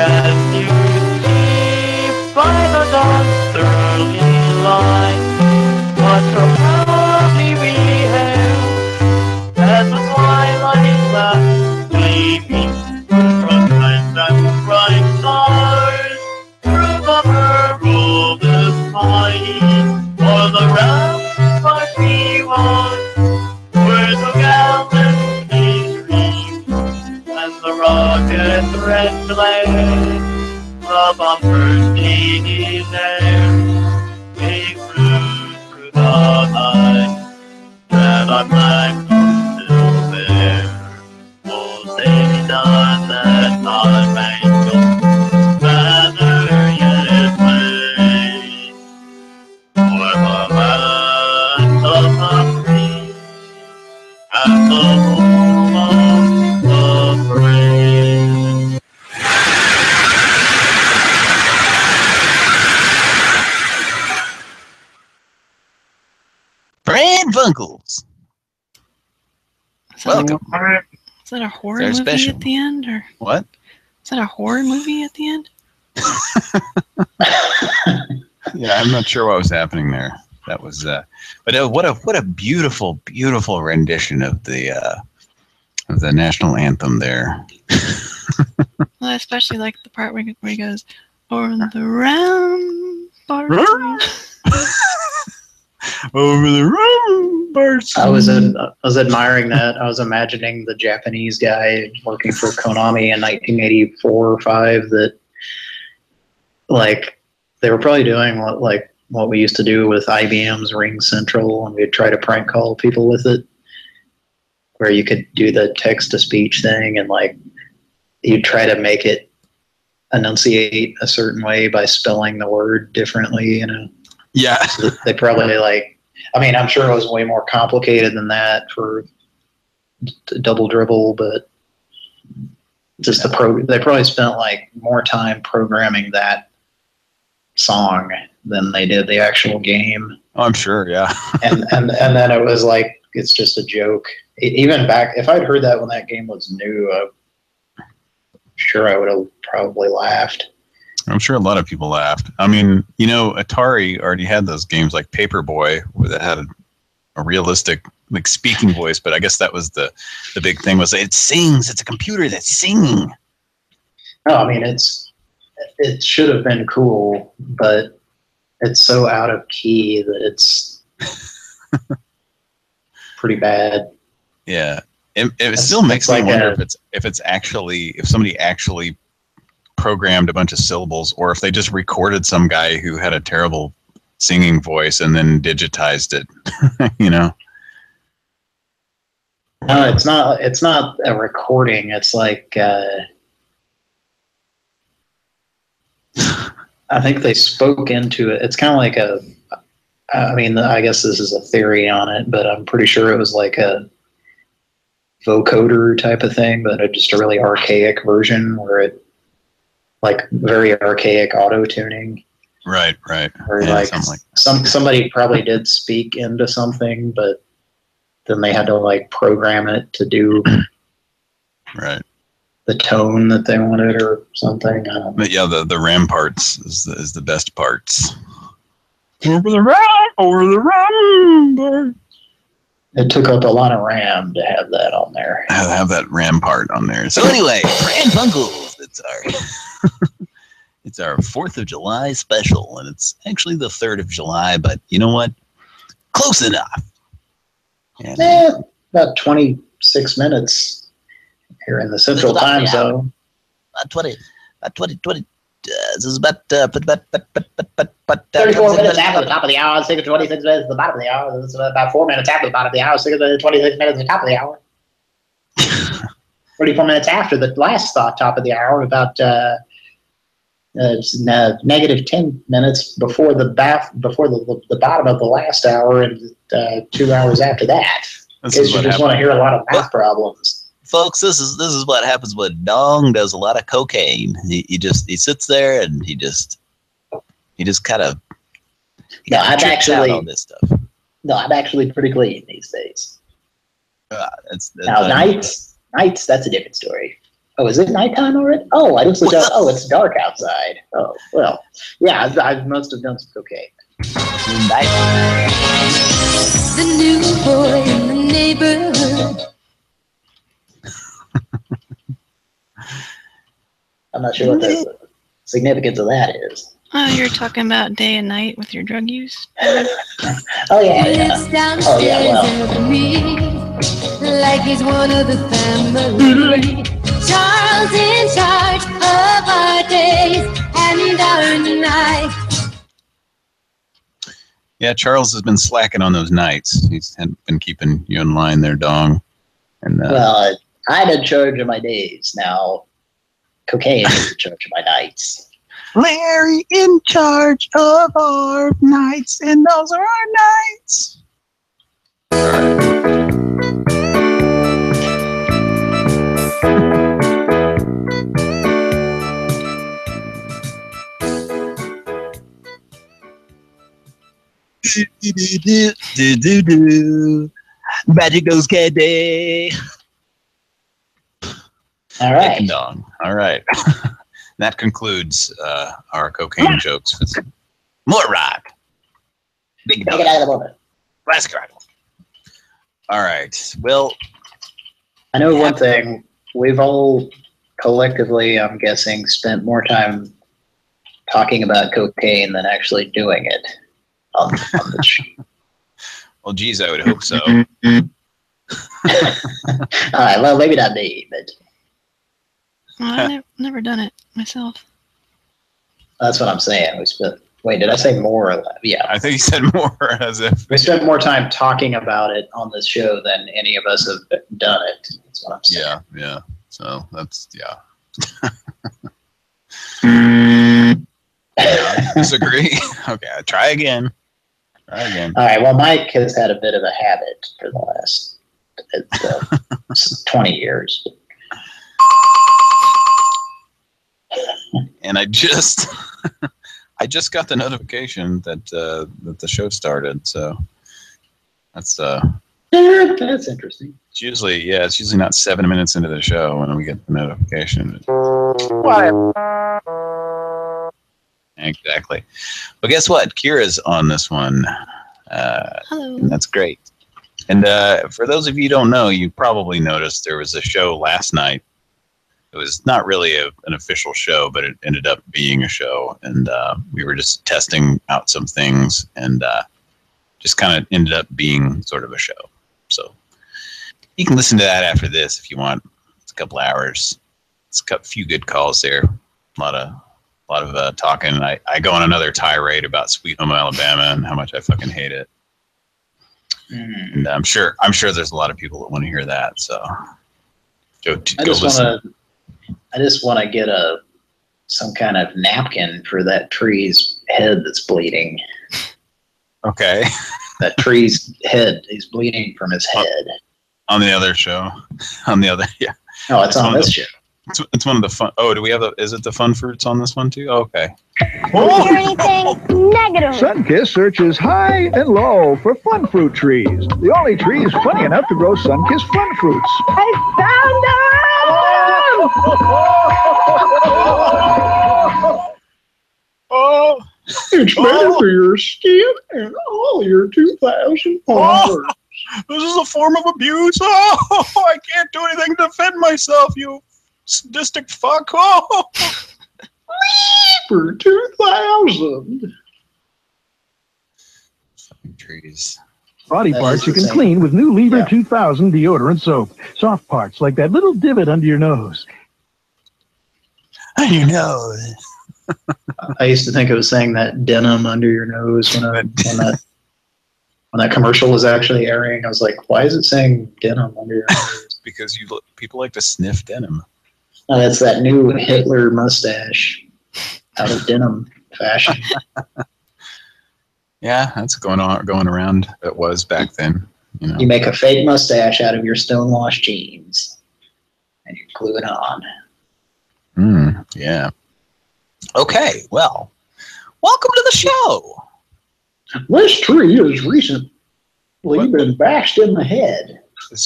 can you see by the dawn's early light what so proudly we hailed as the twilight left gleaming from and bright stars through the purple sky o'er the rampart we walked where the gallantly streamed and the rocket's red glare the bumpers in air we flew through the night and our flag was still there. Oh, say does that star-spangled banner yet wave o'er the land of the free and the home of the brave. Pran Funkels. Welcome. Is that a horror movie special. at the end, or What? is that a horror movie at the end? Yeah, I'm not sure what was happening there. That was, but what a beautiful, beautiful rendition of the national anthem there. Well, I especially like the part where he goes, "Over the rampart." Over the ramparts. I was admiring that. I was imagining the Japanese guy working for Konami in 1984 or 5 that, like, they were probably doing what we used to do with IBM's Ring Central, and we'd try to prank call people with it, where you could do the text-to-speech thing, and, like, you'd try to make it enunciate a certain way by spelling the word differently, you know? Yeah. So they probably, like, I mean, I'm sure it was way more complicated than that for double dribble, but just they probably spent, like, more time programming that song than they did the actual game. Oh, I'm sure, yeah. and then it was like, it's just a joke. Even back, if I'd heard that when that game was new, I'm sure I would have probably laughed. I'm sure a lot of people laughed. I mean, you know, Atari already had those games like Paperboy, where that had a realistic, like, speaking voice. But I guess that was the big thing, was it sings. It's a computer that's singing. No, I mean, it should have been cool, but it's so out of key that it's pretty bad. Yeah, it still makes me wonder if somebody actually programmed a bunch of syllables, or if they just recorded some guy who had a terrible singing voice and then digitized it. You know? No, it's not a recording. It's like, I think they spoke into it. It's kind of like I mean, I guess this is a theory on it, but I'm pretty sure it was like a vocoder type of thing, but just a really archaic version where it, like, very archaic auto tuning. Right. Or Yeah, like somebody probably did speak into something, but then they had to, like, program it to do right the tone that they wanted or something. I don't know. But yeah, the ramparts is the best parts. Over the rampart. It took up a lot of RAM to have that on there. Have that rampart on there. So anyway, Pran Funkels. It's our 4th of July special, and it's actually the 3rd of July. But you know what? Close enough. And, About 26 minutes here in the Central Time Zone. 20. This is about 34 minutes after the top of the hour, 6 26 minutes at the bottom of the hour. This is about 4 minutes after the bottom of the hour, 6 26 minutes at the top of the hour. 34 minutes after the last top of the hour, about negative 10 minutes before the bottom of the last hour, and 2 hours after that. In case you just want to hear a lot of math problems. Folks, this is what happens when Dong does a lot of cocaine. He sits there and he just kind of on this stuff. No, I'm actually pretty clean these days. That's now nights, that's a different story. Oh, is it nighttime already? Oh, I just looked up. Oh, it's dark outside. Oh, well. Yeah, I must have done some cocaine. The new boy in the neighborhood. I'm not sure what the significance of that is. Oh, you're talking about day and night with your drug use? Oh, yeah. Oh, yeah, well. Me, like he's one of the family. Charles in charge of our days and our nights. Yeah, Charles has been slacking on those nights. He's been keeping you in line there, Dong. And well, I'm in charge of my days now. Cocaine is in charge of my nights. Larry in charge of our nights, and those are our nights. Magic goes candy. All right. Dong. All right. That concludes our cocaine jokes. More rock. Big dog. Take it out of the water. Let's go. All right. Well, I know one thing. We've all collectively, I'm guessing, spent more time talking about cocaine than actually doing it on the show. Well, geez, I would hope so. All right. Well, maybe not me, but Well, I've never done it myself. that's what I'm saying. We spent. Wait, did I say more? Yeah. I think you said more as if We spent more time talking about it on this show than any of us have done it. That's what I'm saying. Yeah. So that's disagree. Okay, try again. All right. Well, Mike has had a bit of a habit for the last 20 years. And I just got the notification that that the show started. So that's interesting. it's usually not 7 minutes into the show when we get the notification. Exactly. But guess what? Kira's on this one. Hello. And that's great. And for those of you who don't know, you probably noticed there was a show last night. It was not really an official show, but it ended up being a show. And we were just testing out some things and just kind of ended up being sort of a show. So you can listen to that after this if you want. It's a couple hours. It's a few good calls there. A lot of talking. I go on another tirade about Sweet Home Alabama and how much I fucking hate it. And I'm sure there's a lot of people that want to hear that. So I just want to get some kind of napkin for that tree's head that's bleeding. Okay. That tree's head, he's bleeding from his head. On the other show, yeah. No, it's on this show. It's one of the fun. Oh, do we have is it the fun fruits on this one too? Oh, okay. Hear anything negative? Sunkist searches high and low for fun fruit trees. The only trees funny enough to grow Sunkist fun fruits. I found them! Oh, It's better for your skin and all your 2,000 followers. This is a form of abuse. Oh, I can't do anything to defend myself, you sadistic fuck. Oh. For 2,000. Fucking trees. Body That parts is you can insane. clean with new Lever Yeah. 2000 deodorant soap. Soft parts like that little divot under your nose. On your nose. I used to think it was saying that denim under your nose when that commercial was actually airing. I was like, why is it saying denim under your nose? Because people like to sniff denim. Oh, that's that new Hitler mustache out of denim fashion. Yeah, that's going around. It was back then. You know. You make a fake mustache out of your stonewashed jeans and you glue it on. Yeah. Okay, well, welcome to the show. This tree is recently been bashed in the head. Is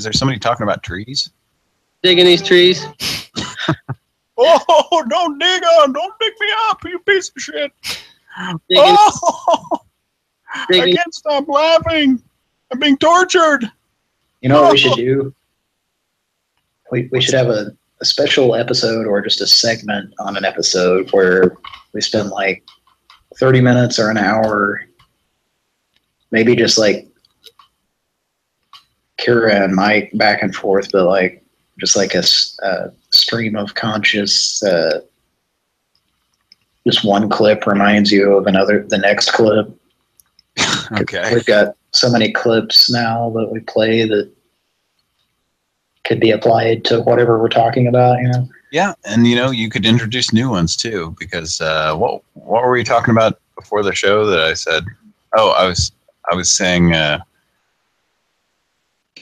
there somebody talking about trees? Digging these trees. Oh, don't dig me up, you piece of shit. Digging- Oh, I digging- can't stop laughing. I'm being tortured. You know what we should do? We should have a special episode or just a segment on an episode where we spend like 30 minutes or an hour, maybe just like Kira and Mike back and forth, but like just like a stream of conscious. Just one clip reminds you of the next clip. Okay. We've got so many clips now that we play that could be applied to whatever we're talking about, you know? Yeah, and you could introduce new ones too, because what were we talking about before the show that I said? Oh, I was saying Kira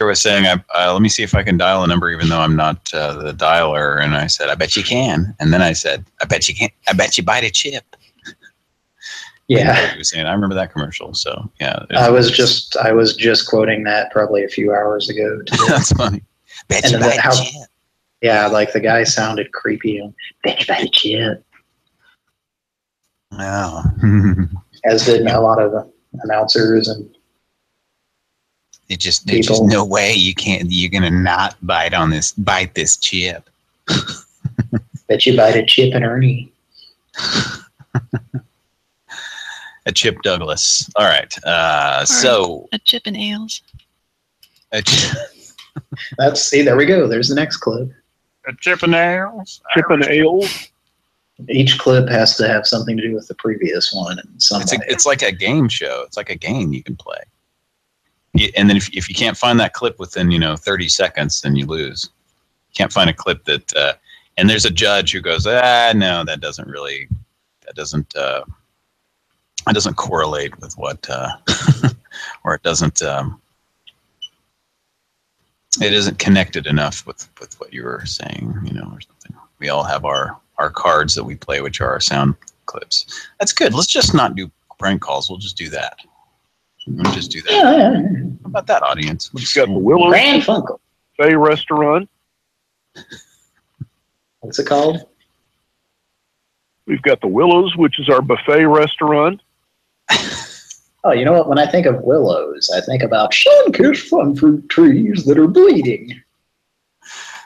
was saying, let me see if I can dial a number even though I'm not the dialer, and I said, I bet you can. And then I said, I bet you can't. I bet you bite a chip. Yeah. He was saying, I remember that commercial. So yeah, I was just quoting that probably a few hours ago today. That's funny. Bet you And bite how- a chip. Yeah, like the guy sounded creepy. Bet you bite a chip. Wow. As did a lot of announcers and There's just People. no way you're gonna not bite this chip. bet you bite a chip and Ernie. A Chip Douglas. All right. So A chip and ales. a chip. There we go. There's the next clip. A chip and nails. Chip and ale. Each clip has to have something to do with the previous one in some way. It's like a game show. It's like a game you can play. And then if you can't find that clip within 30 seconds, then you lose. You can't find a clip that and there's a judge who goes, no, that doesn't correlate with what or it doesn't it isn't connected enough with what you were saying, or something. We all have our cards that we play, which are our sound clips. That's good. Let's just not do prank calls. We'll just do that. We'll just do that. Yeah. How about that, audience? We've got the Willows Pran Funkels. Buffet Restaurant. What's it called? We've got the Willows, which is our buffet restaurant. Oh, you know what? When I think of willows, I think about sun-kissed fun fruit trees that are bleeding.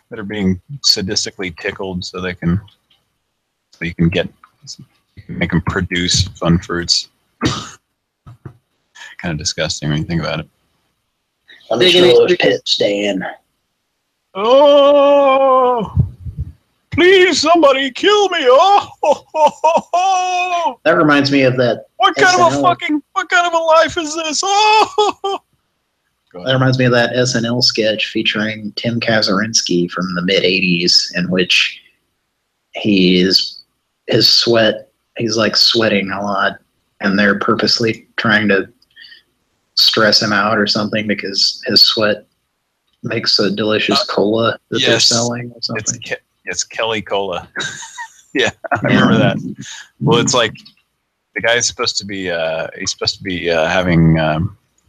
That are being sadistically tickled so you can make them produce fun fruits. Kind of disgusting when you think about it. Let me throw those pits, Dan. Oh, please, somebody kill me! Oh, That reminds me of that. what kind of a life is this? Oh, That reminds me of that SNL sketch featuring Tim Kazurinsky from the mid '80s, in which he's like sweating a lot, and they're purposely trying to stress him out or something because his sweat makes a delicious cola that they're yes. selling or something. It's Kelly Cola. Yeah, I remember that. Well, it's like the guy's supposed to be having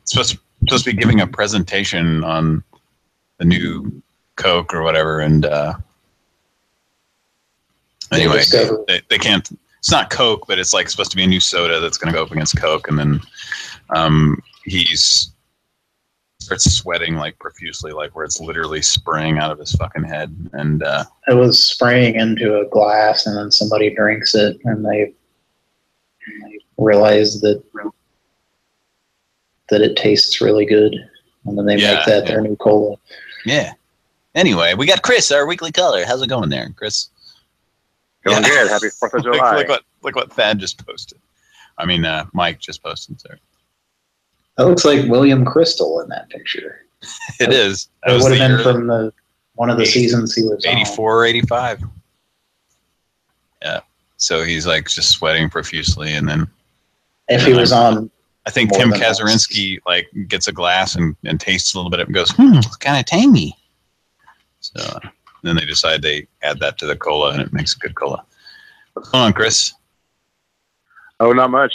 supposed to be giving a presentation on the new Coke or whatever, and anyway, they can't. It's not Coke, but it's like supposed to be a new soda that's going to go up against Coke, and then he's starts sweating like profusely, like where it's literally spraying out of his fucking head, and It was spraying into a glass, and then somebody drinks it, and they realize that it tastes really good, and then they make that their new cola. Yeah. Anyway, we got Chris, our weekly caller. How's it going there, Chris? Going good. Happy 4th of July. Look what Thad just posted. I mean, Mike just posted. Sorry. That looks like William Crystal in that picture. It is. It would have been from one of the seasons he was 84 or 85. Yeah. So he's like just sweating profusely, and then if he was on. I think Tim Kazurinsky like gets a glass and tastes a little bit and goes, it's kind of tangy. So then they decide they add that to the cola, and it makes a good cola. What's going on, Chris? Oh, not much.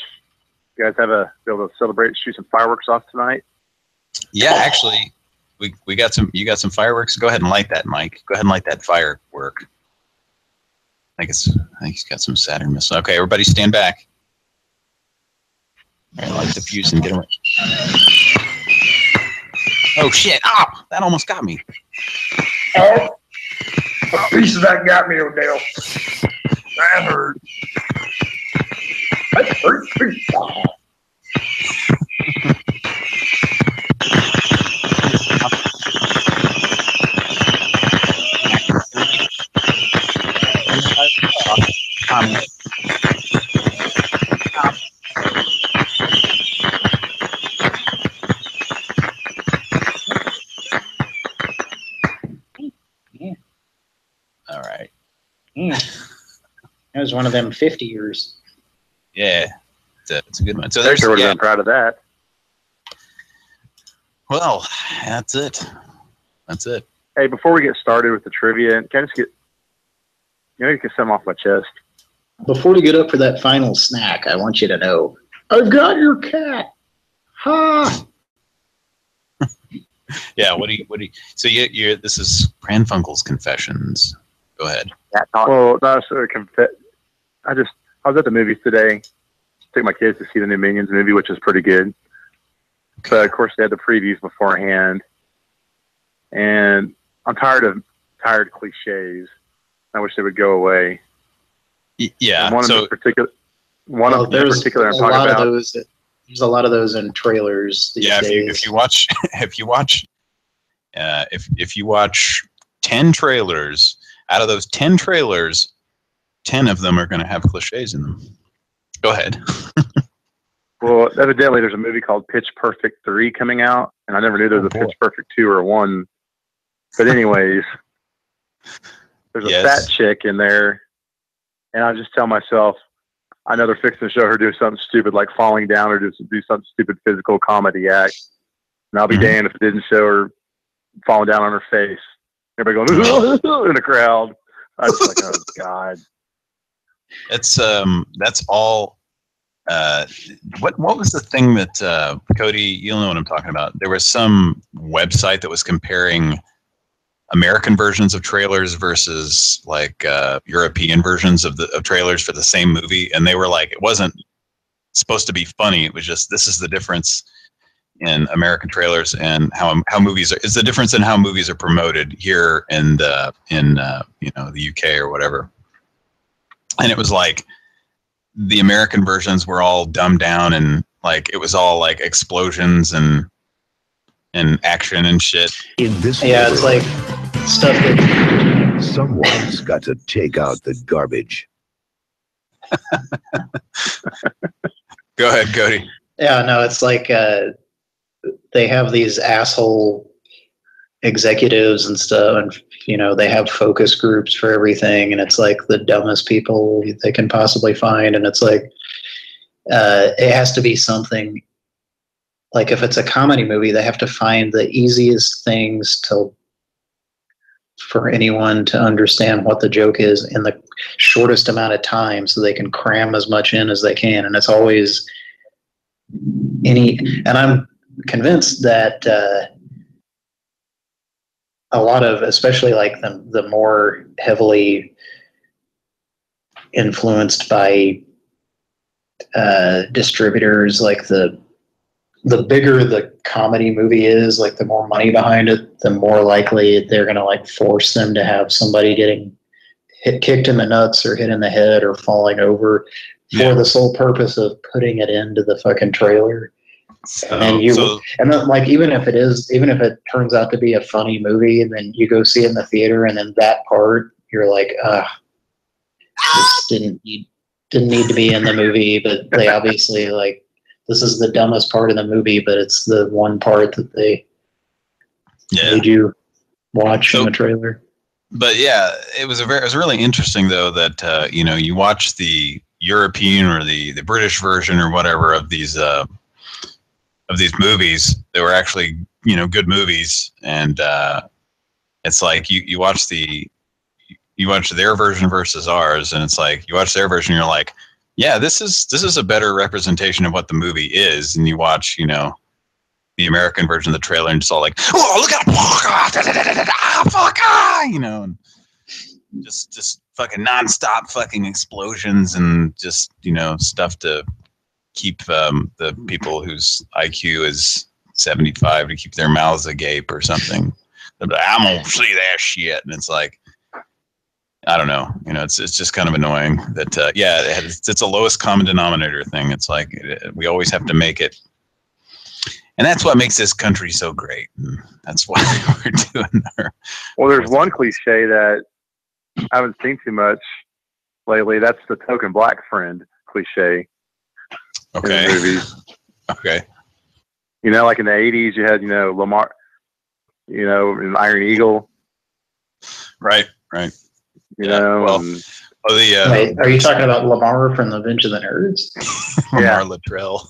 You guys be able to celebrate, shoot some fireworks off tonight? Yeah, actually, we got some. You got some fireworks. Go ahead and light that, Mike. Go ahead and light that firework. I think he's got some Saturn missiles. Okay, everybody stand back. All right, light the fuse and get him. Oh shit! Oh, that almost got me. Oh, a piece of that got me, Odell. That hurt. That hurt. All right. That was one of them 50 years. Yeah, it's a good one. So There's there's would have been proud of that. Well, that's it. That's it. Hey, before we get started with the trivia, can I just get something off my chest? Before we get up for that final snack, I want you to know, I got your cat. Ha! Yeah. What do you? So you this is Pran Funkels Confessions. Go ahead. Well, not necessarily I was at the movies today. Took my kids to see the new Minions movie, which is pretty good. But of course, they had the previews beforehand, and I'm tired of cliches. I wish they would go away. Yeah. And So in particular, I'm talking about. There's a lot of those in trailers these days. If you watch 10 trailers, out of those 10 trailers, 10 of them are going to have cliches in them. Go ahead. Well, evidently, there's a movie called Pitch Perfect 3 coming out, and I never knew there was a Pitch Perfect 2 or 1. But anyways, there's a fat chick in there, and I just tell myself, I know they're fixing to show her do something stupid like falling down or do some stupid physical comedy act. And I'll be damned if it didn't show her falling down on her face. Everybody going in the crowd. I was like, oh God. That's all. What was the thing that Cody? You'll know what I'm talking about. There was some website that was comparing American versions of trailers versus like European versions of trailers for the same movie, and they were like, it wasn't supposed to be funny. It was just, this is the difference in American trailers and how movies are. It's the difference in how movies are promoted here in the UK or whatever. And it was like the American versions were all dumbed down and like it was all like explosions and action and shit. In this it's like stuff that someone's got to take out the garbage. Go ahead, Cody. Yeah, no, it's like they have these asshole executives and stuff, and they have focus groups for everything, and it's like the dumbest people they can possibly find, and it's like it has to be something. Like if it's a comedy movie, they have to find the easiest things for anyone to understand what the joke is in the shortest amount of time so they can cram as much in as they can. And it's always and I'm convinced that a lot of, especially like the more heavily influenced by distributors, like the bigger the comedy movie is, like the more money behind it, the more likely they're going to like force them to have somebody getting kicked in the nuts or hit in the head or falling over for the sole purpose of putting it into the fucking trailer. And then like, even if it turns out to be a funny movie and then you go see it in the theater and then that part, you're like, this didn't need to be in the movie, but they obviously like, this is the dumbest part of the movie, but it's the one part that they made you watch in the trailer. But yeah, it was really interesting though that you watch the European or the British version or whatever of these movies. They were actually good movies, and it's like you watch their version versus ours, and it's like you watch their version, you're like, yeah, this is a better representation of what the movie is. And you watch, the American version of the trailer and just all like, oh, look at and just fucking nonstop fucking explosions and just, stuff to keep the people whose IQ is 75 to keep their mouths agape or something. They're like, I'm gonna see that shit, and it's like, I don't know. It's just kind of annoying that it's a lowest common denominator thing. It's like we always have to make it, and that's what makes this country so great. And that's why we're doing our. Well, there's one cliche that I haven't seen too much lately. That's the token black friend cliche. Okay. In movies. Okay. Like in the 80s, you had, Lamar, in Iron Eagle. Right. Well, wait, are you talking about Lamar from The Revenge of the Nerds? Lamar Luttrell.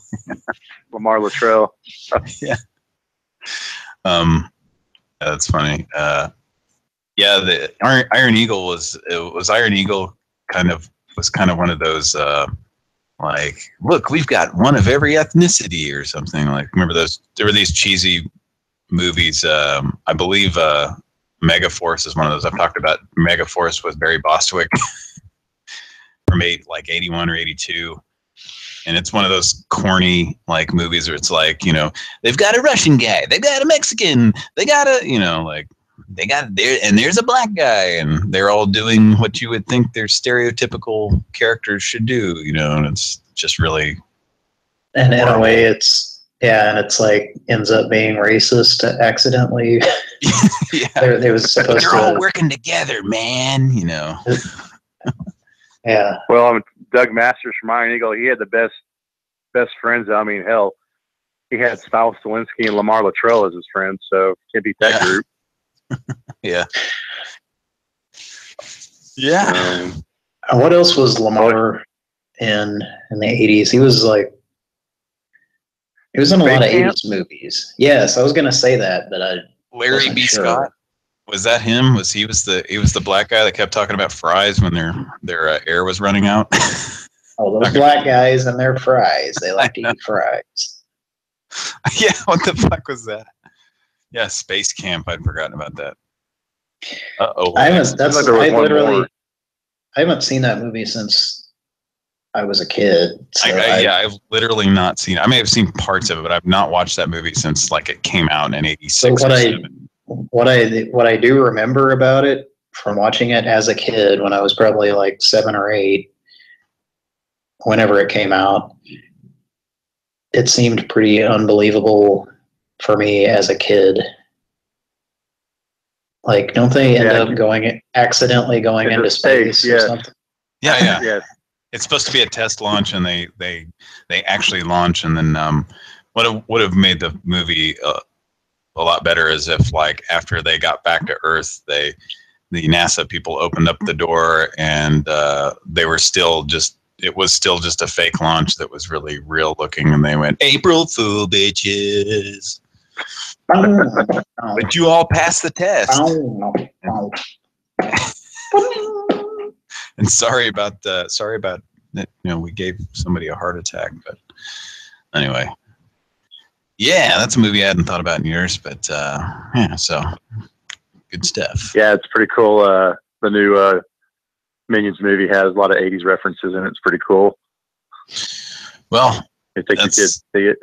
Lamar Luttrell. Yeah. That's funny. The Iron Eagle was Iron Eagle was kind of one of those like, look, we've got one of every ethnicity or something. Like, remember there were these cheesy movies. I believe Megaforce is one of those. I've talked about Megaforce with Barry Bostwick from 81 or 82. And it's one of those corny like movies where it's like, they've got a Russian guy, they've got a Mexican, they got a, they got there, and there's a black guy, and they're all doing what you would think their stereotypical characters should do, and it's just really. And in a way, it's like ends up being racist accidentally. Yeah, they was supposed they're all working together, man. Yeah. Well, Doug Masters from Iron Eagle, he had the best friends. I mean, hell, he had Stiles Stilinski and Lamar Luttrell as his friends, so can't beat that group. Yeah. What else was Lamar in the 80s? He was in a lot of 80s movies. Yes, I was going to say that, but Larry B. sure. Scott. Was that him? He was the black guy that kept talking about fries when their air was running out? Oh, those black guys and their fries. They like to eat fries. Yeah, what the fuck was that? Yeah, Space Camp. I'd forgotten about that. I haven't seen that movie since I was a kid. So I've literally not seen it. I may have seen parts of it, but I've not watched that movie since it came out in 86 so or 7. What I do remember about it from watching it as a kid when I was probably 7 or 8, whenever it came out, it seemed pretty unbelievable for me as a kid. Don't they end up accidentally going into space or something? Yeah. It's supposed to be a test launch, and they actually launch, and then what would have made the movie a lot better is if after they got back to Earth, the NASA people opened up the door, and they were it was still just a fake launch that was really real looking, and they went, April Fool, bitches. But you all passed the test. And sorry about that. We gave somebody a heart attack, but anyway. Yeah, that's a movie I hadn't thought about in years, but so good stuff. Yeah, it's pretty cool. The new Minions movie has a lot of 80s references in it. It's pretty cool. Well, I think you could see it.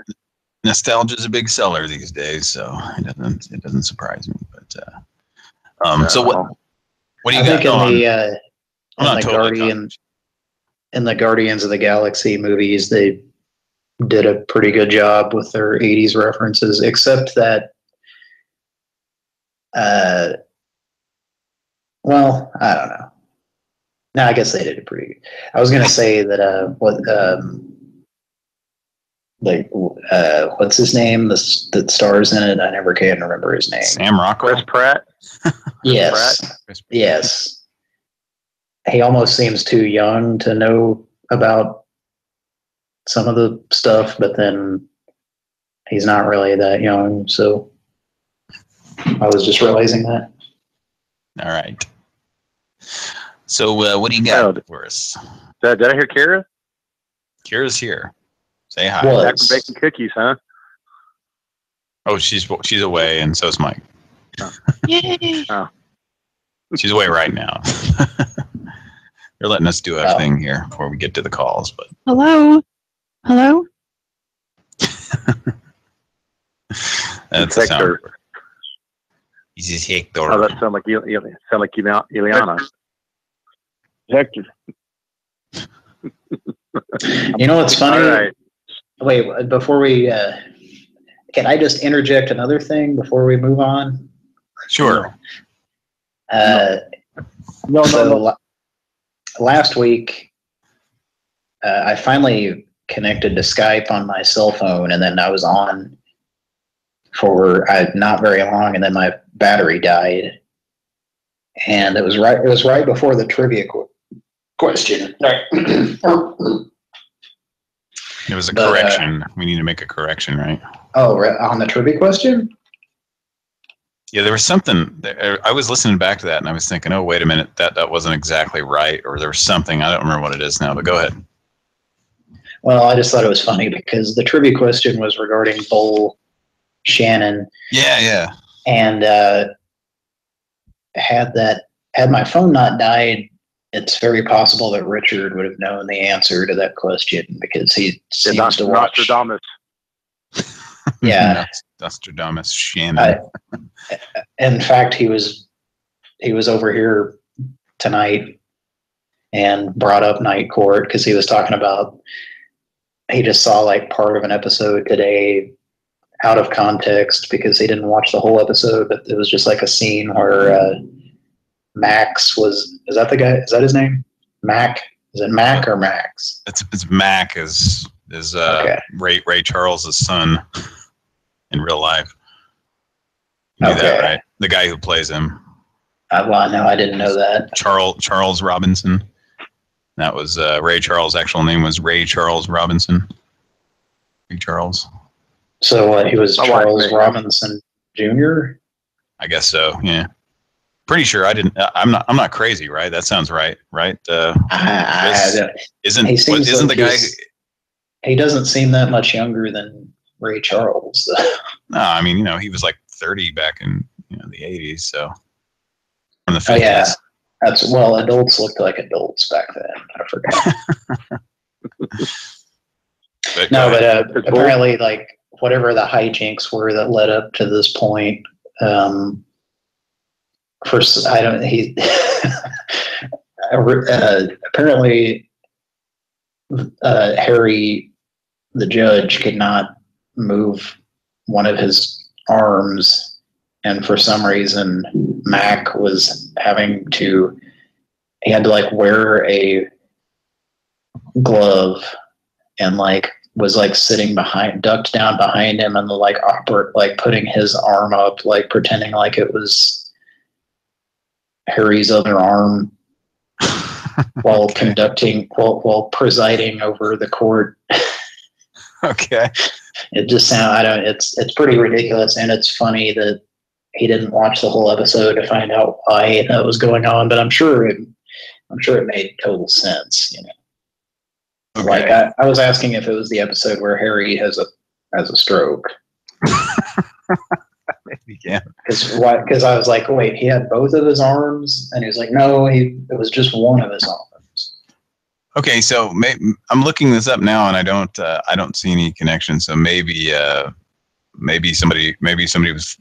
Nostalgia is a big seller these days, so it doesn't surprise me. But so what do you got going? In the Guardians of the Galaxy movies, they did a pretty good job with their 80s references, except that well, I don't know. No, I guess they did it pretty good. I was going to say that what's his name that stars in it? I never can remember his name. Sam Rockwell? Chris Pratt? Yes. He almost seems too young to know about some of the stuff, but then he's not really that young, so I was just realizing that. All right. So what do you got for us? Did I hear Kara? Kara's here. Say hi. Back from baking cookies, huh? Oh, she's away, and so's Mike. Yay! Oh. She's away right now. They're letting us do our thing here before we get to the calls. But Hello? Hello? That's a sound. He's just Hector. Oh, that sound like Ileana. Hector. You know what's funny? Right. Wait, before we, can I just interject another thing before we move on? Sure. No. Last week, I finally connected to Skype on my cell phone, and then I was on for not very long, and then my battery died. And it was right before the trivia question. It was a correction. We need to make a correction, right? Oh, on the trivia question? Yeah, there was something. I was listening back to that, and I was thinking, oh, wait a minute, that wasn't exactly right, or there was something. I don't remember what it is now, but go ahead. Well, I just thought it was funny because the trivia question was regarding Bull Shannon. Yeah. And had my phone not died, it's very possible that Richard would have known the answer to that question because he seems to watch. Nostradamus. Yeah. Nostradamus Shannon. In fact, he was over here tonight and brought up Night Court because he was talking about, he just saw like part of an episode today out of context because he didn't watch the whole episode, but it was just like a scene where Max was, is that the guy? Is that his name? Mac? Is it Mac or Max? It's Mac is okay. Ray Charles' son in real life. You knew that, right? The guy who plays him. Well, no, I didn't know that. Charles Robinson. That was Ray Charles' actual name was Ray Charles Robinson. Ray Charles. So he was Charles Robinson Jr.? I guess so, yeah. Pretty sure I didn't. I'm not crazy, right? That sounds right? Isn't the guy? He doesn't seem that much younger than Ray Charles. No, I mean, he was like 30 back in the 80s. So from the 50s. Oh, yeah, adults looked like adults back then. I forgot. But apparently, like whatever the hijinks were that led up to this point. First, I don't. He apparently Harry, the judge, could not move one of his arms, and for some reason, Mac was having to. He had to like wear a glove, and like was like sitting ducked down behind him, and like putting his arm up, like pretending like it was Harry's other arm while while presiding over the court. Okay. It just it's pretty ridiculous, and it's funny that he didn't watch the whole episode to find out why that was going on, but I'm sure it made total sense, Okay. Like I was asking if it was the episode where Harry has a stroke. Maybe, yeah. Because I was like, wait, he had both of his arms, and he was like, no, it was just one of his arms. Okay, so I'm looking this up now, and I don't see any connection. So maybe somebody was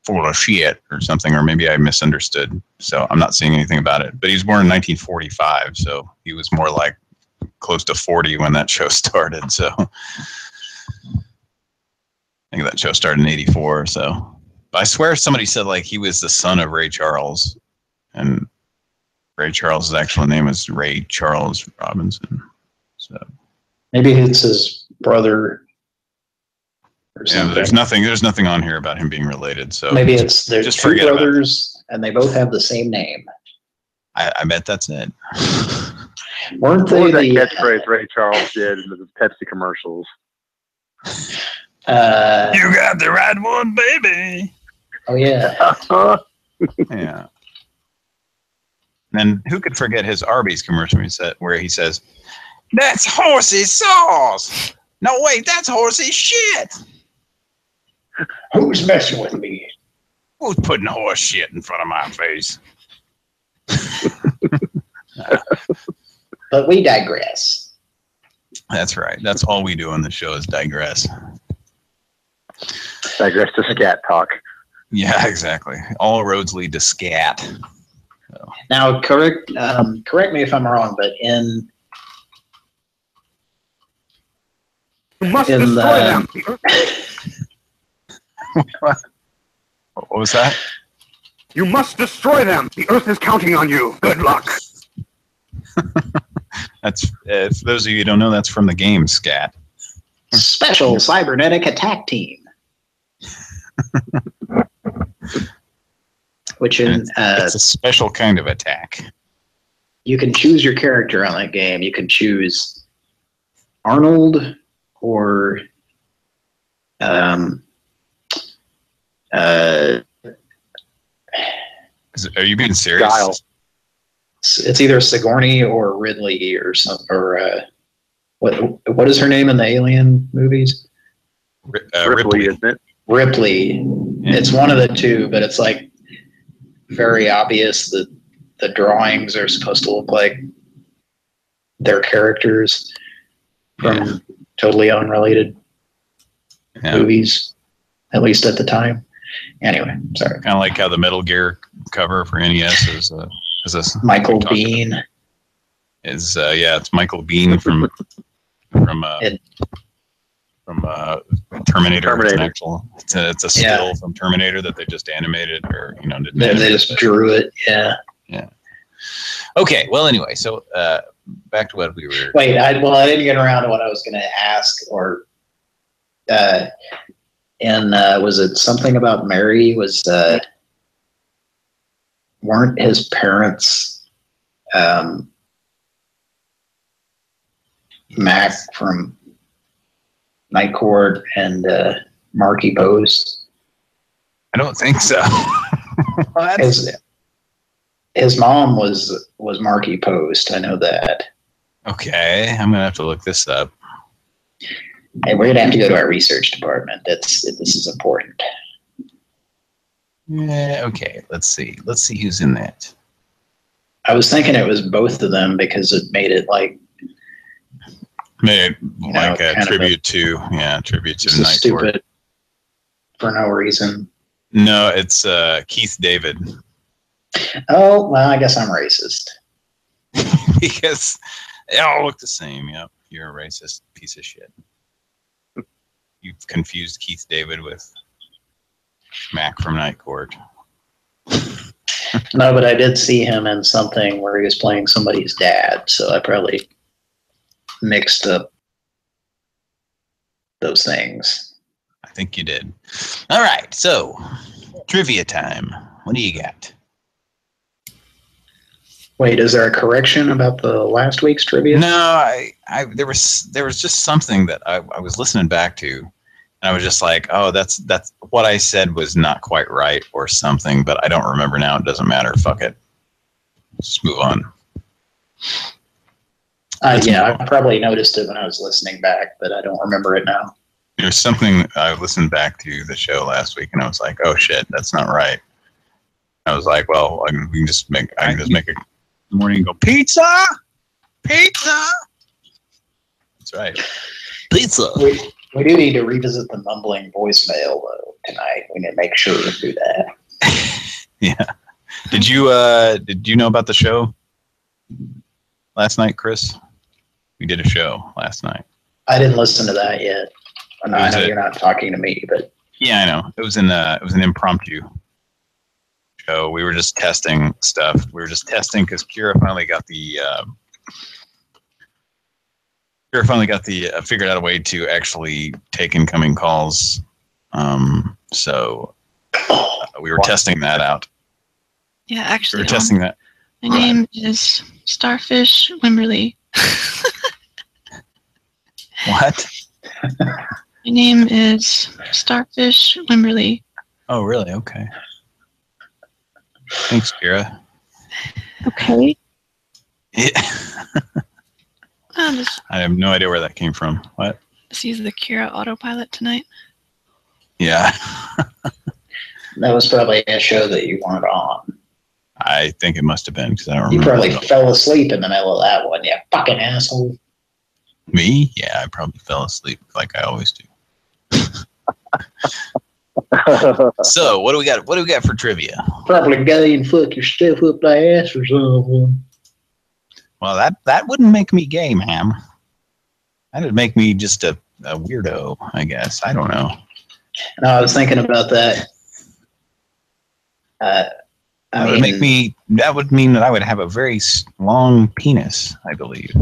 full of shit or something, or maybe I misunderstood. So I'm not seeing anything about it. But he was born in 1945, so he was more like close to 40 when that show started. So I think that show started in 84. So, but I swear somebody said like he was the son of Ray Charles, and Ray Charles' actual name is Ray Charles Robinson. So maybe it's his brother. Yeah, there's nothing on here about him being related. So maybe there's just two brothers, and they both have the same name. I bet that's it. Weren't they the catchphrase Ray Charles did in the Pepsi commercials? You got the right one, baby. Oh yeah. Yeah. And who could forget his Arby's commercial where he says, "That's horsey sauce." No, wait, that's horsey shit. Who's messing with me? Who's putting horse shit in front of my face? But we digress. That's right. That's all we do on the show is digress. Digress to scat talk. Yeah, exactly. All roads lead to scat. So. Now, correct me if I'm wrong, but in You must destroy them. What was that? You must destroy them. The Earth is counting on you. Good luck. That's for those of you who don't know, that's from the game Scat. Special Cybernetic Attack Team. Which is it's a special kind of attack. You can choose your character on that game. You can choose Arnold or Are you being serious? Guile. It's either Sigourney or Ridley or some or what is her name in the Alien movies? Ripley, isn't it? Ripley. Yeah. It's one of the two, but it's like very obvious that the drawings are supposed to look like their characters from totally unrelated movies, at least at the time. Anyway, sorry. Kind of like how the Metal Gear cover for NES is a Michael Biehn. It's Michael Biehn from Terminator. It's a still from Terminator that they just animated or didn't. They just drew it. Yeah. Yeah. Okay. Well, anyway, so back to what we were. Wait. I didn't get around to what I was going to ask. Or, was it something about Mary? Weren't his parents Mac from Night Court and Marky Post? I don't think so. His mom was Marky Post. I know that. Okay, I'm gonna have to look this up. Hey, we're gonna have to go to our research department. This is important. Yeah. Okay. Let's see who's in that. I was thinking it was both of them because it made it like. Made like a tribute to Night Court. For no reason. No, it's Keith David. Oh, well, I guess I'm racist. Because they all look the same. Yep, you're a racist piece of shit. You've confused Keith David with Mac from Night Court. No, but I did see him in something where he was playing somebody's dad, so I probably mixed up those things. I think you did. All right, so trivia time. What do you got? Wait, is there a correction about the last week's trivia? No, there was just something that I was listening back to, and I was just like, oh, that's what I said was not quite right or something, but I don't remember now. It doesn't matter. Fuck it. Just move on. I probably noticed it when I was listening back, but I don't remember it now. There's something I listened back to the show last week, and I was like, oh shit, that's not right. I was like, well, I can just make a morning and go, pizza. That's right. Pizza. We do need to revisit the mumbling voicemail though tonight. We need to make sure to do that. Yeah. Did you know about the show last night, Chris? We did a show last night. I didn't listen to that yet. I know you're not talking to me, but yeah, I know. It was an impromptu show. We were just testing stuff. We were just testing because Kira finally got figured out a way to actually take incoming calls. So we were testing that out. Yeah, actually, we were testing that. My name is Starfish Wimberly. What? My name is Starfish Wimberly. Oh, really? Okay. Thanks, Kira. Okay. Yeah. I have no idea where that came from. What? Just use the Kira autopilot tonight. Yeah. That was probably a show that you weren't on. I think it must have been because I don't You remember. probably fell asleep in the middle of that one, you fucking asshole. Me? Yeah, I probably fell asleep like I always do. So, what do we got? What do we got for trivia? Probably go and fuck your stuff up the ass or something. Well, that wouldn't make me gay, ma'am. That'd make me just a weirdo, I guess. I don't know. No, I was thinking about that. That would mean that I would have a very long penis, I believe.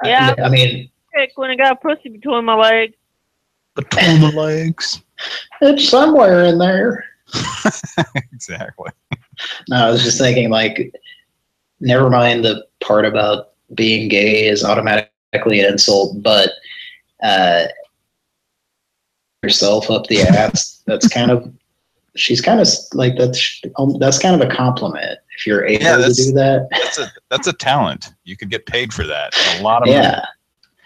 Yeah. I mean, when I got a pussy between my legs. Between the legs. It's somewhere in there. Exactly. No, I was just thinking, like, never mind the part about being gay is automatically an insult, but yourself up the ass, she's kind of like, that's kind of a compliment if you're able to do that. That's a talent. You could get paid for that. A lot of money.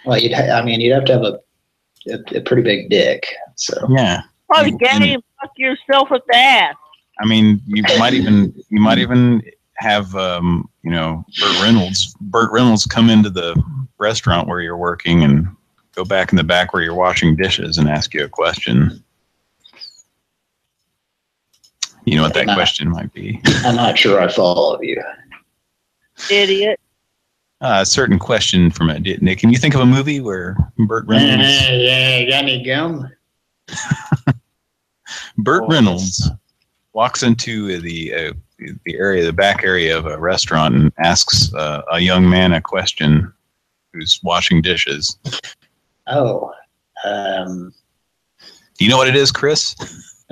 Well, you'd have to have a pretty big dick. So yeah. Probably get and fuck yourself with the ass. I mean, you might even have Burt Reynolds come into the restaurant where you're working and go back in the back where you're washing dishes and ask you a question. You know what that question might be? I'm not sure I follow you. Idiot. A certain question from Nick. Can you think of a movie where Burt Reynolds? Yeah, got any gum? Burt Reynolds walks into the back area of a restaurant and asks a young man a question who's washing dishes. Oh. Do you know what it is, Chris?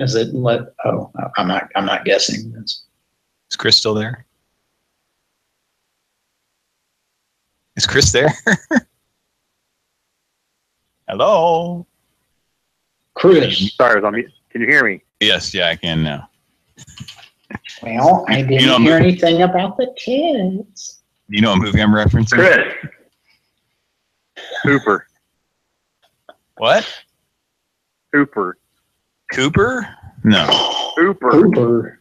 Is it what? Oh, I'm not guessing. Is Chris still there? Is Chris there? Hello? Chris. Sorry, I was on mute. Can you hear me? Yes, yeah, I can now. Well, I didn't hear anything about the kids. Do you know what movie I'm referencing? Chris. Cooper. What? Cooper. Cooper? No. Cooper.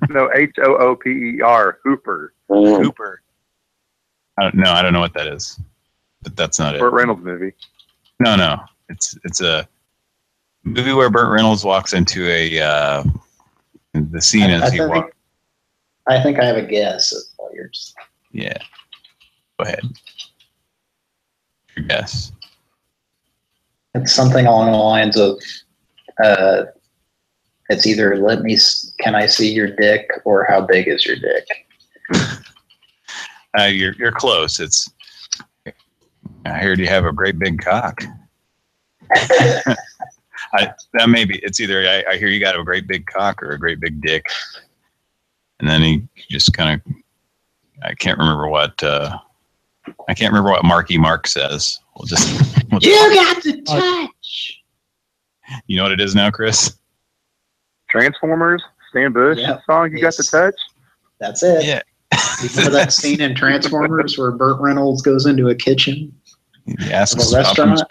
No, Hooper. Hooper. Hooper. I don't know what that is, but that's not Burt Reynolds movie. No. It's a movie where Burt Reynolds walks into the scene as he walks. I think I have a guess. Yeah. Go ahead. Your guess. It's something along the lines of, it's either can I see your dick, or how big is your dick? You're close. It's, I heard you have a great big cock. It's either I hear you got a great big cock or a great big dick. And then he just kind of, I can't remember what Marky Mark says. You got the touch. You know what it is now, Chris? Transformers, Stan Bush song, You Got the Touch? That's it. Yeah. Remember that scene in Transformers where Burt Reynolds goes into a kitchen? He asks a restaurant?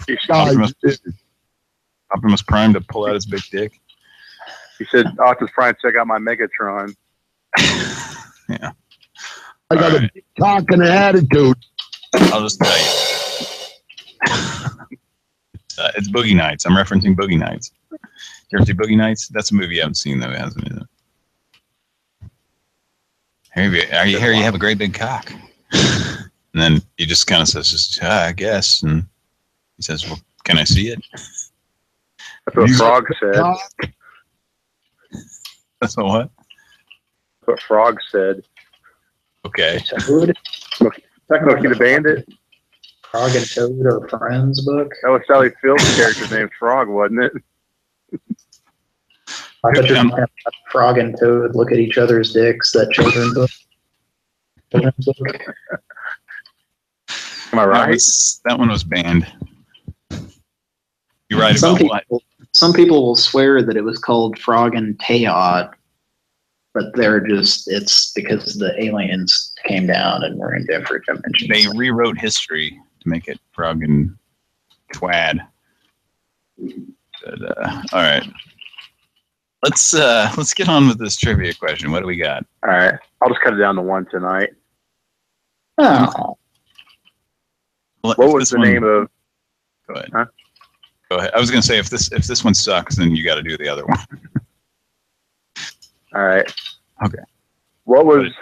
Optimus Prime to pull out his big dick. He said, Optimus Prime, check out my Megatron. Yeah. I got a big cock and an attitude. I'll just tell you. It's Boogie Nights. I'm referencing Boogie Nights. You ever see Boogie Nights? That's a movie you haven't seen, though, hasn't it? Here you have a great big cock. And then he just kind of says, I guess. And he says, well, can I see it? That's what Frog said. That's what? That's what Frog said. Okay. Smokey the Bandit. Frog and Toad are friends book. That was Sally Field's character's name, Frog, wasn't it? I thought you were talking about Frog and Toad look at each other's dicks, that children's book. Am I right? That one was banned. You're right about what? Some people will swear that it was called Frog and Teod, but it's because the aliens came down and were in different dimensions. They rewrote history to make it Frog and Twad. But, all right. let's get on with this trivia question. What do we got? All right. I'll just cut it down to one tonight. Oh. Well, What was the name of? Go ahead. Huh? Go ahead. I was going to say if this one sucks, then you got to do the other one. All right. Okay. What was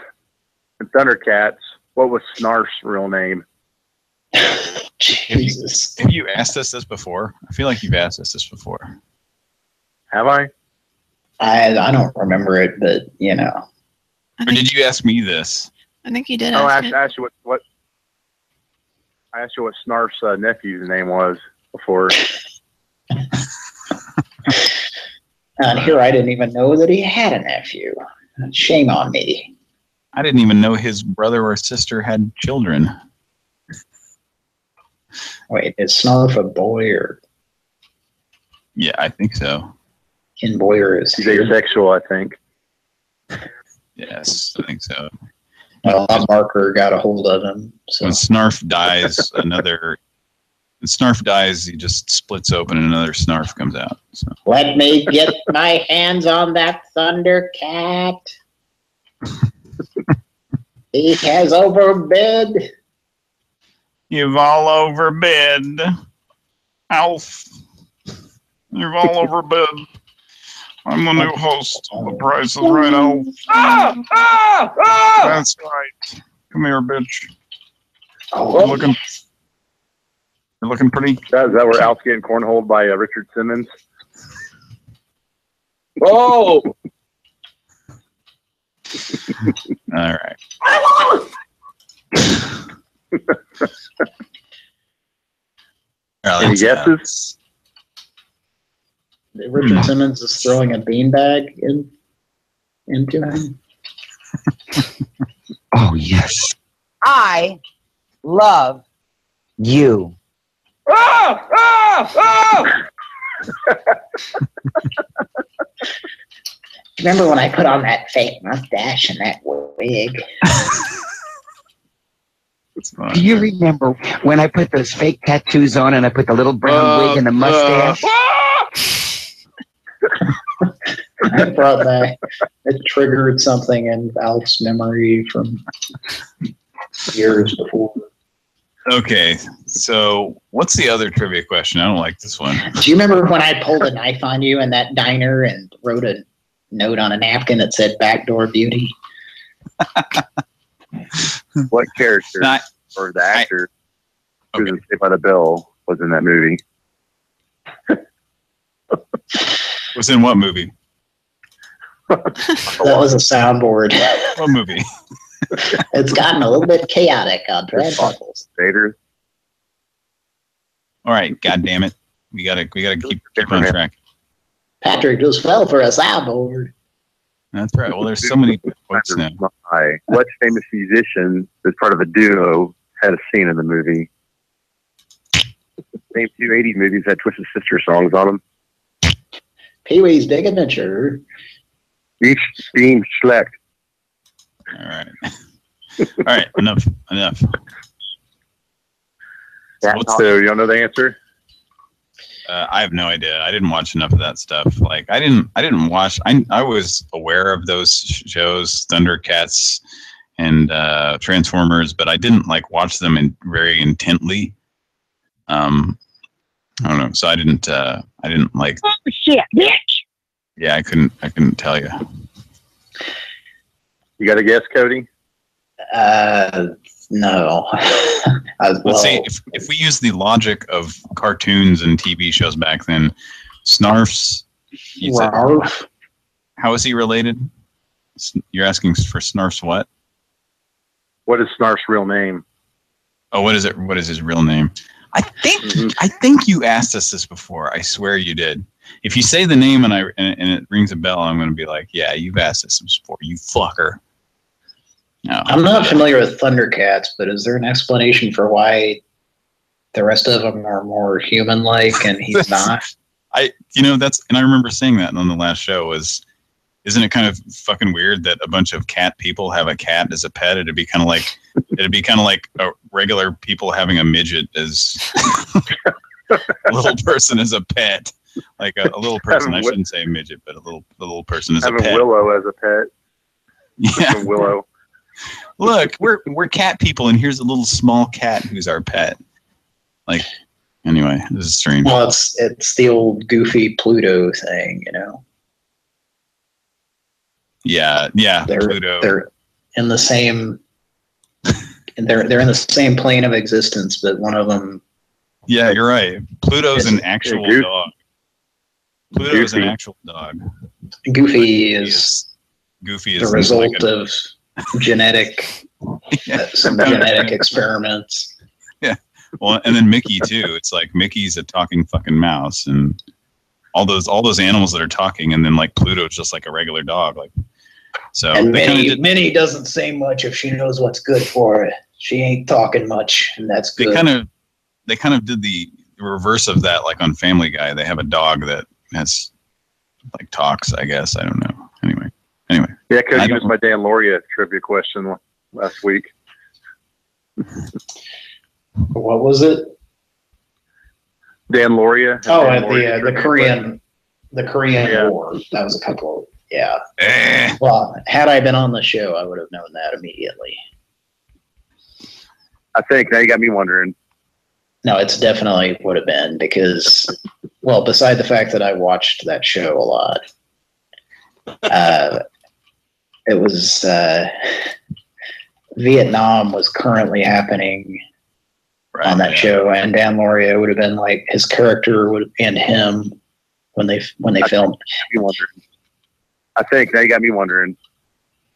in Thundercats? What was Snarf's real name? Jesus. Have you asked us this before? I feel like you've asked us this before. Have I? I don't remember it, but you know. Or did you ask me this? I think you did. Oh, I ask asked you what. I asked you what Snarf's nephew's name was before. And here I didn't even know that he had a nephew. Shame on me. I didn't even know his brother or sister had children. Wait, is Snarf a boy or? Yeah, I think so. In boy or is he's asexual? I think. Yes, I think so. Well, a marker got a hold of him. So. When Snarf dies, when Snarf dies, he just splits open and another Snarf comes out. So. Let me get my hands on that Thundercat. He has overbid. You've all overbid. Alf. You've all overbid. I'm the new host. The Price is Right, Alf. That's right. Come here, bitch. You're looking pretty. Is that where Alf's getting cornholed by Richard Simmons? Oh! All right. Any guesses? Richard Simmons is throwing a beanbag into him. Oh, yes. I love you. Remember when I put on that fake mustache and that wig? Do you remember when I put those fake tattoos on and I put the little brown wig and the mustache? I brought back. It triggered something in Alf's memory from years before. Okay, so what's the other trivia question? I don't like this one. Do you remember when I pulled a knife on you in that diner and wrote a note on a napkin that said "Backdoor Beauty"? What character or the actor who was Saved by the Bell was in that movie? Was in what movie? That was a soundboard. What movie? It's gotten a little bit chaotic on Pran Funkels. Vader. All right, God damn it, we gotta keep on track. Patrick just fell for a soundboard. That's right. Well, there's so many quotes now. What famous musician that's part of a duo had a scene in the movie? Same 2 80s movies had Twisted Sister songs on them. Pee-wee's Big Adventure. Each Beam Schlecht. All right. All right. Enough. So you don't know the answer? I have no idea. I didn't watch enough of that stuff. Like I didn't watch. I was aware of those shows, Thundercats and Transformers, but I didn't like watch them very intently. I don't know. So I didn't like. Oh shit, bitch! Yeah, I couldn't tell you. You got a guess, Cody? No. Let's see. If we use the logic of cartoons and TV shows back then, Snarf's. Snarf. How is he related? You're asking for Snarf's what? What is Snarf's real name? Oh, what is it? What is his real name? I think you asked us this before. I swear you did. If you say the name and it rings a bell, I'm going to be like, yeah, you've asked us this before, you fucker. No, I'm not familiar with Thundercats, but is there an explanation for why the rest of them are more human-like and he's not? I remember saying that on the last show isn't it kind of fucking weird that a bunch of cat people have a cat as a pet? It'd be kind of like a regular people having a midget as a little person as a pet. like a little person. I shouldn't say midget, but a little person is a having pet. Willow as a pet. Yeah, Willow. Look, we're cat people, and here's a little small cat who's our pet. Like, anyway, this is strange. Well, it's the old goofy Pluto thing, you know. Yeah, Pluto. They're in the same. They're in the same plane of existence, but one of them. Yeah, you're right. Pluto's an actual dog. Pluto's an actual dog. Goofy is the result like of genetic genetic experiments. Yeah. Well, and then Mickey too. It's like Mickey's a talking fucking mouse, and all those animals that are talking, and then like Pluto's just like a regular dog. Like, so and Minnie doesn't say much if she knows what's good for her. She ain't talking much, and that's good. They kind of did the reverse of that, like on Family Guy. They have a dog that has like talks, I guess. I don't know. Anyway. Yeah, because you used my Dan Lauria trivia question last week. What was it? Dan Lauria. Oh, the Korean War. That was a couple. Yeah. Well, had I been on the show, I would have known that immediately. I think now you got me wondering. No, it's definitely would have been because, well, beside the fact that I watched that show a lot, it was Vietnam was currently happening on that show, and Dan Lauria would have been like his character and him when they filmed. I think now you got me wondering.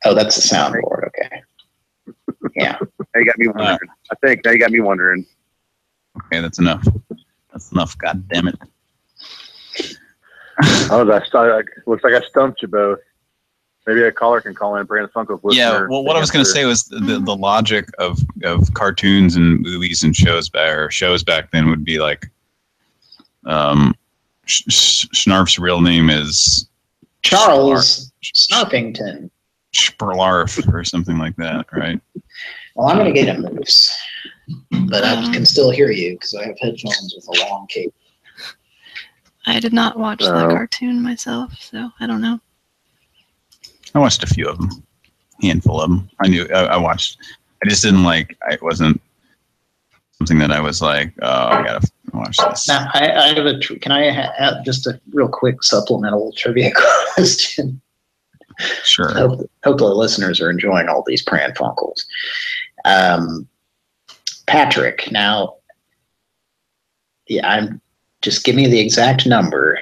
Oh, that's the soundboard. Okay. Yeah. Now you got me wondering. I think now you got me wondering. Okay, that's enough. That's enough. God damn it. Looks like I stumped you both. Maybe a caller can call in. Pran Funkels listener. Yeah. Well, what I was going to say was the logic of cartoons and movies and shows back then would be like, Snarf's real name is Charles Snarpington. Sperlarf or something like that, right? Well, I'm going to get a moose, but I can still hear you because I have headphones with a long cable. I did not watch that cartoon myself, so I don't know. I watched a few of them, handful of them. I watched. I just didn't like. It wasn't something that I was like, oh, I gotta watch this. Now, I have can I have just a real quick supplemental trivia question? Sure. Hope the listeners are enjoying all these Pran Funkels. Patrick, now, yeah, just give me the exact number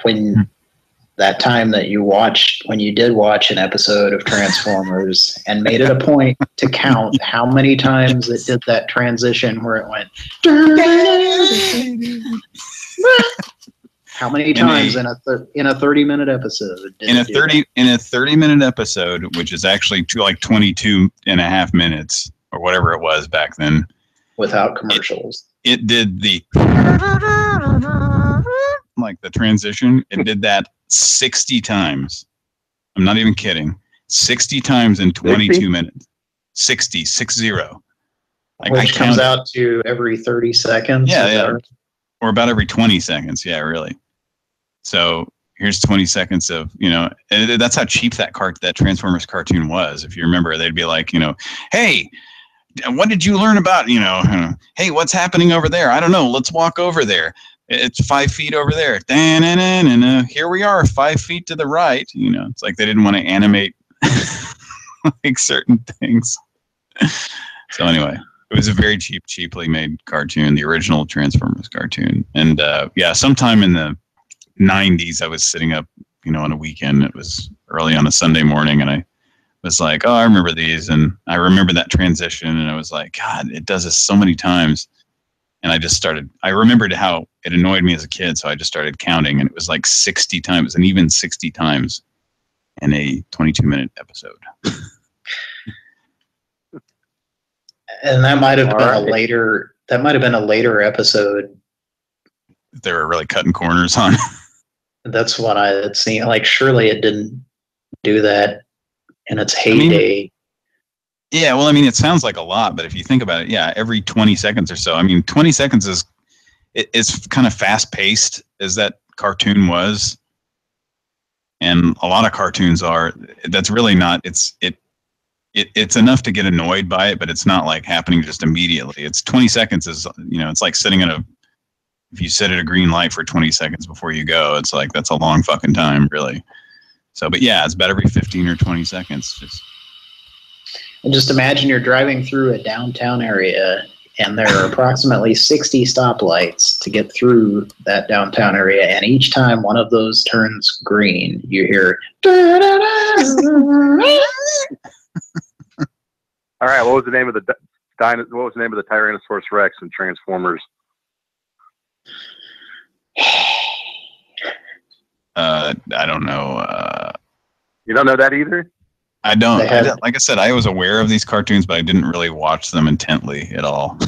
when that time that when you did watch an episode of Transformers and made it a point to count how many times it did that transition where it went. How many times in a 30-minute episode? In a 30-minute episode, which is actually like 22 and a half minutes or whatever it was back then, without commercials, it did the like the transition. It did that 60 times. I'm not even kidding. 60 times in 22 minutes. 60. Like, which comes out to every 30 seconds. Yeah. Or about every 20 seconds. Yeah, really. So here's 20 seconds of, and that's how cheap that Transformers cartoon was. If you remember, they'd be like, hey, what did you learn about, hey, what's happening over there? I don't know. Let's walk over there. It's 5 feet over there. Here we are, 5 feet to the right. It's like they didn't want to animate like certain things. So anyway, it was a very cheaply made cartoon, the original Transformers cartoon. And sometime in the 90s, I was sitting up, on a weekend. It was early on a Sunday morning, and I was like, oh, I remember these, and I remember that transition, and I was like, God, it does this so many times. And I remembered how it annoyed me as a kid, so I just started counting, and it was like 60 times, and even 60 times in a 22-minute episode. And that might have been a later episode. They were really cutting corners on. That's what I had seen. Like, surely it didn't do that in its heyday. It sounds like a lot, but if you think about it, every 20 seconds or so. 20 seconds it's kind of fast paced as that cartoon was, and a lot of cartoons are. That's really not. It's enough to get annoyed by it, but it's not like happening just immediately. It's 20 seconds is, it's like sitting if you sit at a green light for 20 seconds before you go, it's like, that's a long fucking time, really. So, but yeah, it's about every 15 or 20 seconds. And just imagine you're driving through a downtown area and there are approximately 60 stoplights to get through that downtown area. And each time one of those turns green, you hear, All right, what was the name of the Tyrannosaurus Rex in Transformers? I don't know. You don't know that either? I don't. Like I said, I was aware of these cartoons, but I didn't really watch them intently at all.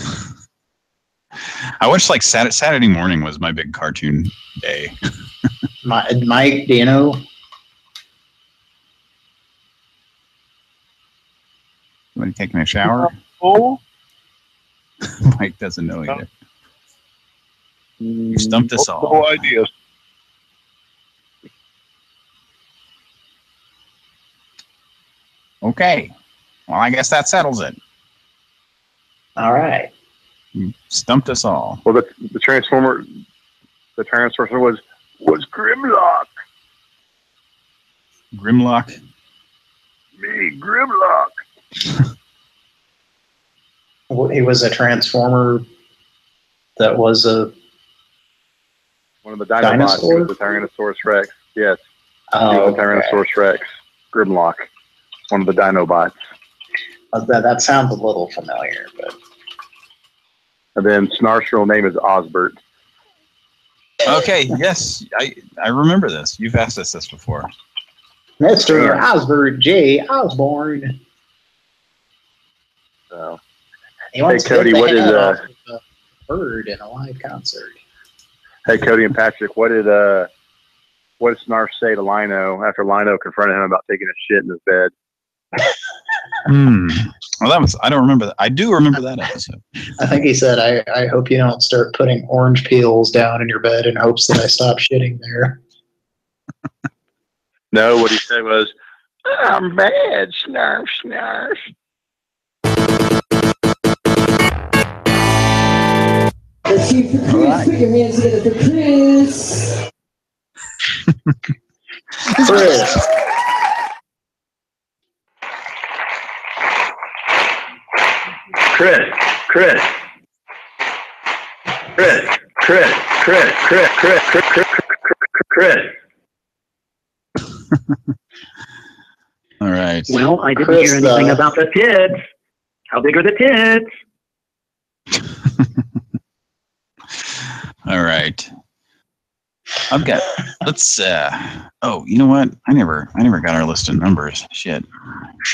I watched like Saturday morning was my big cartoon day. Mike, do you know? Somebody taking a shower? Oh, Mike doesn't know either. You stumped us all. No idea. Okay. Well, I guess that settles it. All right. You stumped us all. Well, the Tyrannosaurus was Grimlock. Grimlock? Me, Grimlock. He was a transformer that was one of the Dinobots. He was the Tyrannosaurus Rex. Yes. He was the Tyrannosaurus Rex. Grimlock. One of the Dinobots. That sounds a little familiar, but. And then Snarf's real name is Osbert. Okay, yes, I remember this. You've asked us this before. Mr. Osbert J. Osborne. So, hey, Cody, what is a bird in a live concert? Hey, Cody and Patrick, what did Snarf say to Lino after Lino confronted him about taking a shit in his bed? Well, I don't remember that. I do remember that episode. I think he said, I hope you don't start putting orange peels down in your bed in hopes that I stop shitting there. No, what he said was, I'm bad, Snarf, Snarf. Let's keep the Chris. Put your hands together for Chris. Chris. Chris. All right. Well, I didn't hear anything about the tits. How big are the tits? All right. Let's you know what? I never got our list of numbers. Shit.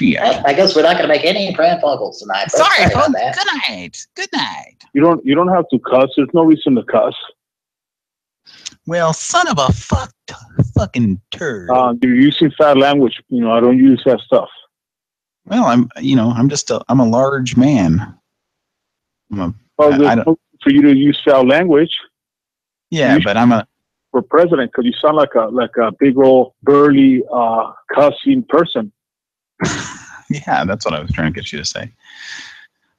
I guess we're not going to make any Pran Funkels tonight. Sorry about folks. that. Good night. Good night. You don't have to cuss. There's no reason to cuss. Well, son of a fucking turd. You're using foul language. I don't use that stuff. Well, I'm a large man. For you to use foul language. Yeah, but I'm for president because you sound like a big old burly cussing person. Yeah, that's what I was trying to get you to say.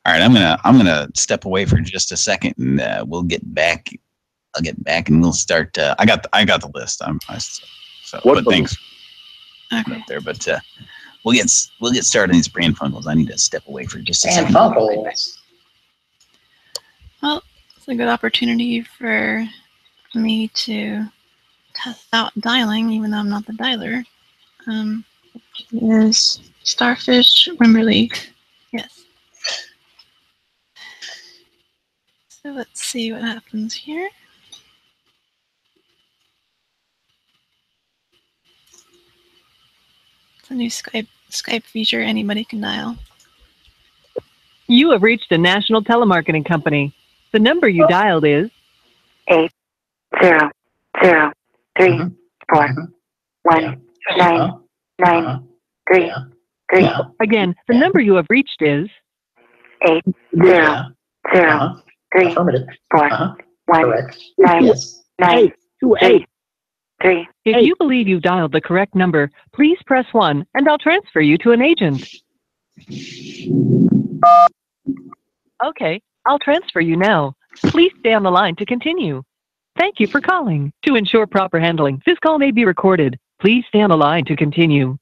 All right, I'm gonna step away for just a second, and we'll get back. I'll get back, and we'll start. I got the list. But thanks. Okay. Up there, but we'll get started on these Pran Funkels. I need to step away for just a second. Funkels. Well, it's a good opportunity for me to test out dialing, even though I'm not the dialer. Is Starfish Wimberley. Yes. So let's see what happens here. It's a new Skype feature anybody can dial. You have reached a national telemarketing company. The number you dialed is 800-341-993. Again, the number you have reached is 800-341-993. Correct. 9, 9, 2-8. 3. If you believe you've dialed the correct number, please press 1 and I'll transfer you to an agent. Okay, I'll transfer you now. Please stay on the line to continue. Thank you for calling. To ensure proper handling, this call may be recorded. Please stay on the line to continue.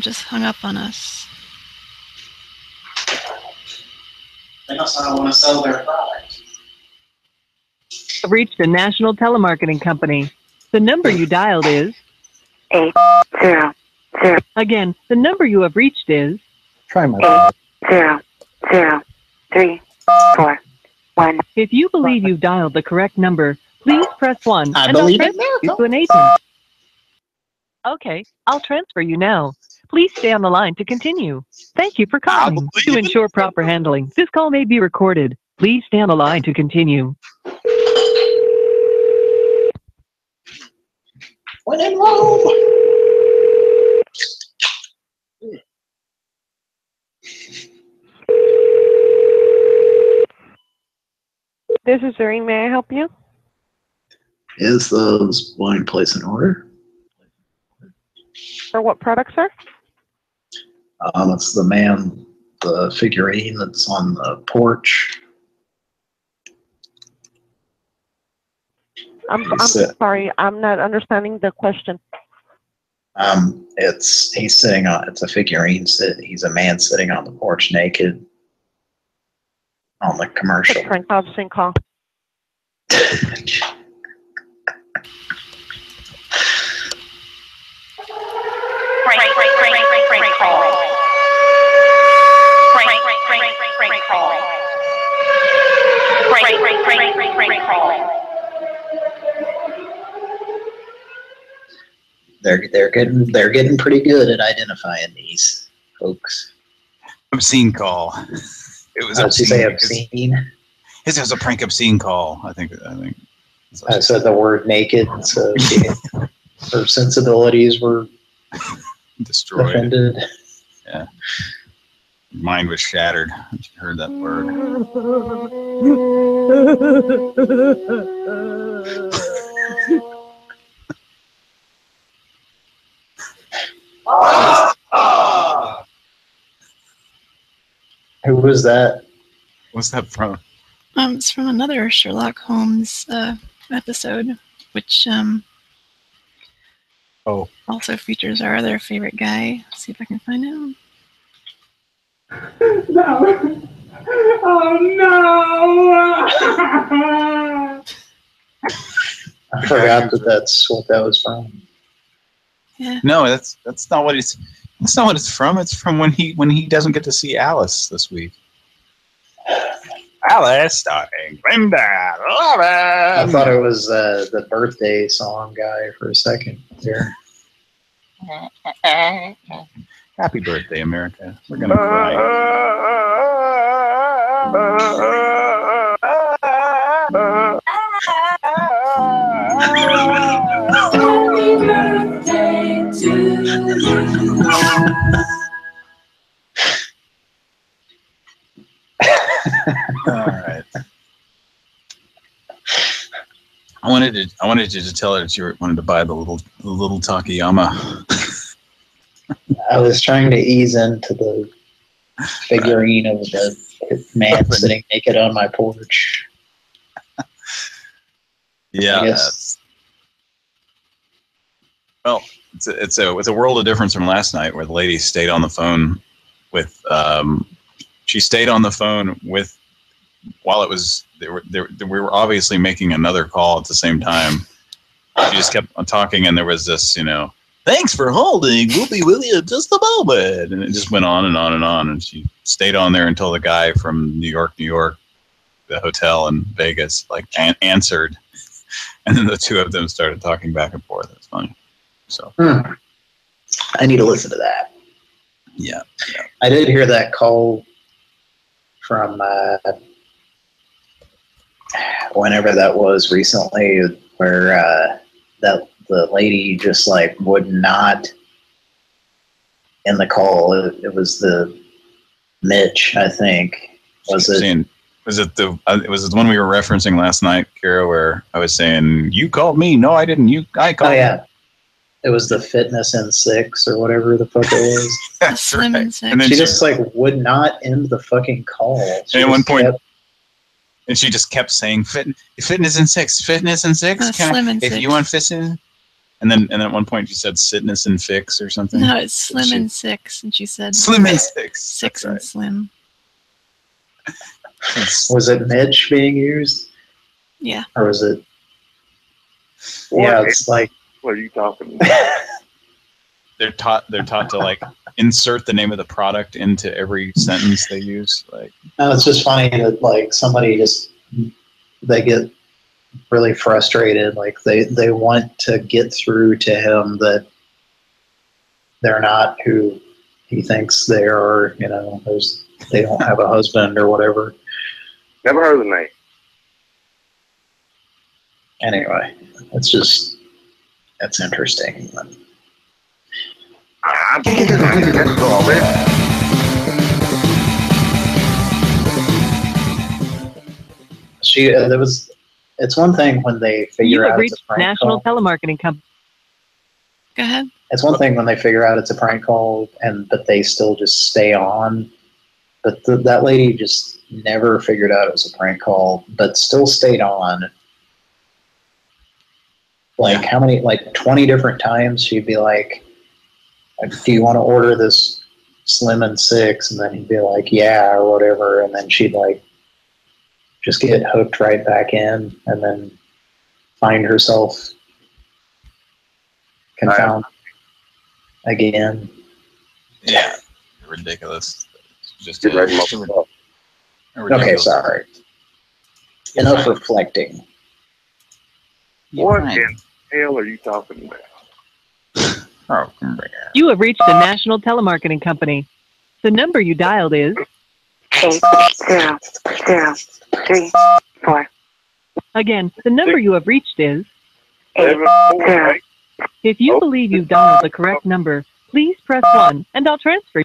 Just hung up on us. They must not want to sell their product. You've reached a national telemarketing company. The number you dialed is 800. Again, the number you have reached is Try my 800-341. If you believe you've dialed the correct number, please press 1 I and I'll believe it transfer you now. to an agent. Okay, I'll transfer you now. Please stay on the line to continue. Thank you for calling. To ensure proper handling, this call may be recorded. Please stay on the line to continue. When in Rome. This is Doreen. May I help you? Is those wine place in order? For what product, sir? It's the figurine that's on the porch. I'm sorry, I'm not understanding the question. He's sitting on. It's a figurine. He's a man sitting on the porch naked. On the commercial. Prank call. They're getting pretty good at identifying these folks. Obscene call. It was Did you say obscene? It was a prank obscene call. I think. I said the word naked, so her sensibilities were destroyed. Offended. Yeah. Mind was shattered. She heard that word. Who was that? What's that from? It's from another Sherlock Holmes episode, which also features our other favorite guy. Let's see if I can find him. No. Oh no! I forgot that's what that was from. Yeah. No, that's not what it's. That's not what it's from. It's from when he doesn't get to see Alice this week. Alice starring Linda Lovin. I thought it was the birthday song guy for a second there. Happy birthday, America. We're gonna cry. Happy birthday to you. All right. I wanted you to tell her that you wanted to buy the little Takayama. I was trying to ease into the figurine of the man sitting naked on my porch. Yeah. Well, it's a world of difference from last night, where the lady stayed on the phone with. She stayed on the phone with while it was. We were obviously making another call at the same time. She just kept on talking, and there was this, thanks for holding. We'll be with you in just a moment. And it just went on and on and on. And she stayed on there until the guy from New York, the hotel in Vegas, answered. And then the two of them started talking back and forth. It's funny. So I need to listen to that. Yeah. I did hear that call from whenever that was recently, where that the lady just like would not in the call. It was the Mitch, I think. Was it? Was it the one we were referencing last night, Kira, where I was saying you called me? No, I didn't. I called. Oh yeah, it was the Fitness N6 or whatever the fuck it was. That's Slim right. N6. And then she just like would not end the fucking call. And at one point, and she just kept saying fitness and six, fitness and six. Slim and if six. you want fitness, and then at one point she said sitness and fix or something. No, it's Slim and 6, and she said Slim and 6. 6 and Slim. Was it Mitch being used? Yeah. Or was it? What? Yeah, it's like. What are you talking about? They're taught to like insert the name of the product into every sentence they use. Like, No, it's just funny that like somebody they get really frustrated. Like they want to get through to him that they're not who he thinks they are. You know, they don't have a husband or whatever. Never heard of the name. Anyway, it's interesting. I'm that's all that. It's one thing when they You figure have out it's reached a prank National call. Telemarketing Company. Go ahead. It's one thing when they figure out it's a prank call but they still just stay on. But that lady just never figured out it was a prank call, but still stayed on. Like how many? Like 20 different times she'd be like, "Do you want to order this Slim and 6?" And then he'd be like, "Yeah," or whatever. And then she'd like just get hooked right back in, and then find herself confounded again. yeah, ridiculous. Just Get ready to move up. Okay, sorry. Enough reflecting. What in hell are you talking about? Oh, You have reached the National Telemarketing Company. The number you dialed is 80034. Again, the number you have reached is 80. If you believe you've dialed the correct number, please press 1 and I'll transfer you.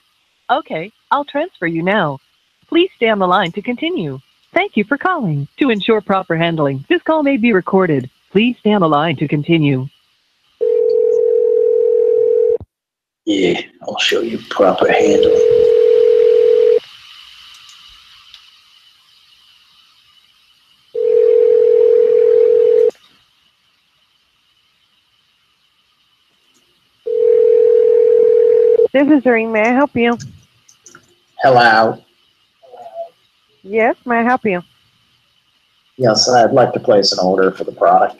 Okay, I'll transfer you now. Please stay on the line to continue. Thank you for calling. To ensure proper handling, this call may be recorded. Please stay on the line to continue. Yeah, I'll show you proper handling. This is Doreen. May I help you? Hello. Yes, may I help you? Yes, I'd like to place an order for the product.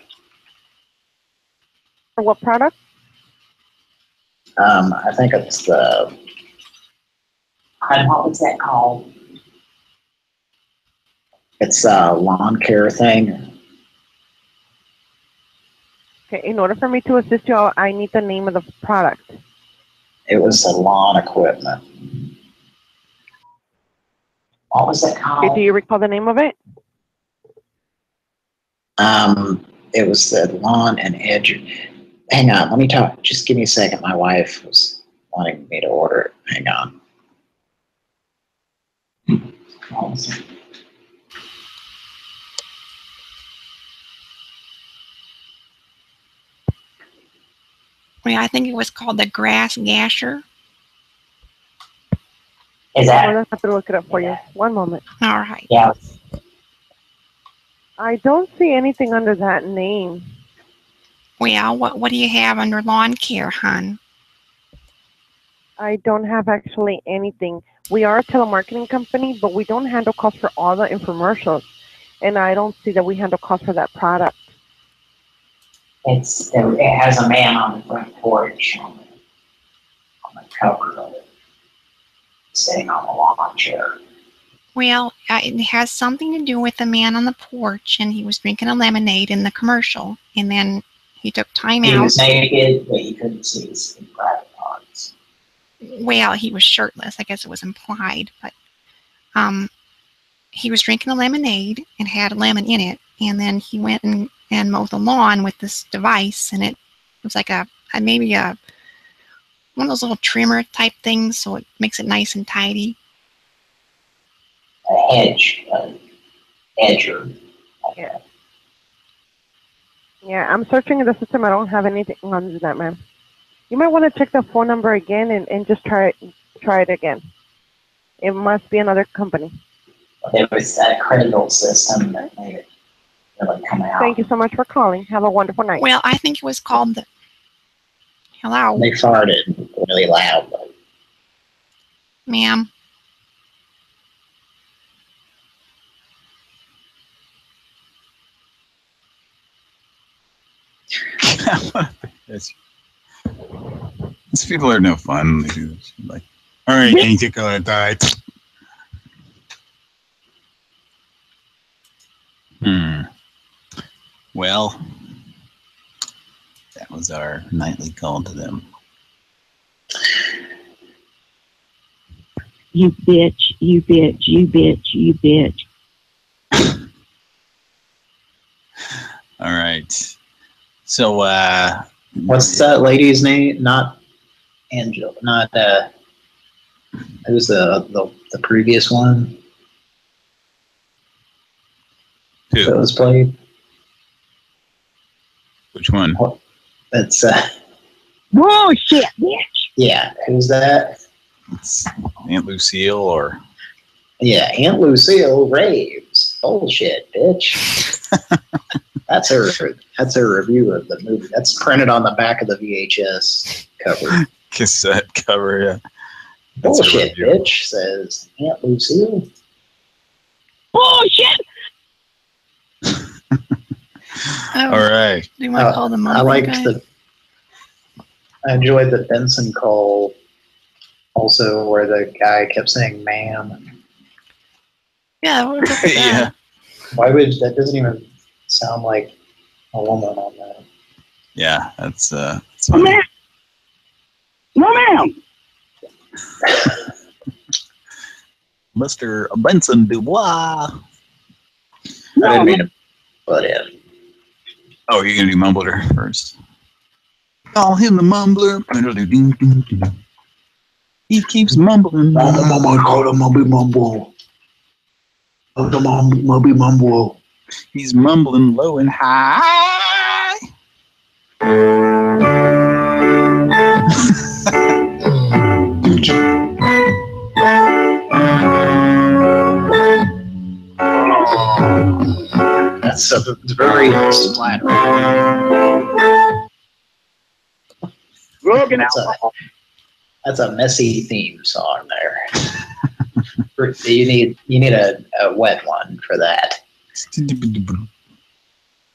For what product? I think it's the. What was that called? It's a lawn care thing. Okay, in order for me to assist you, I need the name of the product. It was a lawn equipment. What was it called? Okay, do you recall the name of it? It was the lawn and edge. Hang on, let me talk. Just give me a second. My wife was wanting me to order it. Hang on. What was it? Yeah, I think it was called the Grass Gasher. Is I'm going to have to look it up for you. One moment. All right. Yeah. I don't see anything under that name. Well, what do you have under lawn care, hon? I don't have actually anything. We are a telemarketing company, but we don't handle calls for all the infomercials. And I don't see that we handle calls for that product. It has a man on the front porch on the cover of it, sitting on the lawn chair. Well, it has something to do with the man on the porch, and he was drinking a lemonade in the commercial, and then he took time out. He was naked, but you couldn't see his private parts. well, he was shirtless. I guess it was implied, but he was drinking a lemonade and had a lemon in it, and then he went and mowed the lawn with this device, and it was like maybe one of those little trimmer type things, so it makes it nice and tidy. A hedge, edger. Yeah. Yeah, I'm searching in the system. I don't have anything on that, man. You might want to check the phone number again and just try it again. It must be another company. It was that critical system that made it really come out. Thank you so much for calling. Have a wonderful night. Well, I think it was called the... Hello? They farted really loudly. Ma'am? These people are no fun. They do this, like, all right, ain't you gonna die? Well, that was our nightly call to them. You bitch, you bitch, you bitch, you bitch. All right. So, what's that lady's name? Not Angela. Not who's the previous one? Who? That was played. Which one? That's bullshit, bitch. Yeah, who's that? It's Aunt Lucille, or yeah, Aunt Lucille raves. Bullshit, bitch. That's her review of the movie. That's printed on the back of the VHS cover. Cassette cover, yeah. Bullshit, bitch, says Aunt Lucille. Bullshit. All right. Do you want to call them? I liked I enjoyed the Benson call, also, where the guy kept saying "ma'am." Yeah, what was up with that? Yeah. Why would that? Doesn't even sound like a woman on that. Yeah, that's funny. Ma'am. No, ma'am. Mr. Benson Dubois. I didn't mean to butt in. Oh, you're gonna do Mumbler first. Call him the Mumbler. He keeps mumbling. Call him mumble. Call him mumble. He's mumbling low and high. That's very splattering. That's a messy theme song there. You need a wet one for that.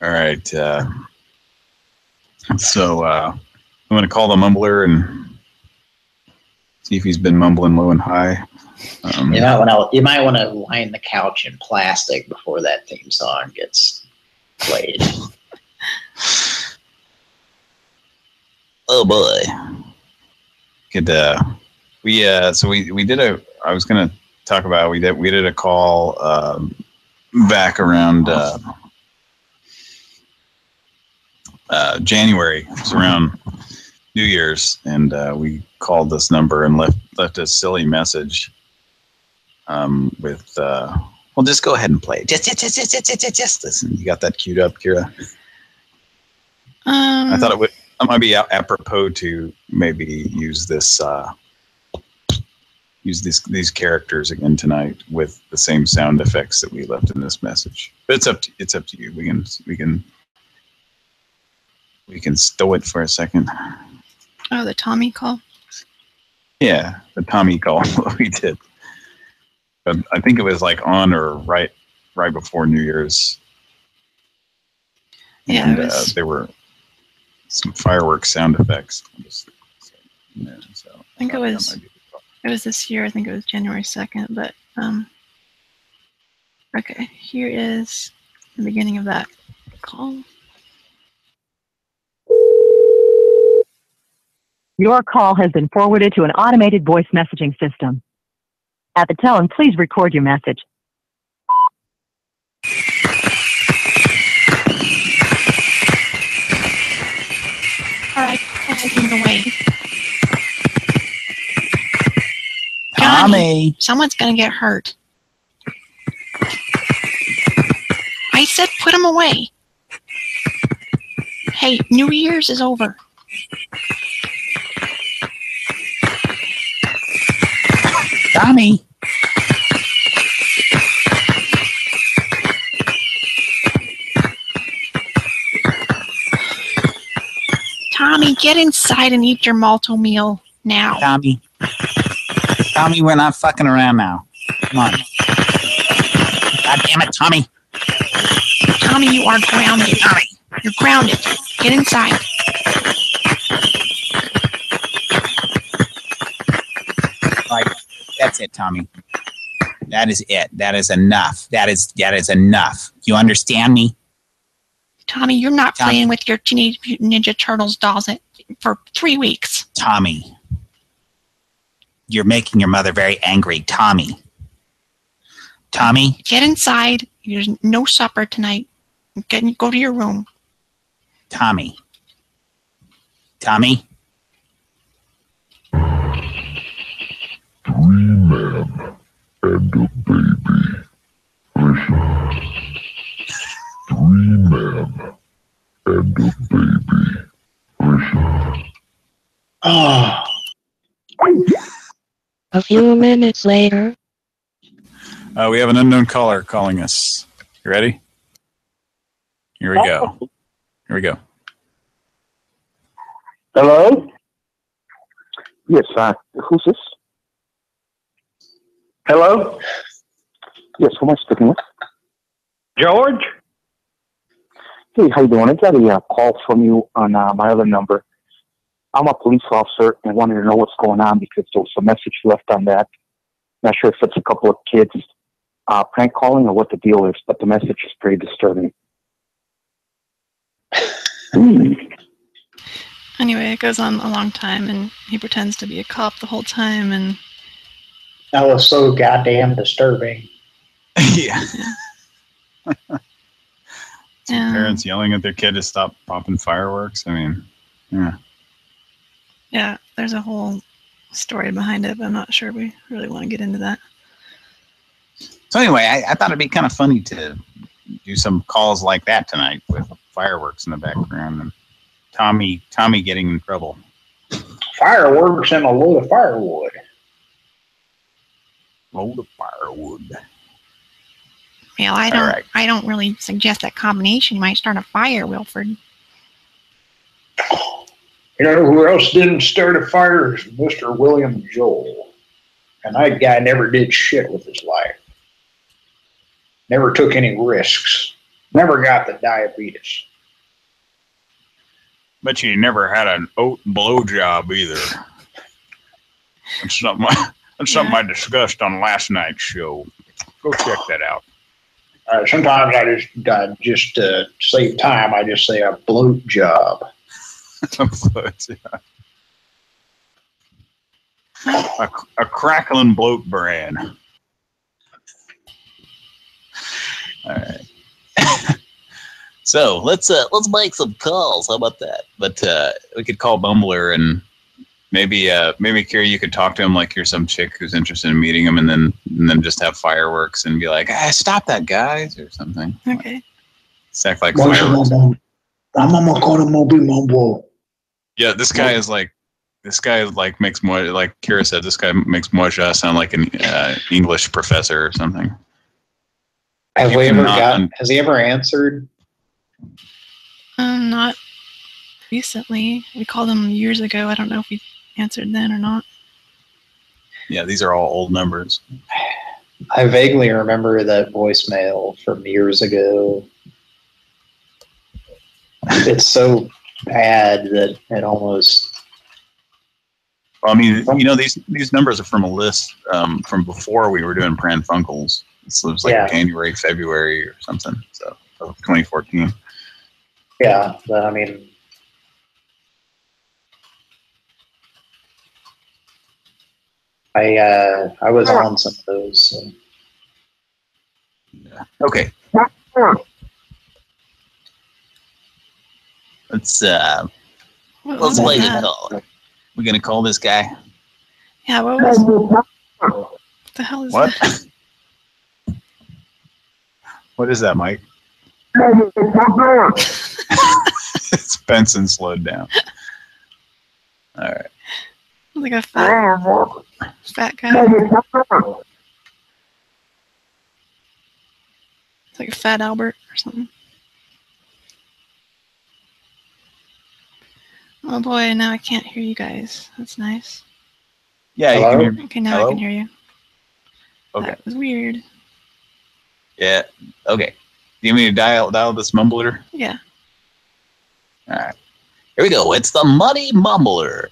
All right. So I'm going to call the Mumbler and see if he's been mumbling low and high. You might want to line the couch in plastic before that theme song gets played. Oh boy. Could we did I was gonna talk about we did a call back around January. It was around New Year's, and we called this number and left a silly message with well, just go ahead and play it. Just listen. You got that queued up, Kira? I thought it might be apropos to maybe use this these characters again tonight with the same sound effects that we left in this message. But it's up to you. We can stow it for a second. Oh, the Tommy call? Yeah, the Tommy call we did. But I think it was like on or right before New Year's. Yeah, and there were some fireworks sound effects. So I think it was this year. I think it was January 2nd. But okay, here is the beginning of that call. Your call has been forwarded to an automated voice messaging system. At the tone, please record your message. All right, taking away. Tommy. Someone's gonna get hurt. I said put him away. Hey, New Year's is over. Tommy. Tommy, get inside and eat your malto meal now. Tommy. Tommy, we're not fucking around now. Come on. God damn it, Tommy. Tommy, you are grounded. Tommy. You're grounded. Get inside. Right. That's it, Tommy. That is it. That is enough. That is enough. You understand me? Tommy, you're not playing with your Teenage Mutant Ninja Turtles dolls for 3 weeks. Tommy. You're making your mother very angry. Tommy. Tommy? Get inside. There's no supper tonight. Go to your room. Tommy. Tommy? 3 men and a baby. Listen. 3 men and a baby. Listen. Oh. A few minutes later. We have an unknown caller calling us. You ready? Here we go. Here we go. Hello? Yes, who's this? Hello? Yes, who am I speaking with? George? Hey, how you doing? I got a call from you on my other number. I'm a police officer and wanted to know what's going on because there was a message left on that. Not sure if it's a couple of kids prank calling or what the deal is, but the message is pretty disturbing. Anyway, it goes on a long time, and he pretends to be a cop the whole time, and that was so goddamn disturbing. Yeah. Parents yelling at their kid to stop popping fireworks. I mean, yeah. Yeah, there's a whole story behind it, but I'm not sure we really want to get into that. So anyway, I thought it'd be kind of funny to do some calls like that tonight with fireworks in the background and Tommy getting in trouble. Fireworks and a load of firewood. Load of firewood. Well, I don't really suggest that combination. You might start a fire, Wilford. You know who else didn't start a fire is Mr. William Joel. And that guy never did shit with his life. Never took any risks. Never got the diabetes. Bet you never had an oat blowjob either. That's something I discussed on last night's show. Go check that out. Sometimes I just to save time, I just say a bloat job. A crackling bloat brand. All right. So let's make some calls. How about that? But we could call Bumbler and maybe Carrie, you could talk to him like you're some chick who's interested in meeting him, and then just have fireworks and be like, "Stop that, guys," or something. Okay. It's act like fireworks. Yeah, this guy makes more, like Kira said, this guy makes Moja sound like an English professor or something. Has he ever answered? Not recently. We called him years ago. I don't know if he answered then or not. Yeah, these are all old numbers. I vaguely remember that voicemail from years ago. It's so bad that it almost... I mean, you know, these numbers are from a list from before we were doing Pran Funkels. So it was like January, February or something. So 2014. Yeah, but I mean, I was on some of those. So. Okay. Let's light it up. We're gonna call this guy. Yeah, what the hell is What? that? What is that, Mike? It's Benson slowed down. All right. Like a fat guy. It's like a fat Albert or something. Oh boy, now I can't hear you guys. That's nice. Yeah, you can hear me. Okay, now Hello? I can hear you. Okay. That was weird. Yeah. Okay. Do you want me to dial this mumbler? Yeah. All right. Here we go. It's the Muddy Mumbler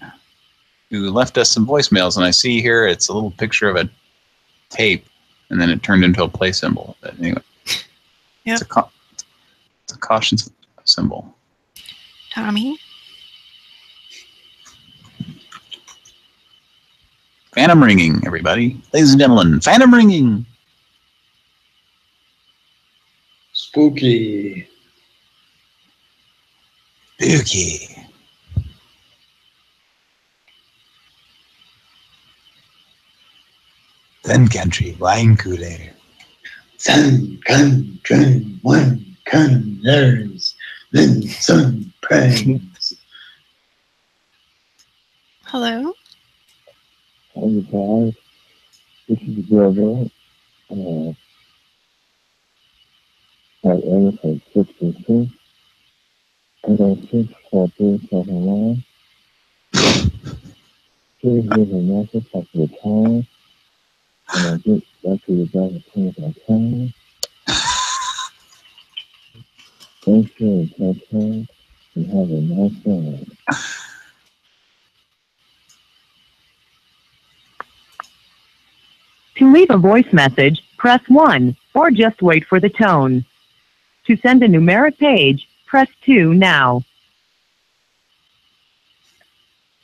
who left us some voicemails, and I see here it's a little picture of a tape, and then it turned into a play symbol. But anyway, yep. It's a caution symbol. Tommy. Phantom ringing, everybody. Ladies and gentlemen, phantom ringing. Spooky. Spooky. Sun country, wine cooler. Sun country, wine coolers, then sun praise. Hello? Hey guys, this is Brother. At episode 66. I got 64379. Please leave a message after the time, and I'll get back to you guys as soon as I can. Thanks for your attention, and have a nice day. To leave a voice message, press 1, or just wait for the tone. To send a numeric page, press 2 now.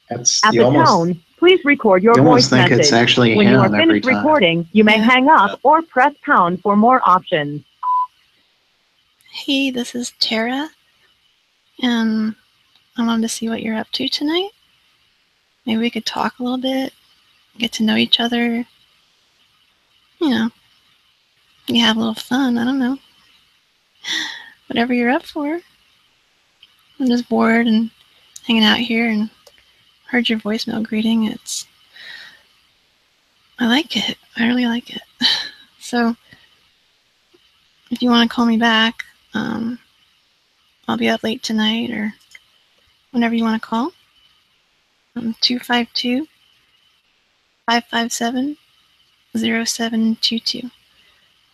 That's At the tone, please record your you almost voice think message. it's actually when you are him every finished time. recording, you may hang up or press pound for more options. Hey, this is Tara. And I wanted to see what you're up to tonight. Maybe we could talk a little bit, get to know each other. You know, you have a little fun. I don't know. Whatever you're up for. I'm just bored and hanging out here and heard your voicemail greeting. I like it. I really like it. So, if you want to call me back, I'll be up late tonight or whenever you want to call. 252-557-0722.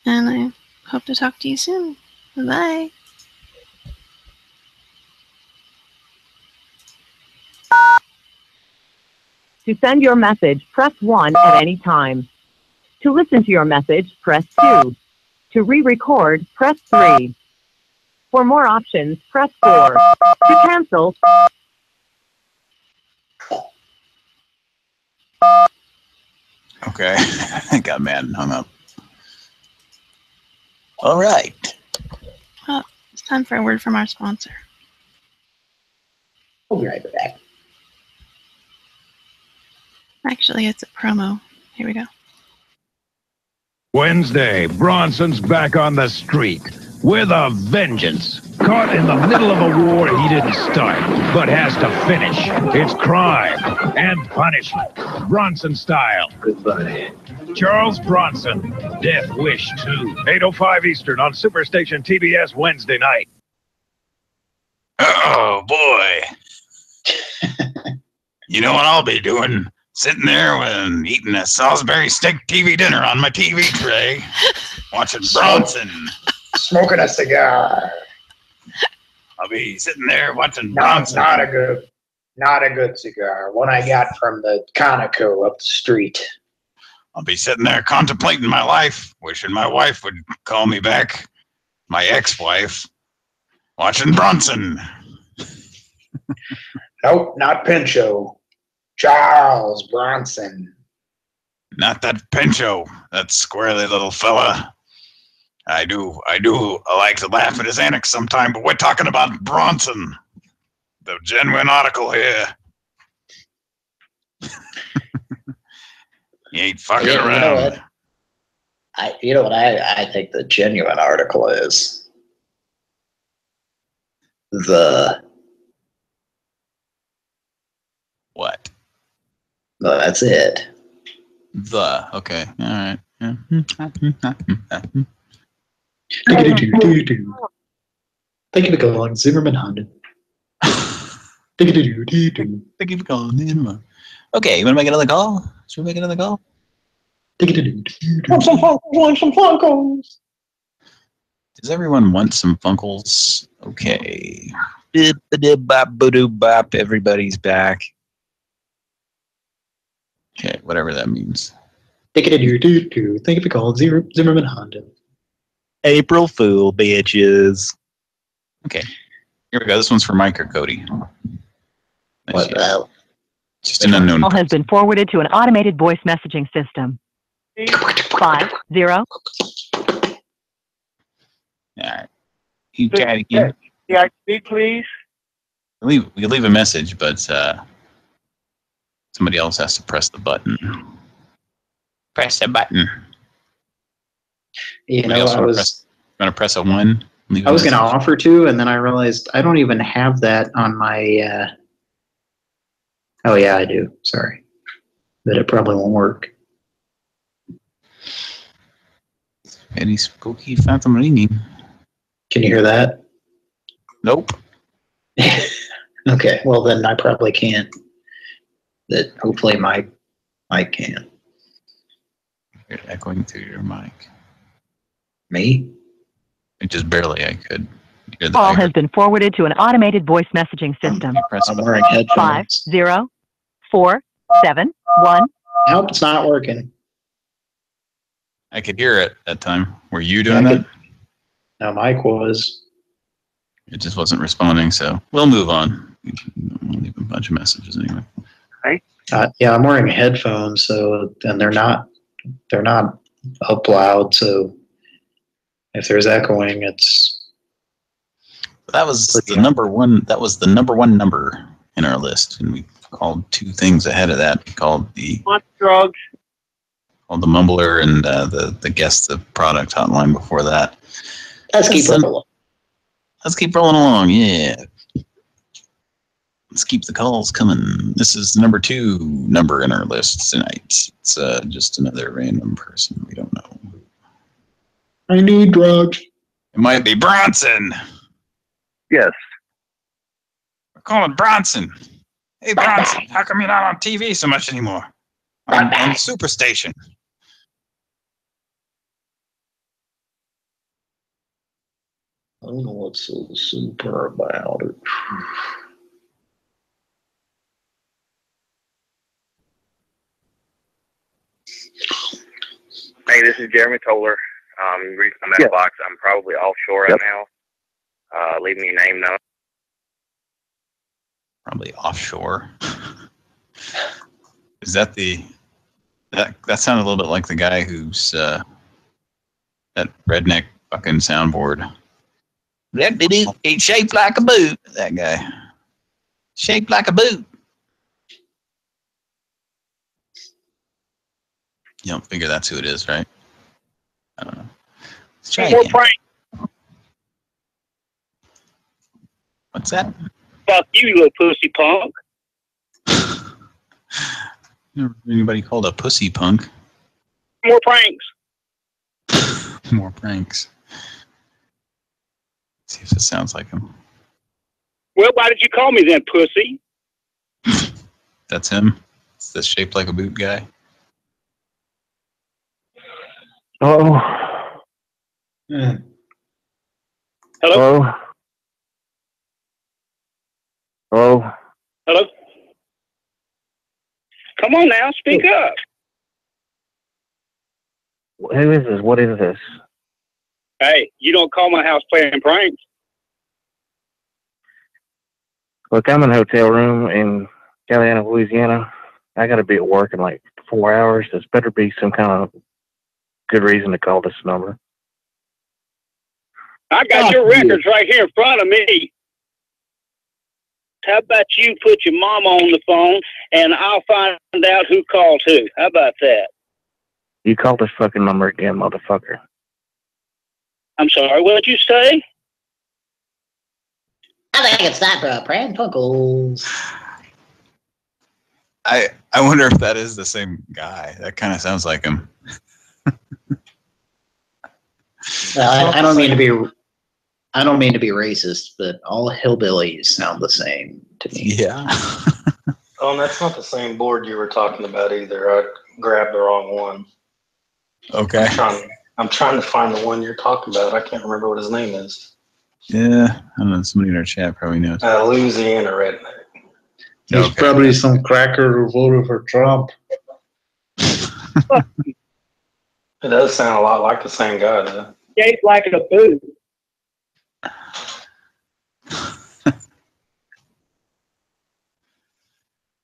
And I hope to talk to you soon. Bye. To send your message, press 1 at any time. To listen to your message, press 2. To re-record, press 3. For more options, press 4. To cancel, Okay. I got mad and hung up. All right. Well, it's time for a word from our sponsor. We'll be right back. Actually, it's a promo. Here we go. Wednesday, Bronson's back on the street with a vengeance. Caught in the middle of a war he didn't start, but has to finish. It's crime and punishment, Bronson style. Goodbye. Charles Bronson, Death Wish 2, 8:05 Eastern on Superstation TBS Wednesday night. Oh, boy. You know what I'll be doing? Sitting there and eating a Salisbury steak TV dinner on my TV tray, watching Bronson. Smoking a cigar. I'll be sitting there watching Bronson. Not a good cigar. One I got from the Conoco up the street. I'll be sitting there contemplating my life, wishing my wife would call me back, my ex-wife, watching Bronson. Nope, not Pinchot. Charles Bronson. Not that Pincho, that squirrely little fella. I do like to laugh at his antics sometime, but we're talking about Bronson. The genuine article here. He ain't fucking around. You know what I think the genuine article is? What? No, that's it. Okay. All right. Yeah. Thank you for calling Zimmerman Honda. Thank you for calling Zimmerman. Okay, you want to make another call? Should we make another call? Want some Funkels? Does everyone want some Funkels? Okay. Bop, everybody's back. Okay, whatever that means. Thank you for calling Zimmerman Honda. April Fool, bitches. Okay. Here we go. This one's for Mike or Cody. What the hell? Just an unknown. Call has been forwarded to an automated voice messaging system. 50. All right. You try it again. Yeah, speak, please. We can leave a message, but somebody else has to press the button. Press the button. You know, I was going to press a 1. I was going to offer to, and then I realized I don't even have that on my. Oh yeah, I do. Sorry, but it probably won't work. Any spooky phantom ringing? Can you hear that? Nope. Okay, well then I probably can't. That hopefully Mike can. You're echoing through your mic. Me? Just barely. I could. Call has been forwarded to an automated voice messaging system. I'm wearing headphones. 50471. Nope, it's not working. I could hear it that time. Were you doing that? No, Mike was. It just wasn't responding, so we'll move on. We'll leave a bunch of messages anyway. Hey. Yeah, I'm wearing headphones, so and they're not up loud, so if there's echoing, it's. That was the number one. That was the number one number in our list, and we called 2 things ahead of that. We called the drugs. Called the Mumbler and the guest the product hotline before that. Let's keep rolling. Let's keep rolling along. Yeah. Let's keep the calls coming. This is the number 2 number in our list tonight. It's just another random person. We don't know. I need drugs. It might be Bronson. Yes. We're calling Bronson. Hey, Bronson, how come you're not on TV so much anymore? On Superstation. I don't know what's so super about it. Hey, this is Jeremy Toller. Reached my mailbox. I'm probably offshore right now. Leave me your name now. Probably offshore. Is that that sounded a little bit like the guy who's that redneck fucking soundboard. It's shaped like a boot. That guy. Shaped like a boot. You don't figure that's who it is, right? I don't know. Let's try More again. prank. What's that? Fuck you little pussy punk. Never heard anybody called a pussy punk. More pranks. More pranks. See if it sounds like him. Well, why did you call me then, pussy? That's him. It's the shaped like a boot guy. Oh. Mm. Hello? Oh. Hello? Come on now, speak up. Who is this? What is this? Hey, you don't call my house playing pranks. Look, I'm in a hotel room in Guyana, Louisiana. I got to be at work in like 4 hours. There's better be some kind of good reason to call this number. I got your records right here in front of me. How about you put your mama on the phone and I'll find out who called who? How about that? You call this fucking number again, motherfucker. I'm sorry, what'd you say? I think it's time for Pran Funkels. I wonder if that is the same guy. That kind of sounds like him. Well, I don't mean to be racist, but all hillbillies sound the same to me. Yeah. Oh, and that's not the same board you were talking about either. I grabbed the wrong one. Okay. I'm trying to find the one you're talking about. I can't remember what his name is. Yeah, I don't know. Somebody in our chat probably knows. Louisiana redneck. He's probably some cracker who voted for Trump. It does sound a lot like the same guy, though. Shaped like a boot.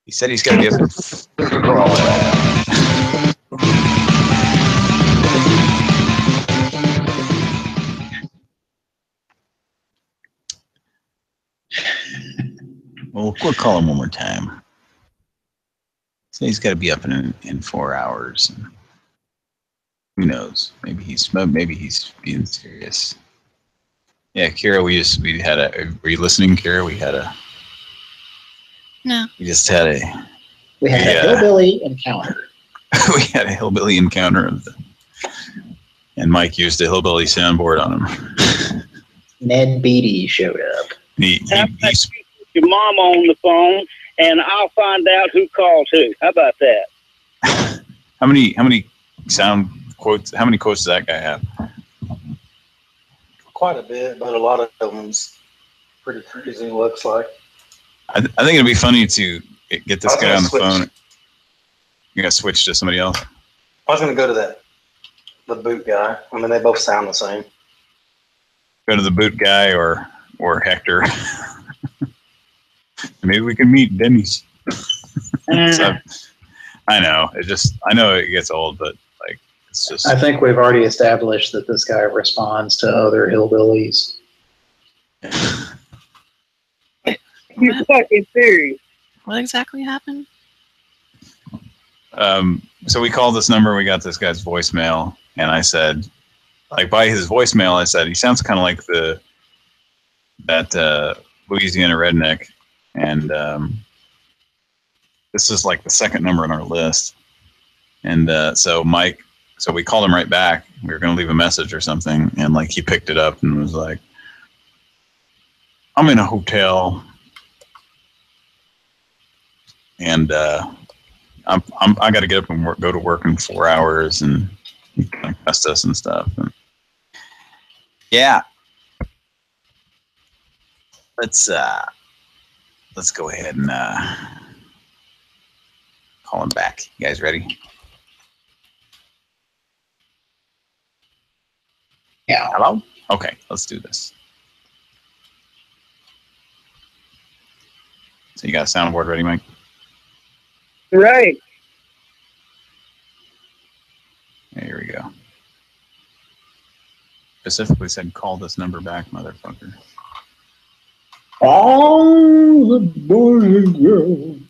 He said he's going to be up Well, we'll call him one more time. So he's got to be up in 4 hours. And who knows? Maybe he's being serious. Yeah, Kira, we had a. Were you listening, Kira? No. We just had a. We had a hillbilly encounter. We had a hillbilly encounter, and Mike used a hillbilly soundboard on him. Ned Beatty showed up. He's your mama on the phone, and I'll find out who called who. How about that? How many sound quotes? How many quotes does that guy have? Quite a bit, but a lot of them's pretty crazy, looks like. I think it'd be funny to get this guy on the phone. You got to switch to somebody else. I was going to go to the boot guy. I mean, they both sound the same. Go to the boot guy or Hector. Maybe we can meet Denny's. So, I know it gets old, but like it's just. I think we've already established that this guy responds to other hillbillies. You fucking serious? What exactly happened? So we called this number. We got this guy's voicemail, and I said, like by his voicemail, I said he sounds kind of like that Louisiana redneck, and this is like the second number on our list. And so we called him right back. We were going to leave a message or something, and like he picked it up and was like, "I'm in a hotel, and I got to get up and go to work in 4 hours," and he kind of cussed us and stuff. And yeah, let's go ahead and call him back. You guys ready? Yeah. Hello? Okay, let's do this. So you got a soundboard ready, Mike? Right. Here we go. Specifically said, call this number back, motherfucker. All the boys and girls.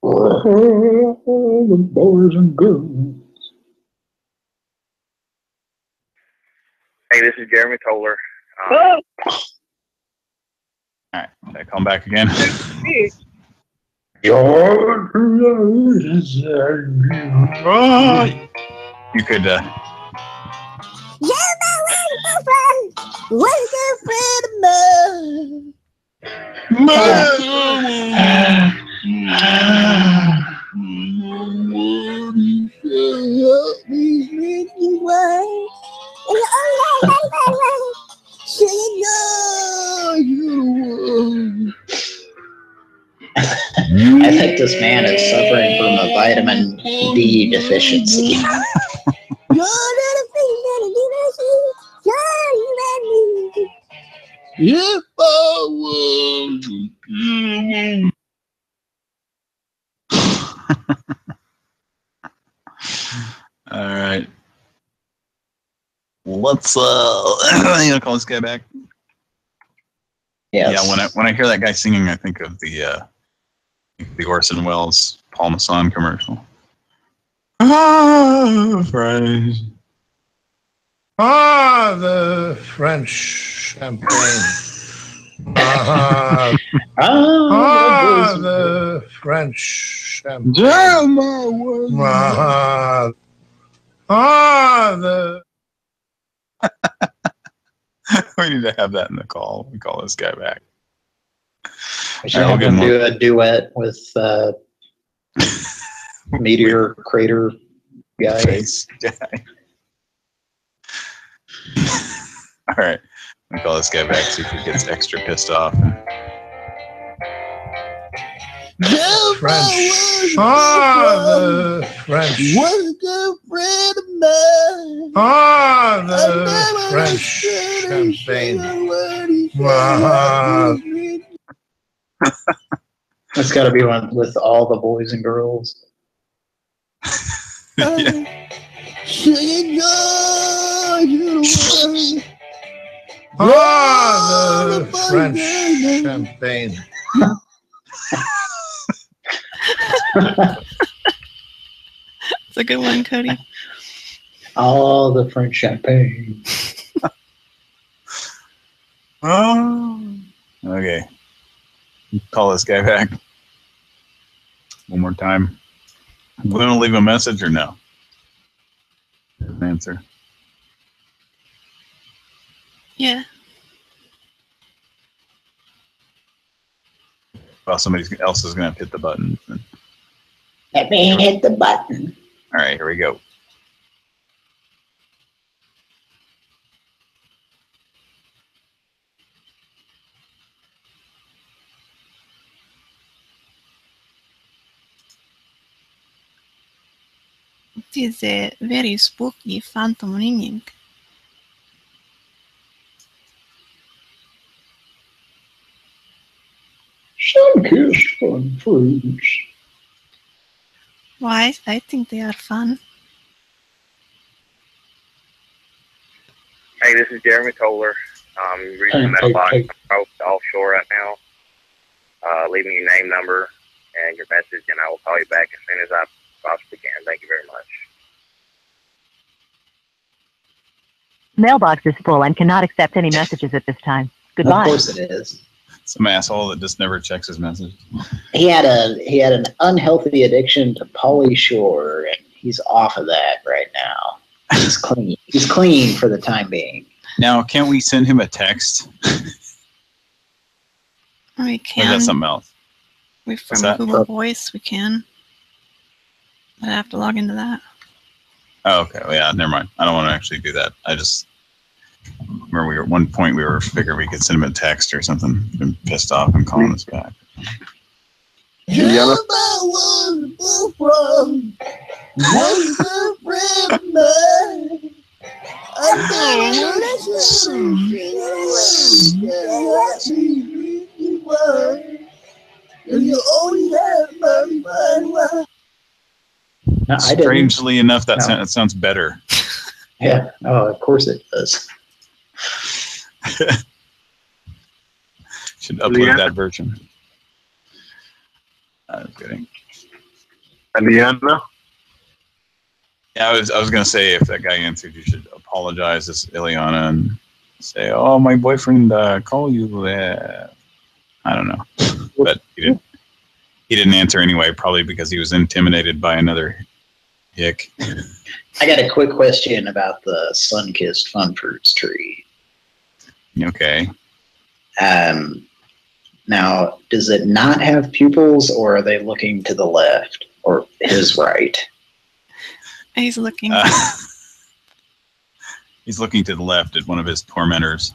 All the boys and girls. Hey, this is Jeremy Toller. All right, should I call him back again? You could. You're my wonderful friend, wonderful friend of mine. I think this man is suffering from a vitamin D deficiency. If I was all right. Let's you gonna call this guy back? Yes. Yeah, when I hear that guy singing, I think of the Orson Welles Paul Masson commercial. Ah, French. Ah, the French champagne. Ah, the French champagne. The. We need to have that in the call. We call this guy back. I should have him do a duet with Meteor Crater guy. Face guy. All right. We'll call this guy back, see if he gets extra pissed off. French. Ah, the French. Was a good friend of mine. Ah, the French champagne. Ah. That's got to be one with all the boys and girls. Ah, the French champagne. It's a good one, Cody. All the French champagne. Oh. Okay. Call this guy back. One more time. We want to leave a message or no? Answer. Yeah. Well, somebody else is going to hit the button. Let me hit the button. All right, here we go. It is a very spooky phantom ringing. Sun-kissed fun fruits. Why? I think they are fun. Hey, this is Jeremy Toller. Reaching the mailbox. I'm probably offshore right now. Leave me your name, number, and your message, and I will call you back as soon as I possibly can. Thank you very much. Mailbox is full and cannot accept any messages at this time. Goodbye. Of course it is. Some asshole that just never checks his message. He had an unhealthy addiction to Pauly Shore, and he's off of that right now. He's clean. He's clean for the time being. Now, can't we send him a text? We Or can. is that something else? From Google Voice, we can. But I have to log into that. Oh, okay. Well, yeah, never mind. I don't want to actually do that. I just remember at one point we were figuring we could send him a text or something. Been pissed off and calling us back. Juliana? Strangely enough, that sounds better. Yeah. Oh, of course it does. Should upload that version. I'm kidding. Indiana? Yeah, I was gonna say if that guy answered, you should apologize to Ileana and say, "Oh, my boyfriend called you." I don't know, but he didn't. He didn't answer anyway, probably because he was intimidated by another hick. I got a quick question about the sun-kissed fun fruits tree. Okay. Now, does it not have pupils, or are they looking to the left or his right? He's looking. He's looking to the left at one of his tormentors.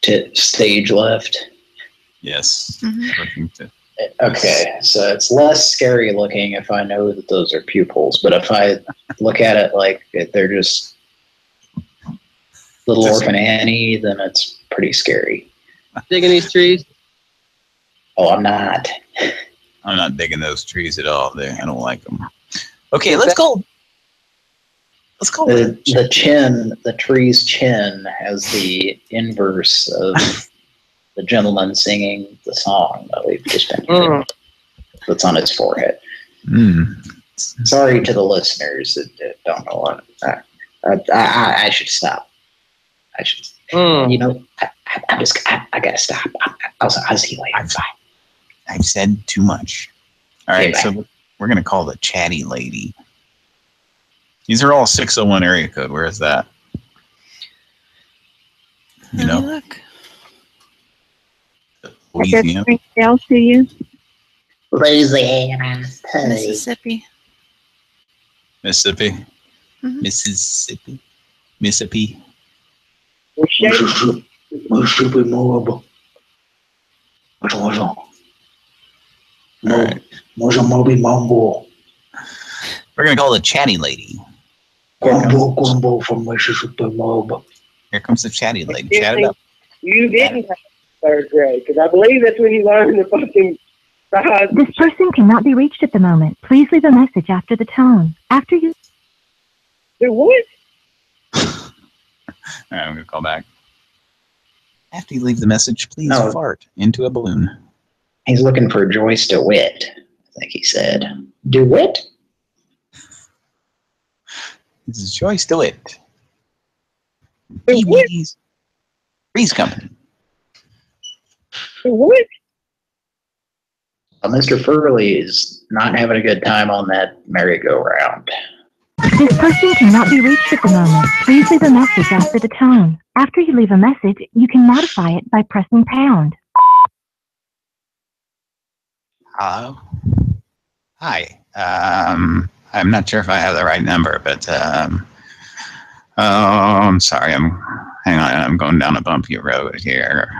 To stage left. Yes. Mm-hmm. Looking to. Okay, so it's less scary looking if I know that those are pupils, but if I look at it like they're just little orphan Annie, then it's pretty scary. Digging these trees? Oh, I'm not. I'm not digging those trees at all. I don't like them. Okay, let's go. Let's go. The chin, the tree's chin has the inverse of the gentleman singing the song that we've just been hearing. That's on his forehead. Sorry to the listeners that don't know what. I should stop. I should. You know, I gotta stop. I'll see you later. Bye. I've said too much. All right, Okay, so we're gonna call the chatty lady. These are all 601 area code. Where is that? You know, Look. Louisiana. Else to you? Louisiana. Mississippi. Mississippi. Mississippi. Mississippi. Mississippi mobile. Mambo. We're gonna call the chatty lady. Gumbo from Mississippi mobile. Here comes the chatty lady. Chat it up. You didn't have third grade, because I believe that's when you learned the fucking This person cannot be reached at the moment. Please leave a message after the tone. After you... Do what? All right, I'm gonna call back. After you leave the message, please fart into a balloon. He's looking for Joyce DeWitt, I think he said. DeWitt? This is Joyce DeWitt. DVD's Three's Company. What? Mr. Furley is not having a good time on that merry-go-round. This person cannot be reached at the moment. Please leave a message after the tone. After you leave a message, you can modify it by pressing pound. Hello. Hi. I'm not sure if I have the right number, but I'm sorry. Hang on. I'm going down a bumpy road here.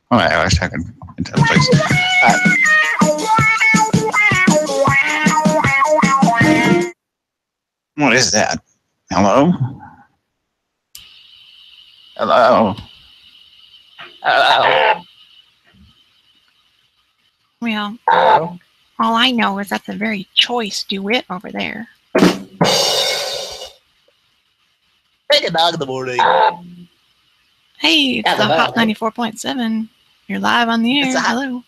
I wish I could into the place. What is that? Hello? Hello? Hello? Well, all I know is that's a very choice DeWitt over there. Take a dog in the morning. Hey, it's the Hot 94.7. You're live on the air. Hello.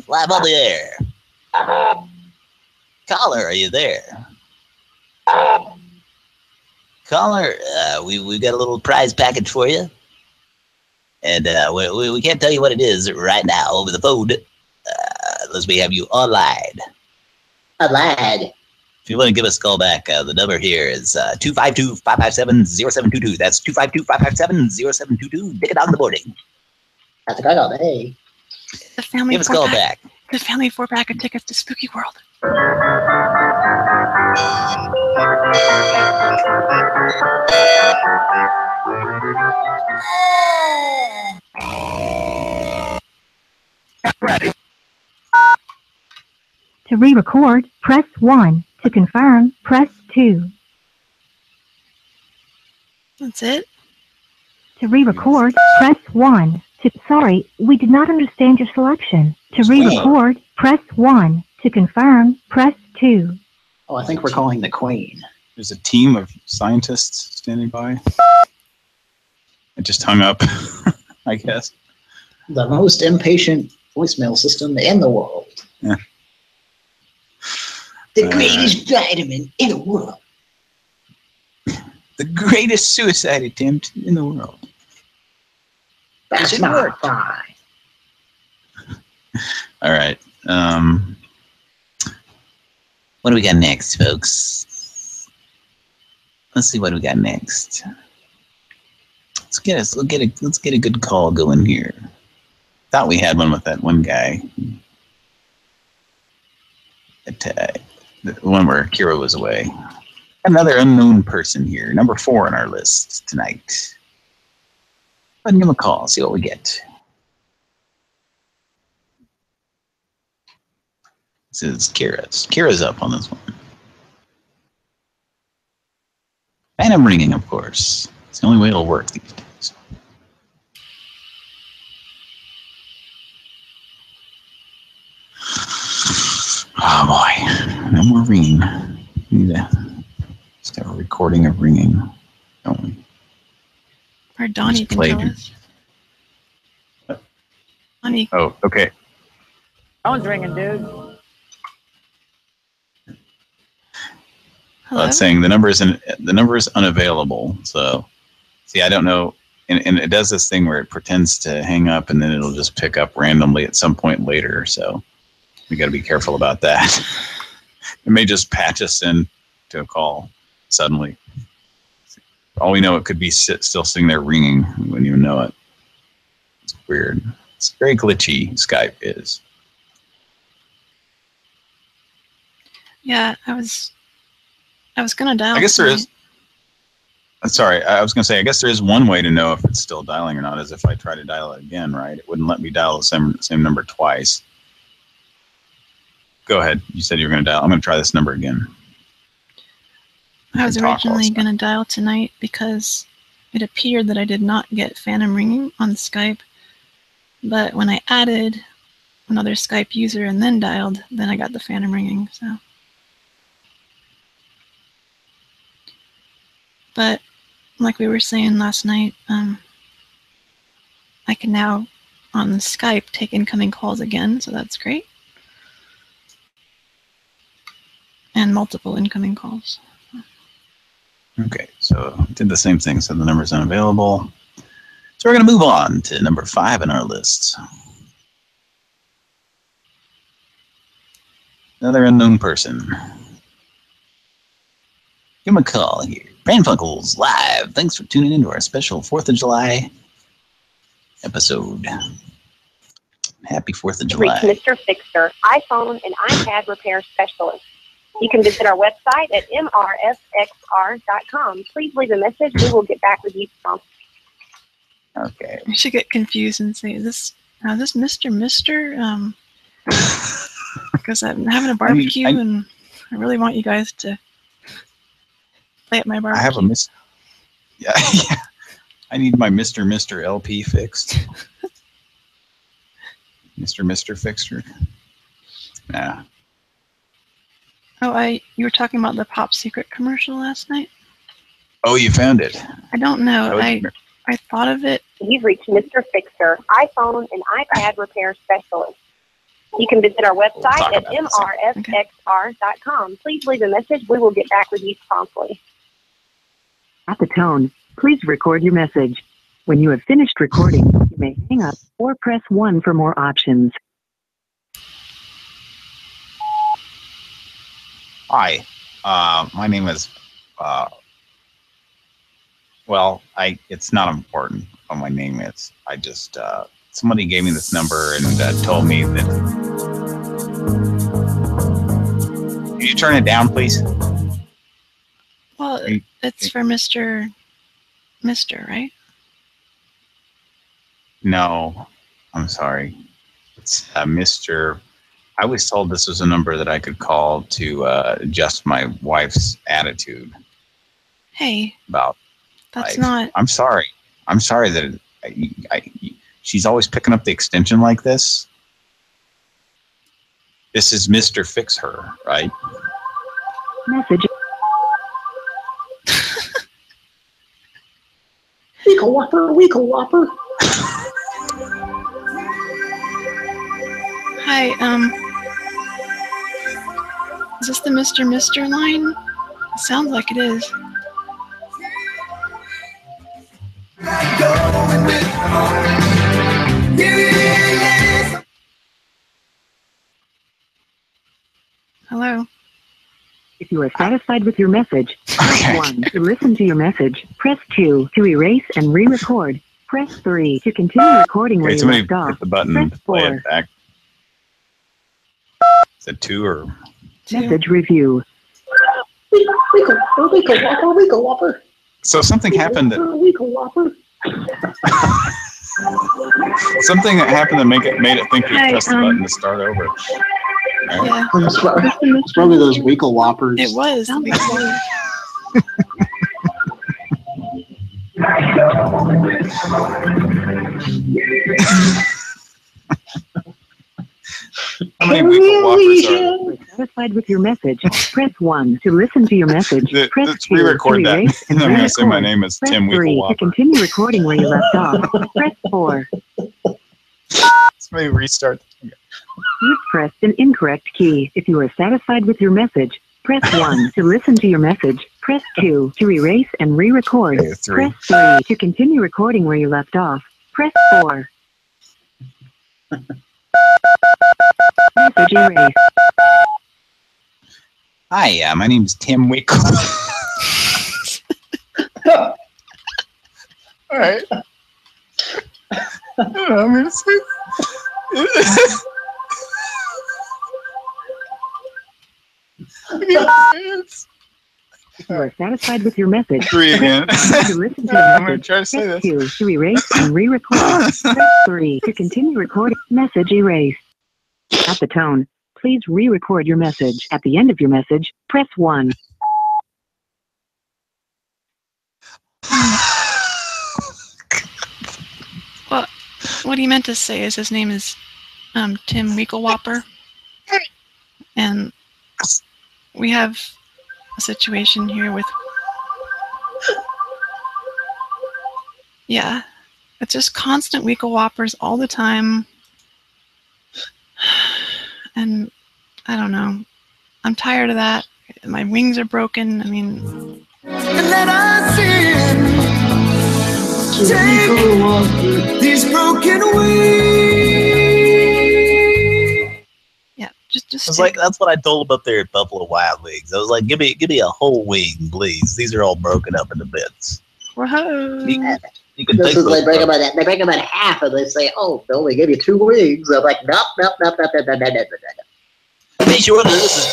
Live on the air. Caller, are you there? Caller, we got a little prize package for you. And we can't tell you what it is right now over the phone. Unless we have you online. Online. If you want to give us a call back, the number here is 252-557-0722. That's 252-557-0722. Dick a dog in the morning. That's a good all day. The family Give us a call back. The family 4-pack of tickets to Spooky World. Ready. To re-record, press 1. To confirm, press 2. That's it? To re-record, press 1. Sorry, we did not understand your selection. To re-record, press 1. To confirm, press 2. Oh, I think we're calling the Queen. There's a team of scientists standing by. I just hung up, I guess. The most impatient voicemail system in the world. Yeah. The greatest vitamin in the world. The greatest suicide attempt in the world. That's not fine. All right. What do we got next, folks? Let's see what we got next. Let's get a good call going here. Thought we had one with that one guy. The one where Kira was away. Another unknown person here. Number 4 on our list tonight. Go ahead and give him a call. See what we get. This is Kira's. Kira's up on this one. Phantom ringing, of course. It's the only way it'll work these days. Oh boy, no more ringing. Need to just have a recording of ringing, don't we? Or Donnie can tell us. Donnie. Oh, okay. Phone's ringing, dude. Hello? It's saying the number is unavailable. So, see, I don't know, and it does this thing where it pretends to hang up and then it'll just pick up randomly at some point later. So, we got to be careful about that. It may just patch us in to a call suddenly. All we know, it could be still sitting there ringing. We wouldn't even know it. It's weird. It's very glitchy. Skype is. Yeah, I was gonna dial. I guess there is. Sorry, I was gonna say. I guess there is one way to know if it's still dialing or not, is if I try to dial it again. Right? It wouldn't let me dial the same number twice. Go ahead. You said you were gonna dial. I'm gonna try this number again. I was originally gonna dial tonight because it appeared that I did not get phantom ringing on Skype, but when I added another Skype user and then dialed, then I got the phantom ringing. So. But like we were saying last night, I can now on Skype take incoming calls again, so that's great. And multiple incoming calls. Okay, so did the same thing. So the number's unavailable. So we're going to move on to number 5 in our list. Another unknown person. Give him a call here. Pran Funkels live. Thanks for tuning in to our special 4th of July episode. Happy 4th of July. Reach Mr. Fixer, iPhone and iPad repair specialist. You can visit our website at mrsxr.com. Please leave a message. We will get back with you promptly. Okay. I should get confused and say, is this Mr.? Because I'm having a barbecue and I really want you guys to play at my barbecue. I have a yeah. I need my Mr. LP fixed. Mr. Fixer. Nah. Oh, you were talking about the Pop Secret commercial last night? Oh, you found it. I don't know. I thought of it. You've reached Mr. Fixer, iPhone and iPad repair specialist. You can visit our website at mrsxr.com. Please leave a message. We will get back with you promptly. At the tone, please record your message. When you have finished recording, you may hang up or press 1 for more options. Hi, my name is, well, it's not important what my name is. I just, somebody gave me this number and told me that, can you turn it down, please? Well, it's for Mr., right? No, I'm sorry. It's Mr. I was told this was a number that I could call to adjust my wife's attitude. Hey. About that's life. not. I'm sorry. I'm sorry that she's always picking up the extension like this. This is Mr. Fix Her, right? Message. Weekle Whopper. Hi, is this the Mr. line? It sounds like it is. Hello? If you are satisfied with your message, press 1 to listen to your message. Press 2 to erase and re-record. Press 3 to continue recording where you left off. Hit the button Press to play 4. it back. Is it 2 or? Message review. Weekle Whopper. So something happened. Weekle Whopper. Something that happened that made it think we pressed the button to start over. Yeah. It's probably those Weekle Whoppers. It was. The Weekle How many Weekle Whoppers are there? Satisfied with your message, press 1 to listen to your message. Press Let's 2 re-record to that. erase and I'm going to say my re-record. name is Press Tim 3 Weekle to Whopper. continue recording where you left off. Press 4. Let's maybe restart. You've pressed an incorrect key. If you are satisfied with your message, press 1 to listen to your message. Press 2 to erase and re-record. Okay, 3. Press 3 to continue recording where you left off. Press 4. Message erase. Hi, my name's Tim Wickle. All right. I'm going to say If you are satisfied with your message, 3 again. to listen to I'm your going to try to say press this. 2 to erase and re-record. Press 3 to continue recording. Message erase. At the tone, please re-record your message. At the end of your message, press 1. Well, what he meant to say is his name is Tim Weekle Whopper. And we have a situation here with... Yeah. It's just constant Weekle Whoppers all the time. And I don't know. I'm tired of that. My wings are broken. I mean... Let us in. Take these broken wings. Yeah, just It's like that's what I told them up there at Buffalo Wild Wings. I was like, give me a whole wing, please. These are all broken up into bits. Whoa. You can This take is those they break broken- about they break about half, and they say, "Oh, they only give you 2 wings." I'm like, nope. Hey, sure, this is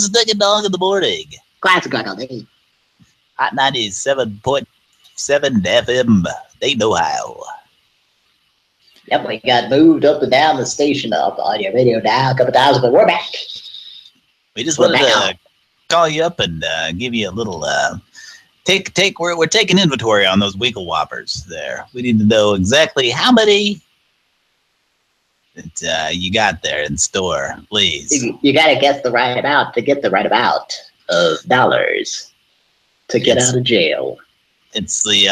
Dick and Dog in the morning. Classic on me. Hot 97.7 FM. They know how. Yep, we got moved up and down the station up on your radio dial a couple times, but we're back. We just We're wanted back. to call you up and give you a little we're taking inventory on those Weekle Whoppers there. We need to know exactly how many that you got there in store, please. You got to guess the right amount to get the right amount of dollars to get out of jail. It's the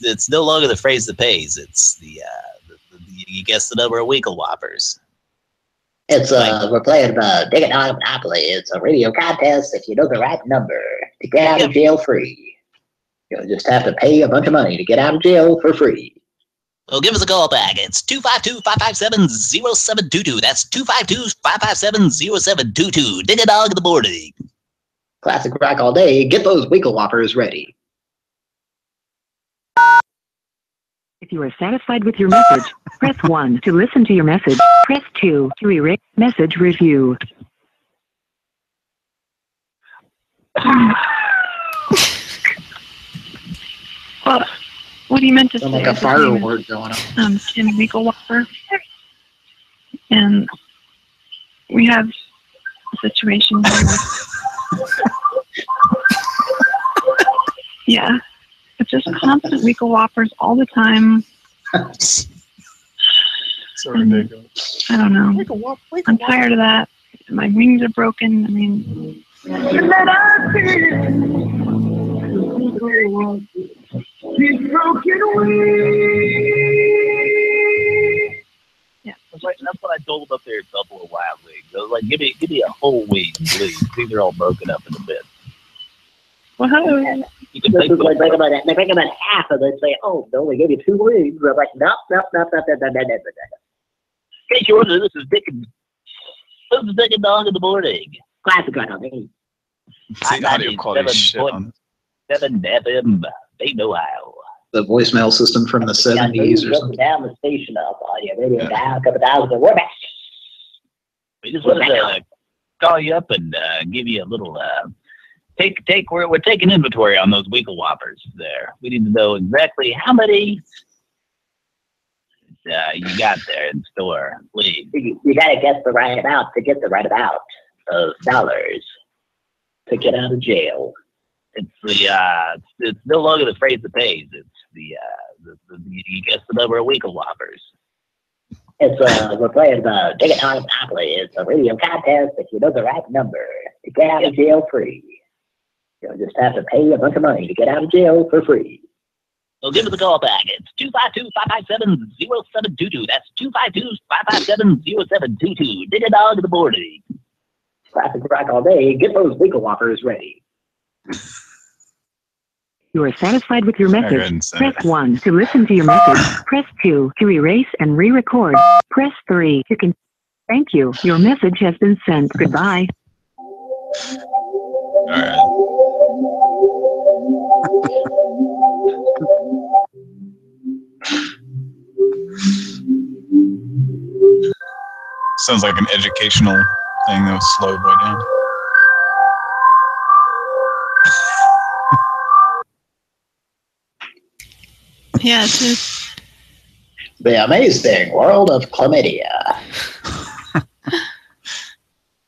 it's no longer the phrase that pays. It's the you guess the number of Weekle Whoppers. It's we're playing Dig It Dog Monopoly. It's a radio contest. If you know the right number to get out of jail free, you'll just have to pay a bunch of money to get out of jail for free. Well, give us a call back. It's 252-557-0722. That's 252-557-0722. Dig a Dog in the morning. Classic rock all day. Get those Weekle Whoppers ready. If you are satisfied with your message, press 1 to listen to your message. Press 2 to erase message review. Well, what he meant to Sound say like a is his name is, firework going on. Tim Weekle Whopper. And we have a situation here with... Yeah. It's just constant Weekle Whoppers all the time. So ridiculous. I don't know. I'm tired of that. My wings are broken. I mean... Yeah, that's what I told them up there at Buffalo Wild Wings. I was like, give me a whole wing, please. These are all broken up into bits. Whoa. You can This take is those they break about half, and they say, "Oh, they only give you 2 wings." I'm like, nope. Hey, Georgia, this is Dick and Dog in the morning. Classic on me. The audio quality is shit on 7 FM. They know how. The voicemail system from the 70s or something. Down the station up on your radio dial a couple times, but we're back. We just wanted to call you up and give you a little we're taking inventory on those Weekle Whoppers there. We need to know exactly how many you got there in store, please. You gotta guess the right amount to get the right amount of dollars to get out of jail. It's it's no longer the phrase that pays. It's the you guess the number of Weekle Whoppers. We're playing the Dig It Dog Monopoly. It's a radio contest. If you know the right number to get out of jail free, you'll just have to pay a bunch of money to get out of jail for free. So give us a call back. It's 252-557-0722. That's 252-557-0722. Dig a dog in the morning. Classic rock all day. Get those Weekle Whoppers ready. You are satisfied with your message. Press 1 to listen to your message. Press 2 to erase and re-record. Press 3 to Thank you. Your message has been sent. Goodbye. All right. Sounds like an educational thing that was slowed way down. Yeah, it is. The amazing world of chlamydia.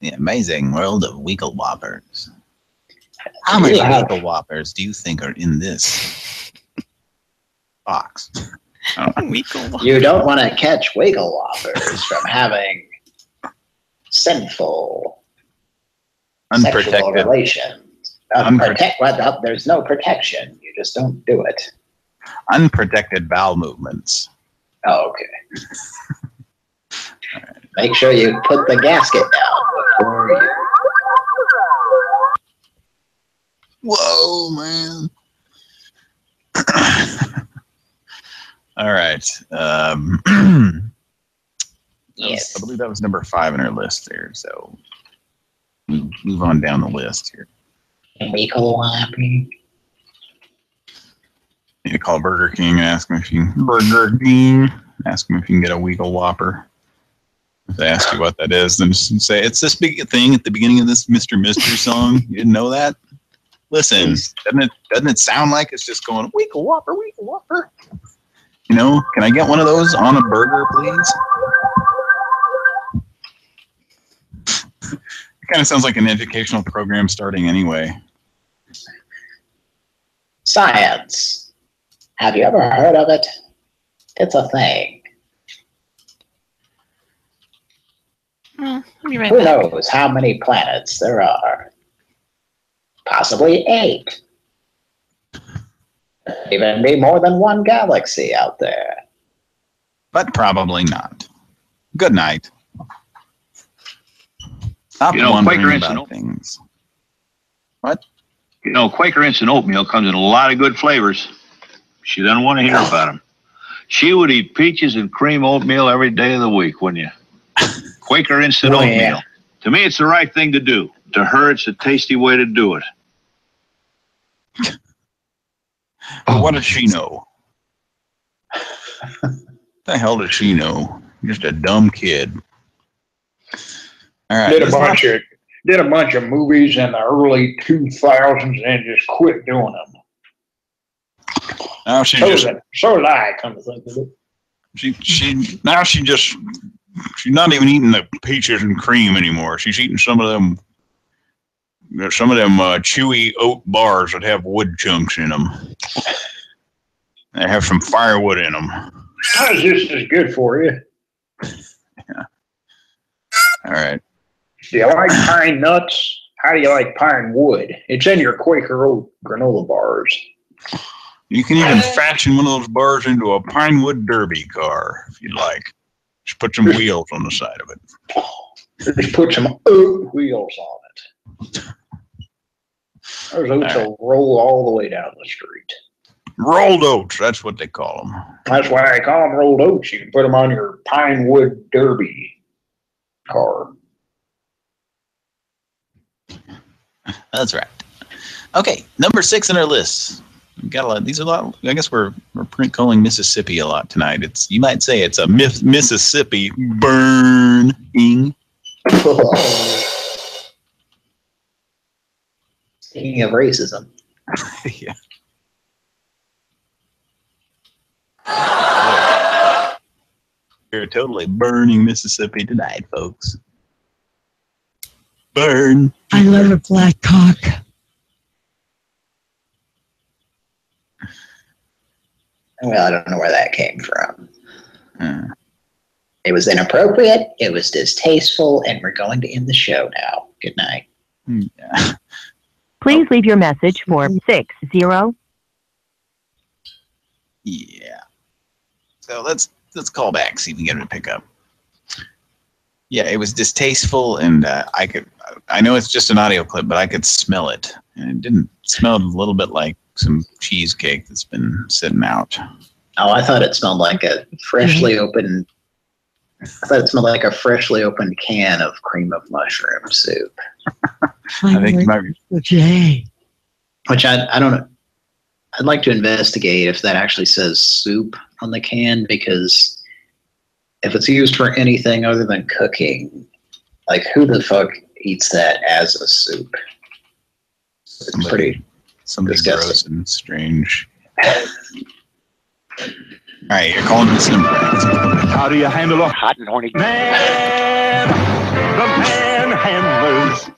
The amazing world of Weekle Whoppers. How many Weekle Whoppers do you think are in this box? You don't want to catch Weekle Whoppers from having sinful sexual relations. There's no protection. You just don't do it. Unprotected bowel movements. Oh, okay. Right. Make sure you put the gasket down before you. Whoa, man. All right. Yes. I believe that was number 5 on our list there. So move on down the list here. Weekle Whopper. Need to call Burger King and ask them if you can get a Weekle Whopper. If they ask you what that is, then just say it's this big thing at the beginning of this Mr. Mystery song. You didn't know that? Listen, doesn't it sound like it's just going Weekle Whopper, Weekle Whopper? You know, can I get one of those on a burger, please? It kind of sounds like an educational program starting anyway. Science. Have you ever heard of it? It's a thing. I'll be right Who back. knows how many planets there are? Possibly 8. Even be more than one galaxy out there. But probably not. Good night. Stop wondering about things. What? You know, Quaker Instant Oatmeal comes in a lot of good flavors. She doesn't want to hear about them. She would eat peaches and cream oatmeal every day of the week, wouldn't you? Quaker Instant Oatmeal. Yeah. To me, it's the right thing to do. To her, it's a tasty way to do it. What does she know? The hell does she know? Just a dumb kid. All right. Did a bunch of movies in the early 2000s and just quit doing them. Now she's so did I, come to think of it. She's not even eating the peaches and cream anymore. She's eating some of them chewy oat bars that have wood chunks in them. They have some firewood in them. How's this is good for you? Yeah. All right. Do you like pine nuts? How do you like pine wood? It's in your Quaker Oat granola bars. You can even fashion one of those bars into a Pinewood Derby car, if you'd like. Just put some wheels on the side of it. Just put some oat wheels on it. Those oats will roll all the way down the street. Rolled oats, that's what they call them. That's why I call them rolled oats. You can put them on your Pinewood Derby car. That's right. Okay, number 6 on our list. We've got a lot. These are a lot. I guess we're calling Mississippi a lot tonight. You might say it's a Mississippi burning. Speaking of racism. Yeah. We're totally burning Mississippi tonight, folks. Burn. I love a black cock. Well, I don't know where that came from. It was inappropriate, it was distasteful, and we're going to end the show now. Good night. Yeah. Please leave your message for 60. Yeah. So let's call back, see if we can get him to pick up. Yeah, it was distasteful, and I know it's just an audio clip, but I could smell it. And it didn't smell a little bit like some cheesecake that's been sitting out. Oh, I thought it smelled like a freshly opened. I thought it smelled like a freshly opened can of cream of mushroom soup. I think it might be. Jay. Which I don't know. I'd like to investigate if that actually says soup on the can, because if it's used for anything other than cooking, like who the fuck eats that as a soup? It's Somebody disgusting. gross and strange. All right, you're calling this number. How do you handle a hot and horny man? The manhandlers.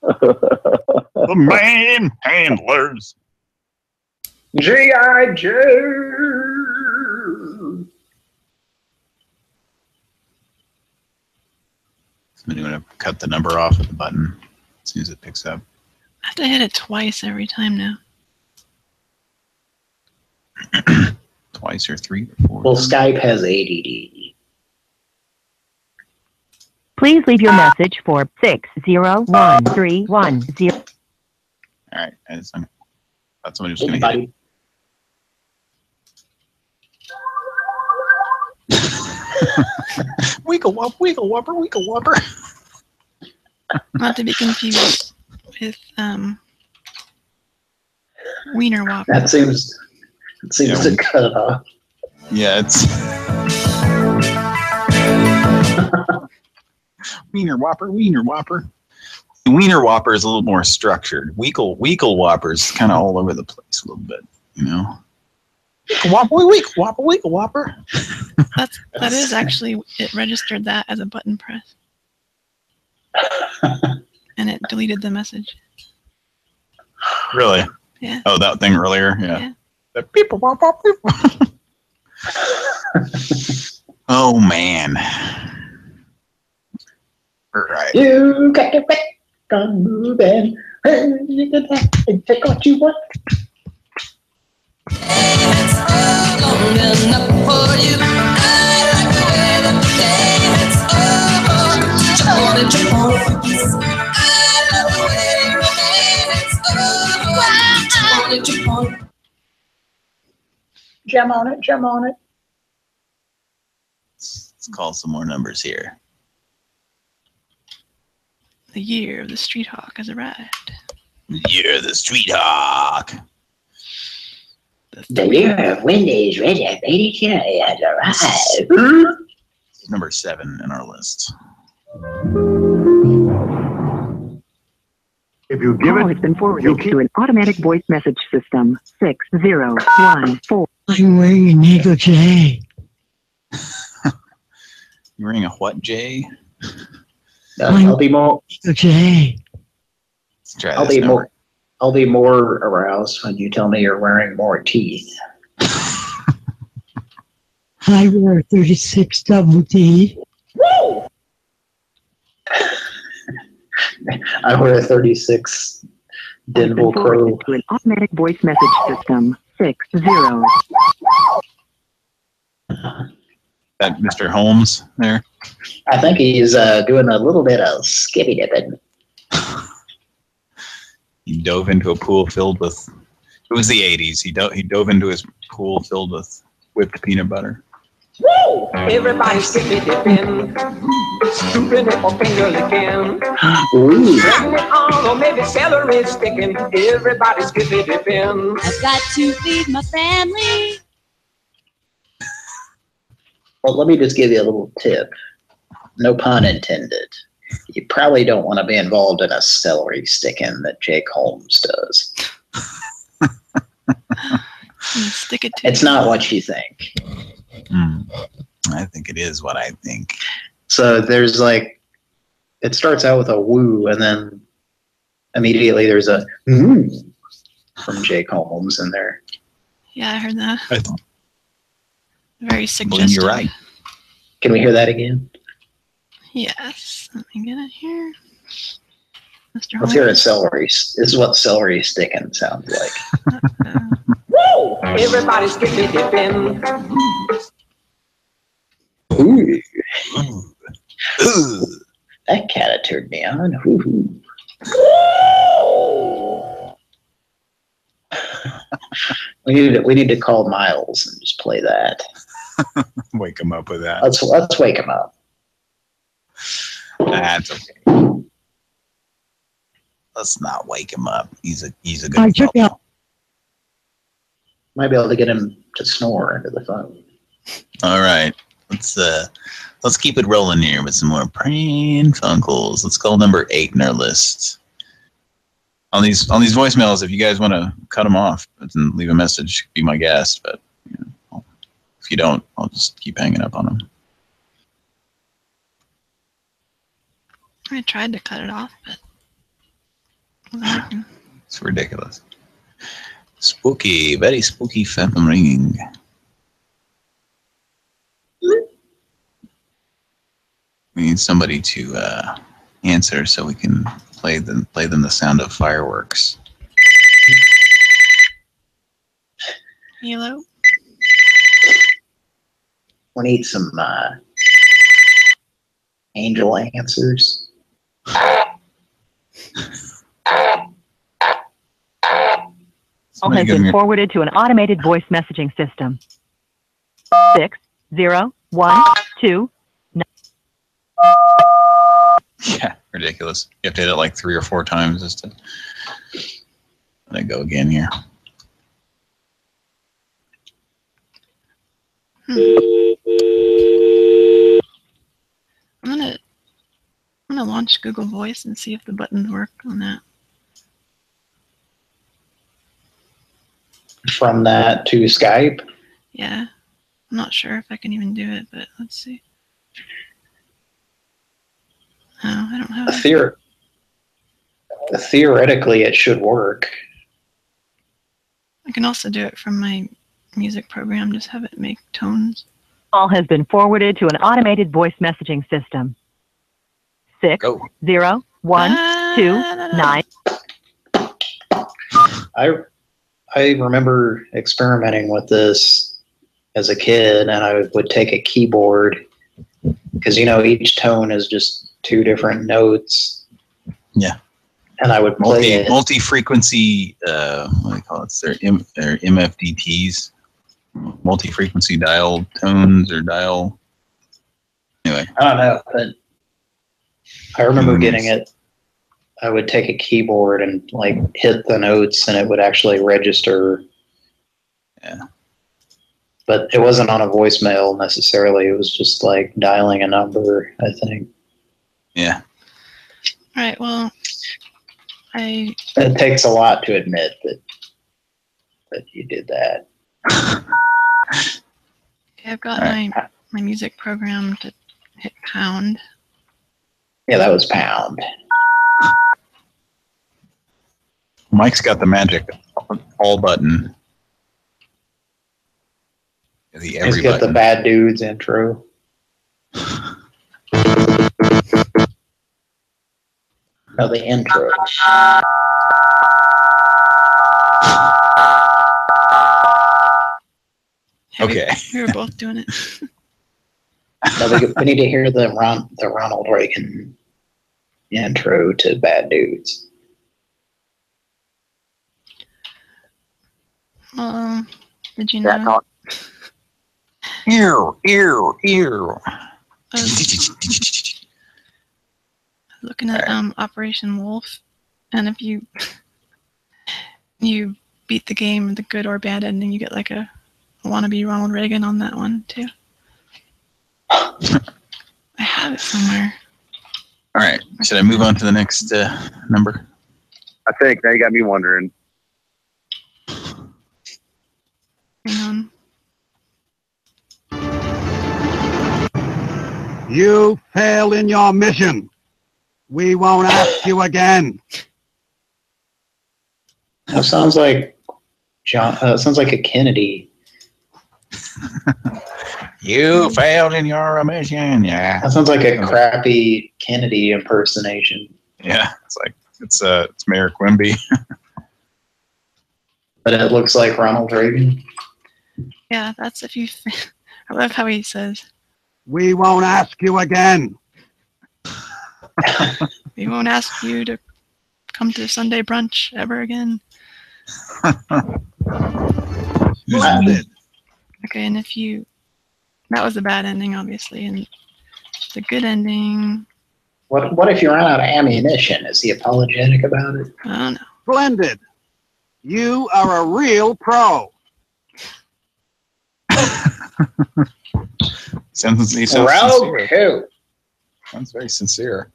The manhandlers. G.I. Joe. Somebody want to cut the number off with the button as soon as it picks up. I have to hit it twice every time now. Twice or 3 or 4. Well, Skype has ADD. Please leave your message for 601310. All right, I thought somebody was going to hit it. Wiggle wop, wiggle whopper, wiggle whopper. Not to be confused with Wiener Whopper. That seems to cut it off. Yeah, it's Wiener Whopper, Wiener Whopper. Wiener Whopper is a little more structured. Weekle Whopper is kind of all over the place a little bit, you know. Whopper, Weekle Whopper. That is actually, it registered that as a button press. And it deleted the message. Really? Yeah. Oh, that thing earlier? Yeah. The people wop wop. Oh man. All right. You got to back on moving. You can take what you want. It's long enough for you. I like the way that the dance jump on it, jump on it. I love the way you dance jump on it, jump on it. Jam on it, jam on it. Let's call some more numbers here. The year of the Street Hawk has arrived. You're the Street Hawk. The year of Wendy's Red 82 has arrived. Number 7 in our list. If you give Call it, has been forwarded to an automatic voice message system. 6014. I'm wearing a negligee. You're wearing a what, Jay? I'll be more. Negligee. Let's try I'll this be number. more. I'll be more aroused when you tell me you're wearing more teeth. I wear a 36 double D. Woo! I wear a 36 Denville Crow. To an automatic voice message system. 60. That Mr. Holmes there? I think he's doing a little bit of skippy dipping. He dove into a pool filled with. It was the 80s. He dove into his pool filled with whipped peanut butter. Woo! Everybody skippy dipping, scooping up a finger licking. Letting it on, or maybe celery sticking. Everybody skippy dipping. I've got to feed my family. Well, let me just give you a little tip. No pun intended. You probably don't want to be involved in a celery sticking that Jake Holmes does. Stick it to It's not what you think. I think it is what I think. So there's like, it starts out with a woo, and then immediately there's a from Jake Holmes in there. Yeah, I heard that. Very I suggestive. believe you're right. Can we hear that again? Yes. Let me get it here. Mr. Let's hear it. Celery. This is what celery sticking sounds like. Woo! Everybody's skipping, dipping. Ooh. Ooh. That kind of turned me on. Ooh. We need to call Miles and just play that. Wake him up with that. Let's wake him up. That's okay. Let's not wake him up. He's a good fellow. Might be able to get him to snore into the phone. All right. Let's keep it rolling here with some more Pran Funkels. Let's call number 8 in our list. On these voicemails, if you guys want to cut them off and leave a message, be my guest. But if you don't, I'll just keep hanging up on them. I tried to cut it off, but it wasn't working. It's ridiculous. Spooky, very spooky phantom ringing. We need somebody to answer so we can play them the sound of fireworks. Hello? We need some angel answers. Call has been forwarded to an automated voice messaging system. 6012. Yeah, ridiculous. You have to hit it like 3 or 4 times just to let it go again here. I'm gonna launch Google Voice and see if the buttons work on that. From that to Skype? Yeah. I'm not sure if I can even do it, but let's see. No, I don't have it. Theoretically, it should work. I can also do it from my music program, just have it make tones. Call has been forwarded to an automated voice messaging system. 601229. I remember experimenting with this as a kid, and I would take a keyboard because each tone is just 2 different notes. Yeah. And I would play it. Multi-frequency, what do they call it? They're MFDTs, multi-frequency dial tones or dial. Anyway, I don't know, but I remember getting it. I would take a keyboard and hit the notes, and it would actually register. Yeah. But it wasn't on a voicemail necessarily. It was just dialing a number, I think. Yeah. All right. Well, it takes a lot to admit that you did that. Okay, I've got my music program to hit pound. Yeah, that was pound. Mike's got the magic all button. He's got the bad dudes intro. No, the intro. Okay. We were both doing it. No, we need to hear the Ronald Reagan intro to Bad Dudes. Did you know? Ew. Looking at Operation Wolf, and if you beat the game, the good or bad ending, you get a wannabe Ronald Reagan on that one too. I have it somewhere. All right. Should I move on to the next number? I think now you got me wondering. Hang on. You failed in your mission. We won't ask you again. That sounds like John. Sounds like a Kennedy. You failed in your mission. Yeah. That sounds like a crappy Kennedy impersonation. Yeah, it's like it's Mayor Quimby. But it looks like Ronald Reagan. Yeah, that's if you. I love how he says, We won't ask you again. "We won't ask you to come to Sunday brunch ever again." Okay, and if you, that was a bad ending, obviously, and the good ending. What if you run out of ammunition? Is he apologetic about it? I don't know. Splendid. You are a real pro. Sounds sincere. Sounds very sincere.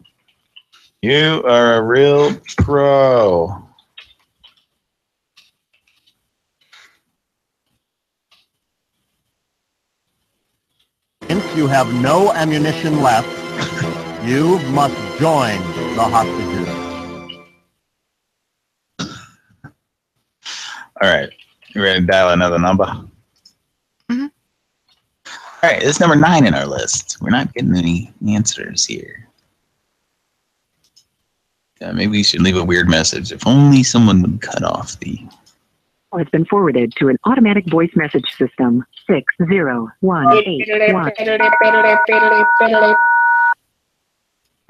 You are a real pro. Since you have no ammunition left, you must join the hostages. All right. You ready to dial another number? Mm-hmm. All right, this is number 9 in our list. We're not getting any answers here. Maybe we should leave a weird message. If only someone would cut off the... Call has been forwarded to an automatic voice message system. 60181.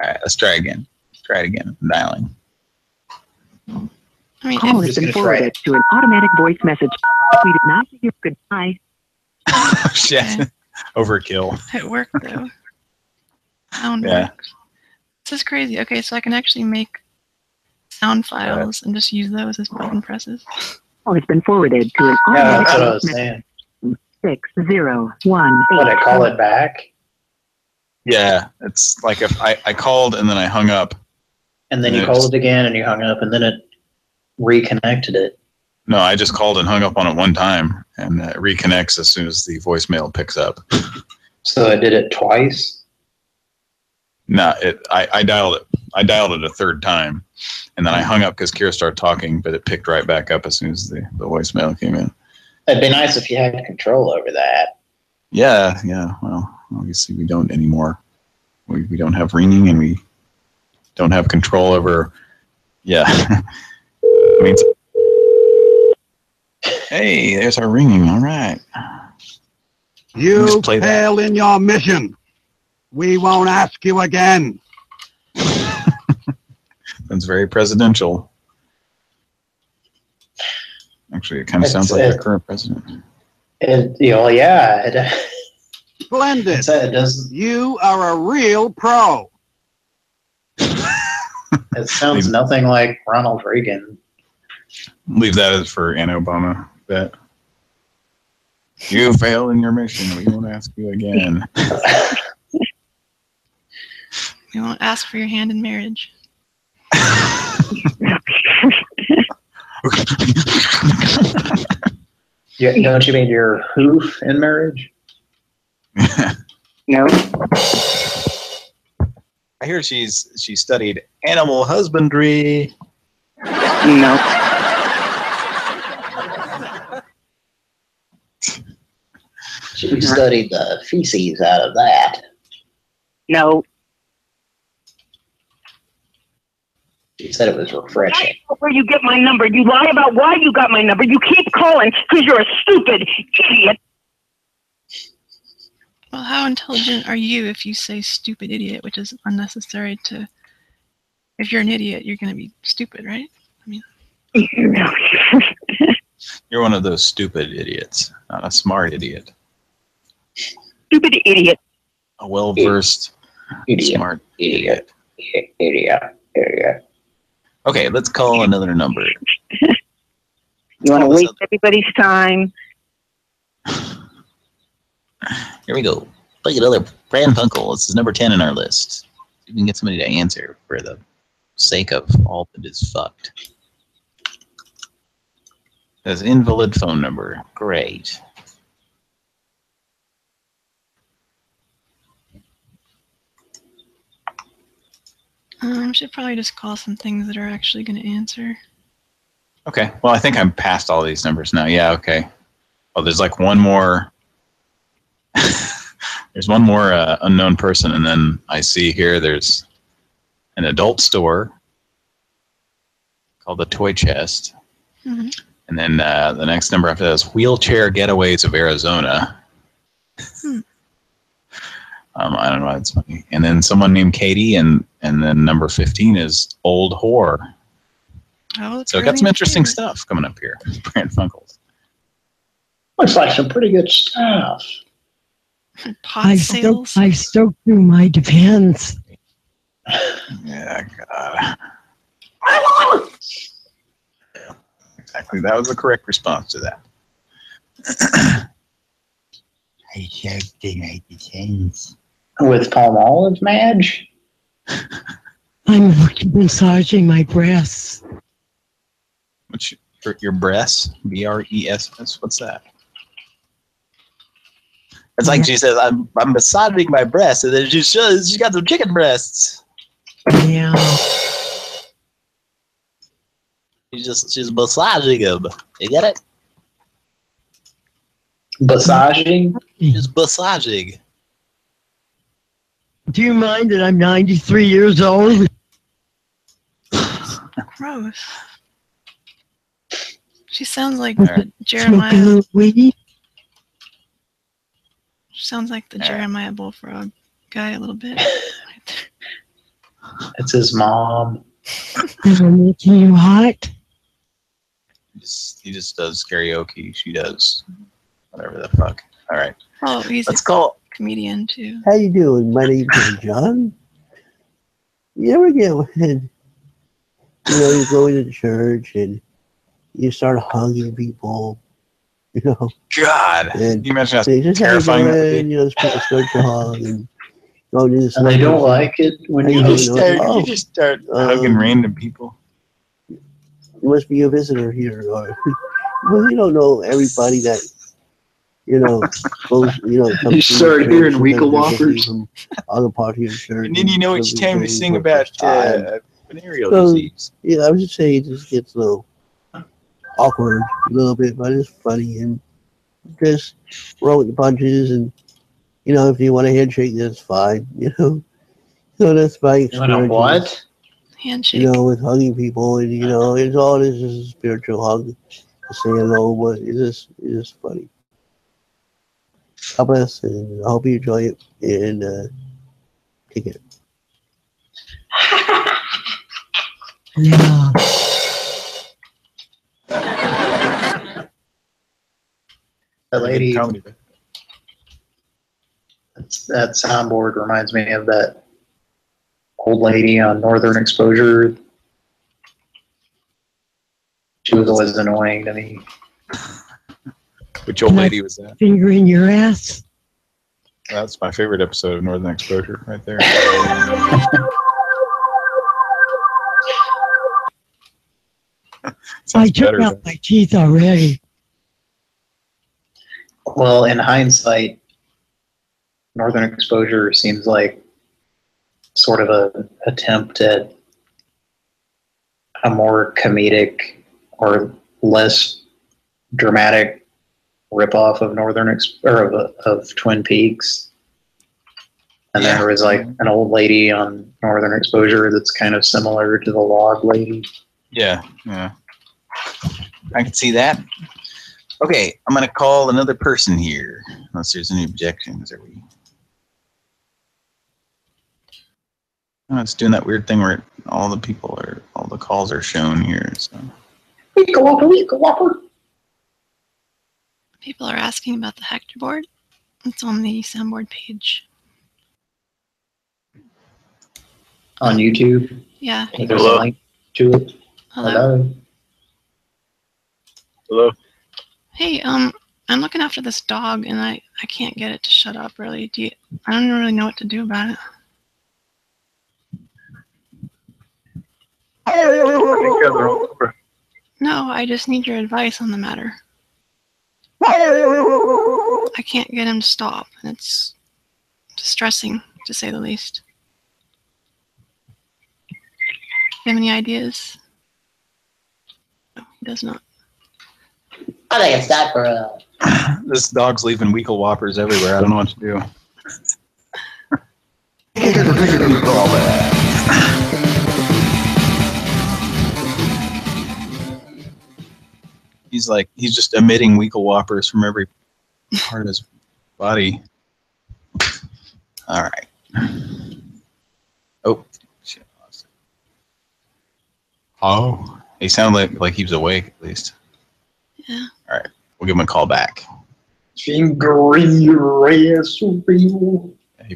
All right, let's try again. Try it again. I'm dialing. I mean, Call has been forwarded to an automatic voice message. We did not hear goodbye. Oh, shit. Okay. Overkill. It worked though. Sound Yeah. works. This is crazy. Okay, so I can actually make sound files and just use those as button presses. Call has been forwarded to an Yeah, automatic that's what I voice was message. saying. 601. Would I call it back? Yeah, it's like if I called and then I hung up. And then you called it again and you hung up and then it reconnected it. No, I just called and hung up on it one time, and it reconnects as soon as the voicemail picks up. So I did it twice? No, I dialed it. I dialed it a third time, and then I hung up because Kira started talking, but it picked right back up as soon as the voicemail came in. It'd be nice if you had control over that. Yeah. Well, obviously we don't anymore. We don't have ringing, and we don't have control over. Yeah. I mean, hey, there's our ringing. All right. You failed in your mission. We won't ask you again. That's very presidential. Actually, it kind of sounds like the current president. Yeah. Splendid. It does. You are a real pro. It sounds nothing like Ronald Reagan. Leave that as for Ann Obama. Bet. You failed in your mission. We won't ask you again. We won't ask for your hand in marriage. Don't you mean your hoof in marriage? No. I hear she studied animal husbandry. No. She studied the feces out of that. No. She said it was refreshing. Where you get my number? You lie about why you got my number. You keep calling because you're a stupid idiot. Well, how intelligent are you if you say stupid idiot, which is unnecessary to... If you're an idiot, you're going to be stupid, right? I mean... You're one of those stupid idiots, not a smart idiot. Stupid idiot. A well-versed, smart idiot. Idiot. Okay, let's call another number. You want to waste everybody's time? Here we go. Look at another Pran Funkels. This is number 10 in our list. we can get somebody to answer for the sake of all that is fucked. That's invalid phone number. Great. Should probably just call some things that are actually going to answer. Okay. Well, I think I'm past all these numbers now. Yeah. Okay. Oh, there's like one more. There's one more unknown person, and then I see here there's an adult store called the Toy Chest, and then the next number after that is Wheelchair Getaways of Arizona. I don't know. It's funny. And then someone named Katie, and then number 15 is Old Whore. Oh, so got some interesting stuff coming up here. Pran Funkels. Looks like some pretty good stuff. Pot sales. I stoked through my depends. Yeah, God. Exactly. That was the correct response to that. I stoked through my depends. With palm olive, Madge? I'm massaging my breasts. What's your breasts? BRESS? What's that? It's like she says, I'm massaging my breasts, and then she's got some chicken breasts. Yeah. She's massaging them. You get it? Massaging? She's massaging. Do you mind that I'm 93 years old? Gross. She sounds like Smoking Jeremiah. a little weed? She sounds like the Jeremiah Bullfrog guy a little bit. It's his mom. Am I making you hot? He just does karaoke. She does whatever the fuck. All right. Oh, he's Let's call a comedian too. How you doing? My name's John. You ever get when, you go into church and you start hugging people, God. And you imagine how they just terrifying that would be? these people start to hug and go to this. And they don't like it when you just start hugging random people. You must be a visitor here, or well, you don't know everybody that goes. Comes You start hearing Weekle Whoppers from other parts of your church. And then you know it's time to sing about venereal So, disease. Yeah, I was just saying it just gets a little awkward a little bit, but it's funny and just roll with the punches. And if you want a handshake, that's fine. So that's my experience. What? Handshake. With hugging people, and it's all this is a spiritual hug to say hello, but it's just funny. God bless, and I hope you enjoy it, and take care. Yeah. That lady, that soundboard reminds me of that old lady on Northern Exposure. She was always annoying to me. Which old lady was that? Finger in your ass. That's my favorite episode of Northern Exposure, right there. I took out my teeth already. Well, in hindsight, Northern Exposure seems like sort of an attempt at a more comedic or less dramatic ripoff of of Twin Peaks. And there was like an old lady on Northern Exposure that's kind of similar to the log lady. Yeah. I can see that. Okay, I'm going to call another person here, unless there's any objections. Oh, it's doing that weird thing where all the calls are shown here. So. Weekle Whopper. People are asking about the Hector board. It's on the soundboard page. On YouTube? Yeah. There's a link to it. Hello. Hello. Hey, I'm looking after this dog, and I can't get it to shut up. Really, I don't really know what to do about it. No, I just need your advice on the matter. I can't get him to stop. It's distressing, to say the least. Do you have any ideas? No, he does not. I think it's time for This dog's leaving Weekle Whoppers everywhere. I don't know what to do. He's just emitting Weekle Whoppers from every part of his body. All right. Oh, shit. Oh, he sounded like he was awake at least. Yeah. All right, we'll give him a call back. He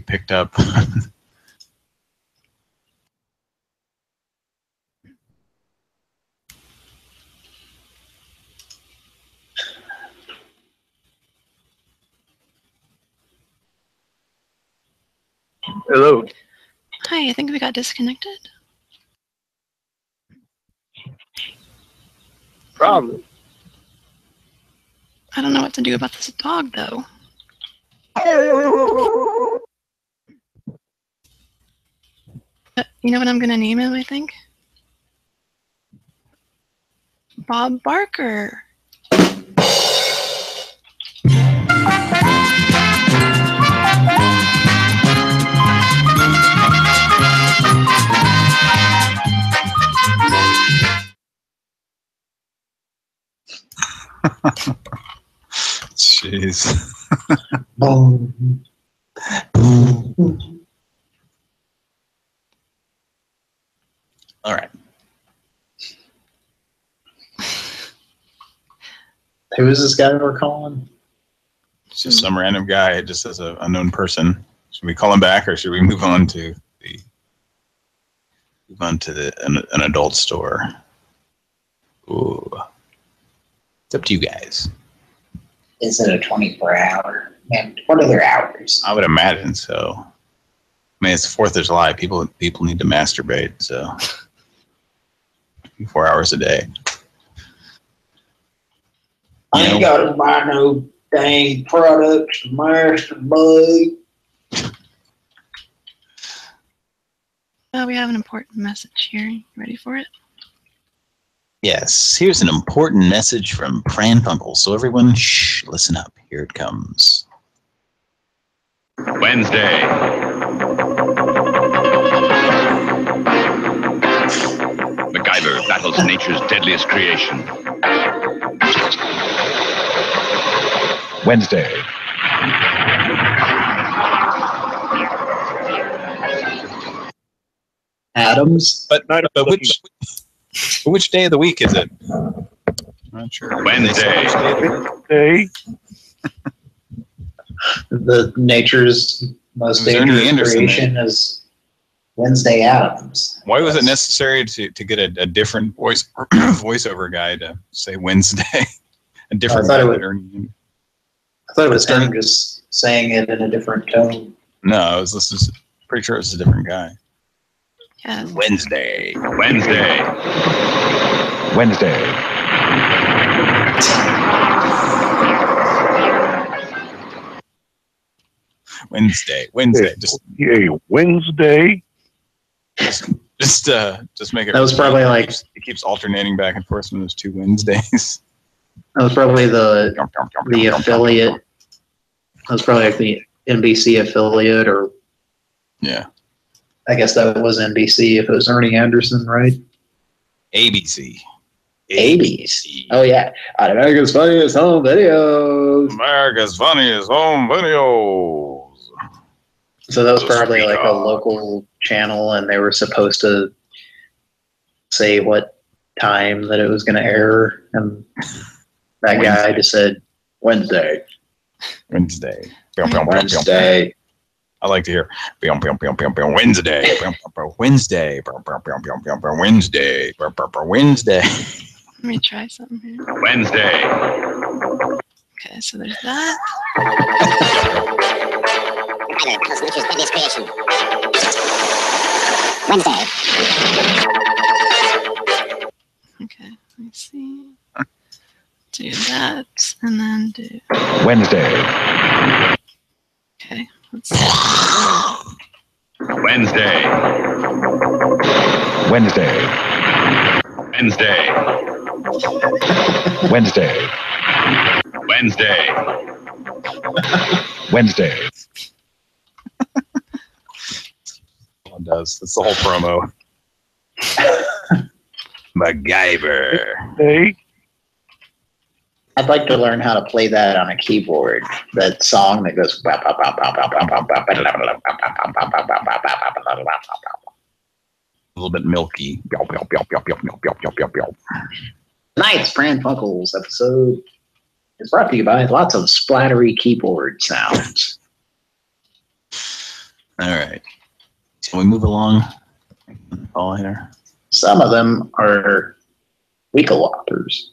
picked up. Hello. Hi, I think we got disconnected. Probably. I don't know what to do about this dog, though. You know what I'm going to name him, I think? Bob Barker. Jeez. Boom. All right. Who is this guy we're calling? It's just some random guy, just as a unknown person. Should we call him back, or should we move on to an adult store? Ooh, it's up to you guys. Is it a 24-hour? And what are their hours? I would imagine so. I mean, it's 4th of July. People need to masturbate, so 4 hours a day. I ain't got to buy no dang products to masturbate. We have an important message here. You ready for it? Yes, here's an important message from Pran Funkels. So everyone, shh, listen up. Here it comes. Wednesday. MacGyver battles nature's deadliest creation. Wednesday. Adams. But which day of the week is it? I'm not sure. Wednesday. The nature's most dangerous creation is Wednesday Adams. Why was it necessary to get a different voiceover guy to say Wednesday? A different guy that Ernie. I thought it was him just saying it in a different tone. No, this is pretty sure it's a different guy. Yeah. Wednesday. Wednesday. Wednesday. Wednesday. Just Wednesday. Just make it. That was probably like it keeps alternating back and forth from those 2 Wednesdays. That was probably the affiliate. That was probably like the NBC affiliate, or yeah. I guess that was NBC if it was Ernie Anderson, right? ABC. ABC. Oh yeah, America's Funniest Home Videos. America's Funniest Home Videos. So that was probably like a local channel, and they were supposed to say what time that it was going to air, and that guy just said Wednesday. Wednesday. Wednesday. I like to hear Wednesday. Wednesday. Wednesday. Let me try something here. Wednesday. Okay, so there's that. Nature's deadliest creation. Wednesday. And then do Wednesday. okay. Let's see. Wednesday. Wednesday. Wednesday. Wednesday. Wednesday. Wednesday. One does. That's the whole promo. MacGyver. Hey. I'd like to learn how to play that on a keyboard. That song that goes. A little bit milky. Tonight's Pran Funkels episode is brought to you by lots of splattery keyboard sounds. All right. Can we move along? All here. Some of them are Weekle Whoppers.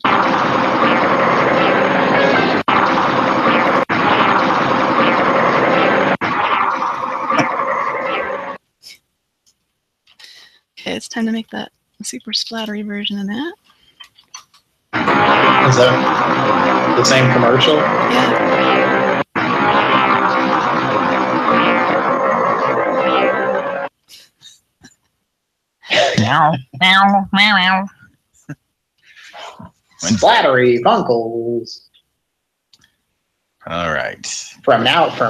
Okay, it's time to make that super splattery version of that. Is that the same commercial? Yeah. Meow, meow, meow. Splattery Funkels. All right. From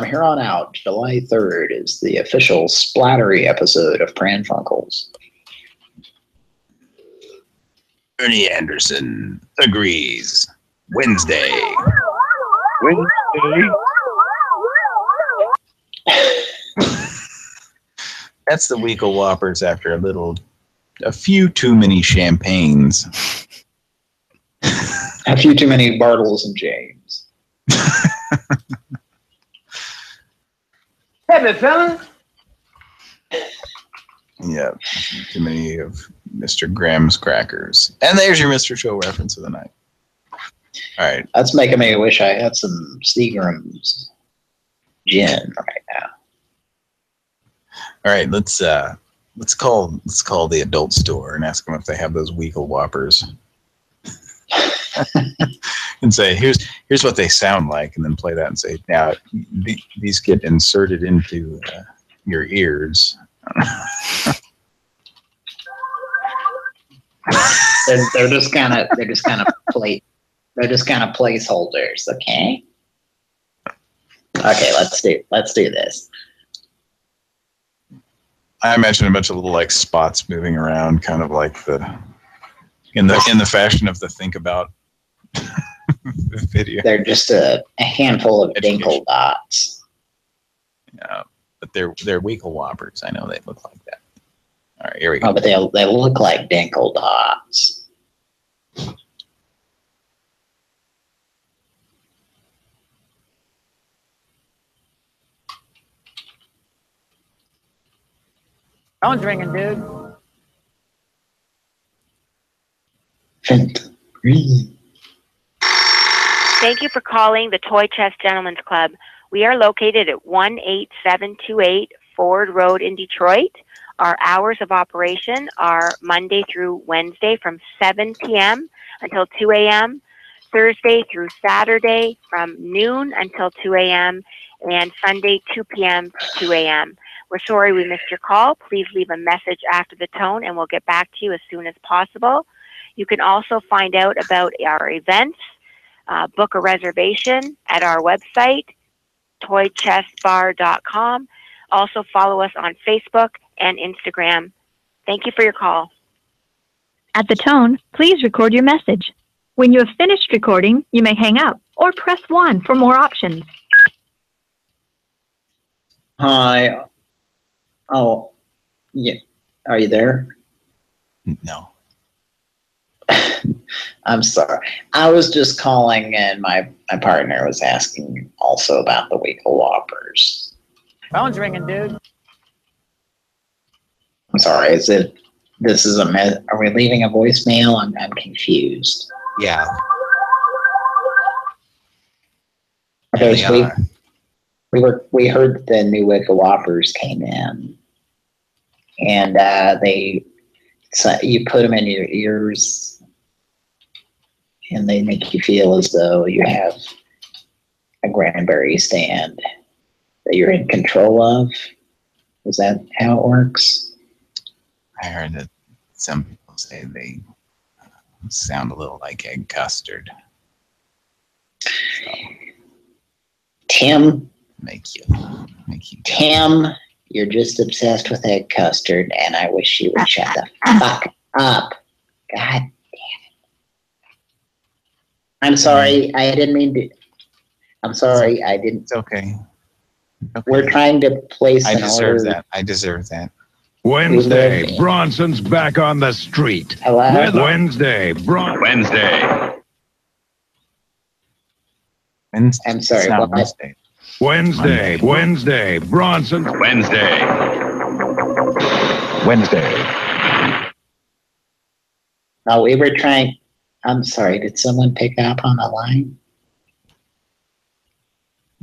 here on out, July 3rd is the official splattery episode of Pran Funkels. Ernie Anderson agrees. Wednesday. Wednesday. That's the Weekle Whoppers after a few too many champagnes. A few too many Bartles and James. Hey, fella. Yeah, too many of Mr. Graham's crackers. And there's your Mr. Show reference of the night. All right. That's making me wish I had some Seagram's gin right now. All right, let's call the adult store and ask them if they have those Weekle Whoppers. And say, here's what they sound like, and then play that and say, now these get inserted into your ears. they're just kind of placeholders. Okay. Okay, let's do this. I imagine a bunch of little like spots moving around, kind of like in the fashion of the Think About video. They're just a handful of dinkle dots. Yeah, but they're Weekle Whoppers. I know they look like that. All right, here we go. Oh, but they look like dinkle dots. Phone's ringing, dude. Thank you for calling the Toy Chest Gentlemen's Club. We are located at 18728 Ford Road in Detroit. Our hours of operation are Monday through Wednesday from 7 p.m. until 2 a.m., Thursday through Saturday from noon until 2 a.m., and Sunday 2 p.m. to 2 a.m. We're sorry we missed your call. Please leave a message after the tone and we'll get back to you as soon as possible. You can also find out about our events, book a reservation at our website, toychestbar.com. Also follow us on Facebook and Instagram. Thank you for your call. At the tone, please record your message. When you have finished recording, you may hang up or press 1 for more options. Hi. Oh, yeah. Are you there? No. I'm sorry. I was just calling and my partner was asking also about the Weekle Whoppers. Phone's ringing, dude. I'm sorry. Are we leaving a voicemail? I'm confused. Yeah. Okay, we heard that the new Weekle Whoppers came in, and you put them in your ears, and they make you feel as though you have a cranberry stand that you're in control of. Is that how it works? I heard that some people say they sound a little like egg custard. So, Tim, make you. Tim, you're just obsessed with egg custard, and I wish you would shut the fuck up. God damn it. I'm sorry, I didn't mean to. I'm sorry, I didn't. It's okay. We're trying to place I an deserve order. that. I deserve that. Wednesday, Bronson's back on the street. Hello? Wednesday, Wednesday. I'm sorry, It's not what? Wednesday. Wednesday, Bronson. Wednesday. Oh, we were trying. I'm sorry, did someone pick up on the line?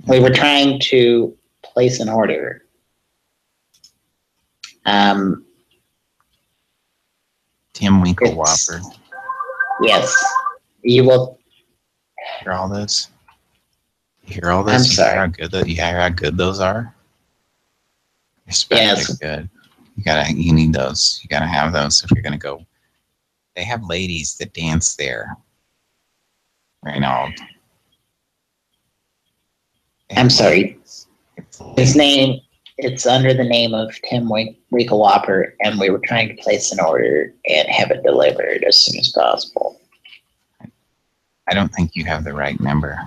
We were trying to place an order. Tim Winkle Whopper. Yes. You will. Hear all this? You hear all this? I'm You sorry. hear how good you hear how good those are? Respect is good. You need those. You gotta have those if you're gonna go. They have ladies that dance there. Reynold. I'm sorry. His name, it's under the name of Tim Winkle Whopper, and we were trying to place an order and have it delivered as soon as possible. I don't think you have the right number.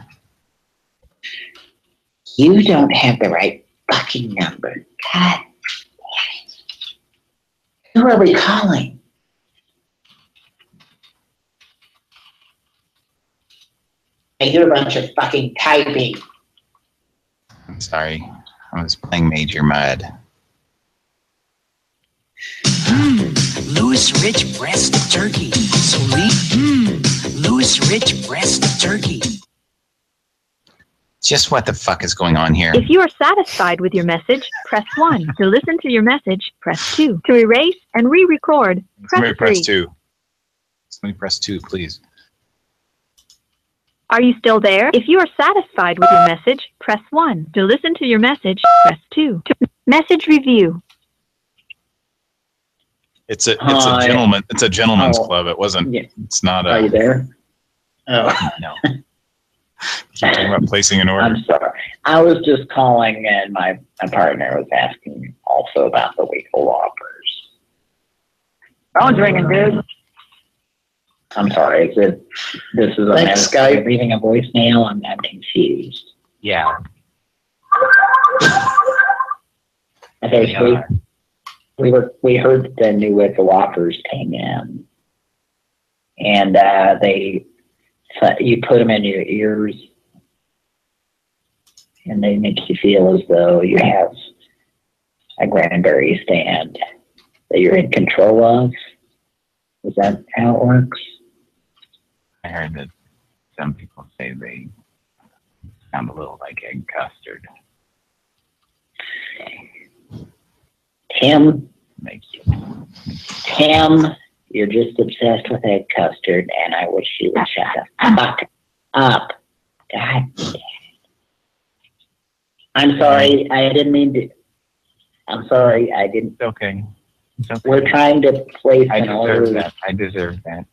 You don't have the right fucking number. God damn it. Who are we calling? I hear a bunch of fucking typing. I'm sorry. I was playing Major Mud. Louis Rich breast of turkey. Sweet. Louis Rich breast of turkey. Just what the fuck is going on here? If you are satisfied with your message, press 1. To listen to your message, press 2. To erase and re-record, Somebody press 3. press 2. Somebody press 2, please. Are you still there? If you are satisfied with your message, press 1. To listen to your message, press 2. Message review. It's a gentleman's club. It wasn't. Yeah. It's not a. Are you there? Oh. No. You're talking about placing an order. I'm sorry. I was just calling, and my partner was asking also about the Winkle Whoppers. Phone's ringing, dude. I'm sorry. This is a Thanks, Skype leaving a voicemail. I'm confused. Yeah. Okay, we heard that the new Winkle Whoppers came in, and you put them in your ears, and they make you feel as though you have a cranberry stand that you're in control of. Is that how it works? I heard that some people say they sound a little like egg custard. Tim, Make you. Tim, you're just obsessed with egg custard, and I wish you would shut the fuck up. God damn it. I'm sorry, I didn't mean to. I'm sorry, I didn't. It's okay. It's okay. We're trying to place an order. That. I deserve that.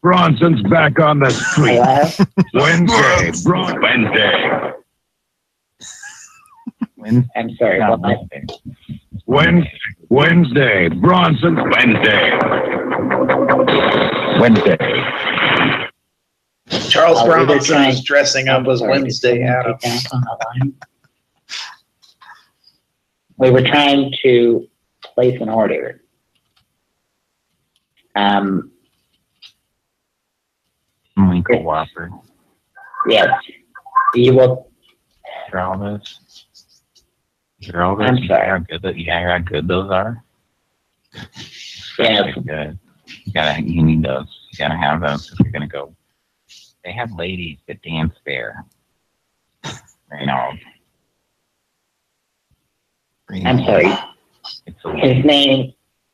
Bronson's back on the street. Wednesday, Wednesday. I'm sorry, No, what? Wednesday, Bronson. Wednesday. Charles Oh, we were Bronson trying- is dressing up as Wednesday Addams. We were trying to place an order. Winkle Whopper. Yes. You will. Hear all this? Hear all this? I'm You sorry. hear how good those are? Yes. Good. You need those. You gotta have those if you're gonna go. They have ladies that dance there. Reynold. I'm sorry. His name,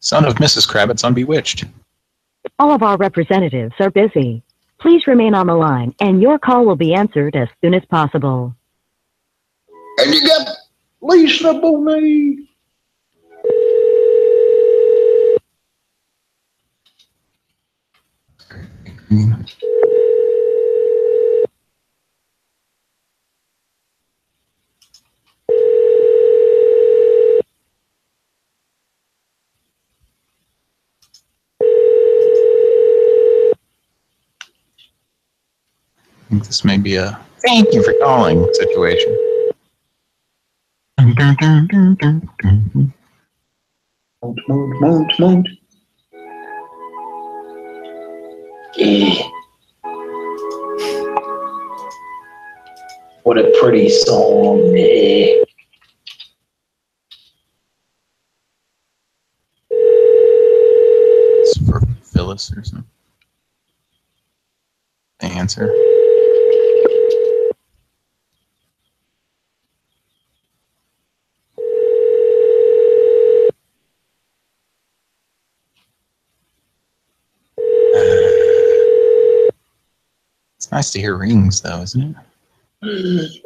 Son of Mrs. Kravitz on Bewitched. All of our representatives are busy. Please remain on the line, and your call will be answered as soon as possible. And you got Lisa Bonet. I think this may be a thank you for calling situation. Mount. What a pretty song. It's for Phyllis or something. The answer. It's nice to hear rings, though, isn't it?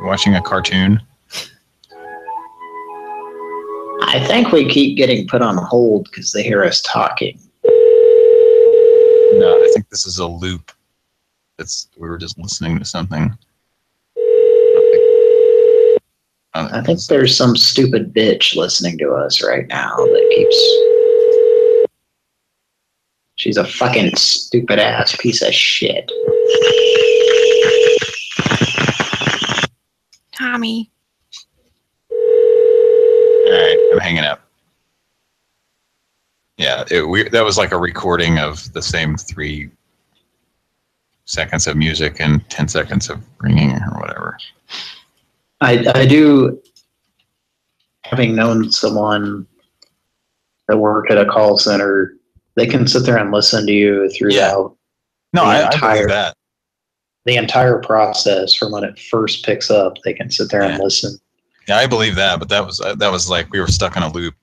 Watching a cartoon. I think we keep getting put on hold because they hear us talking. No, I think this is a loop. We were just listening to something. I think there's some stupid bitch listening to us right now that keeps... She's a fucking stupid ass piece of shit. Tommy. Alright, I'm hanging up. Yeah, that was like a recording of the same 3 seconds of music and 10 seconds of ringing or whatever. I do, having known someone that worked at a call center, they can sit there and listen to you throughout I believe that. The entire process from when it first picks up. They can sit there and listen. Yeah, I believe that, but that was like we were stuck in a loop.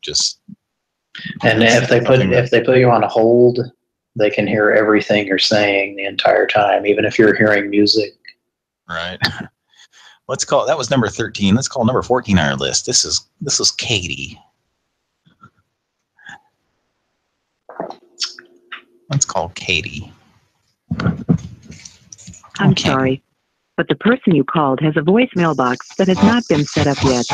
And if they put you on hold, they can hear everything you're saying the entire time, even if you're hearing music. Right. That was number 13. Let's call number 14 on our list. This is Katie. Let's call Katie. I'm sorry, but the person you called has a voicemail box that has not been set up yet.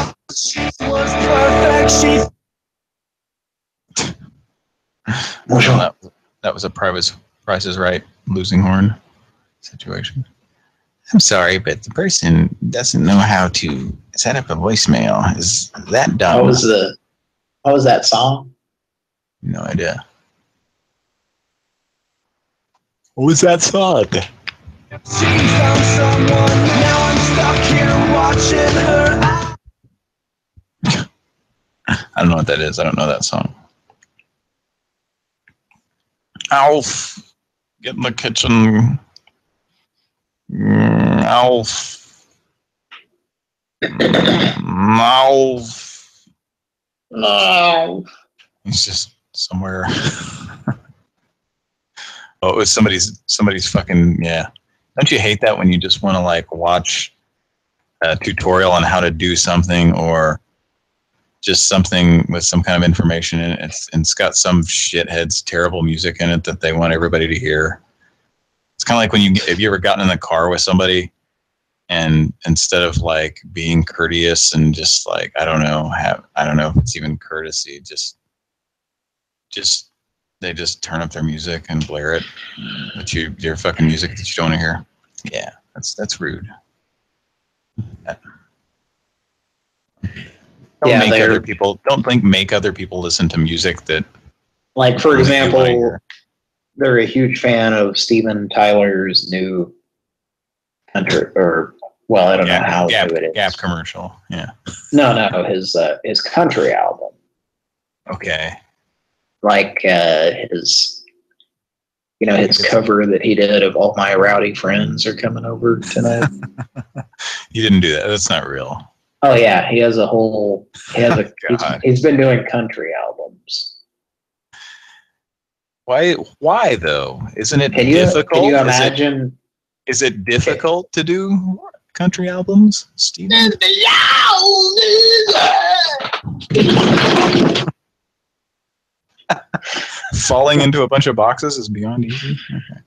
That was a Price is Right losing horn situation. I'm sorry, but the person doesn't know how to set up a voicemail. Is that dumb? What was that song? No idea. What was that song? She found someone, now I'm stuck here watching her. I don't know what that is. I don't know that song. Alf, get in the kitchen. Alf. Alf. No. He's just somewhere. Oh, it was somebody's fucking, yeah. Don't you hate that when you just want to like watch a tutorial on how to do something or just something with some kind of information in it, and it's got some shithead's terrible music in it that they want everybody to hear. It's kind of like have you ever gotten in the car with somebody and instead of like being courteous and just like, I don't know if it's even courtesy, they just turn up their music and blare it, but your fucking music that you don't want to hear. Yeah, that's rude. Don't make other people listen to music that, like, for example, they're a huge fan of Steven Tyler's new country, or, well, I don't know how new it is. Gap commercial, yeah. No, his country album. Okay. Like his cover that he did of All My Rowdy Friends Are Coming Over Tonight. You didn't do that. That's not real. Oh yeah, he has a whole. He has a. he's been doing country albums. Why though? Isn't it Can you difficult? Can you imagine? Is it difficult to do country albums, Steven? Falling into a bunch of boxes is beyond easy. Okay.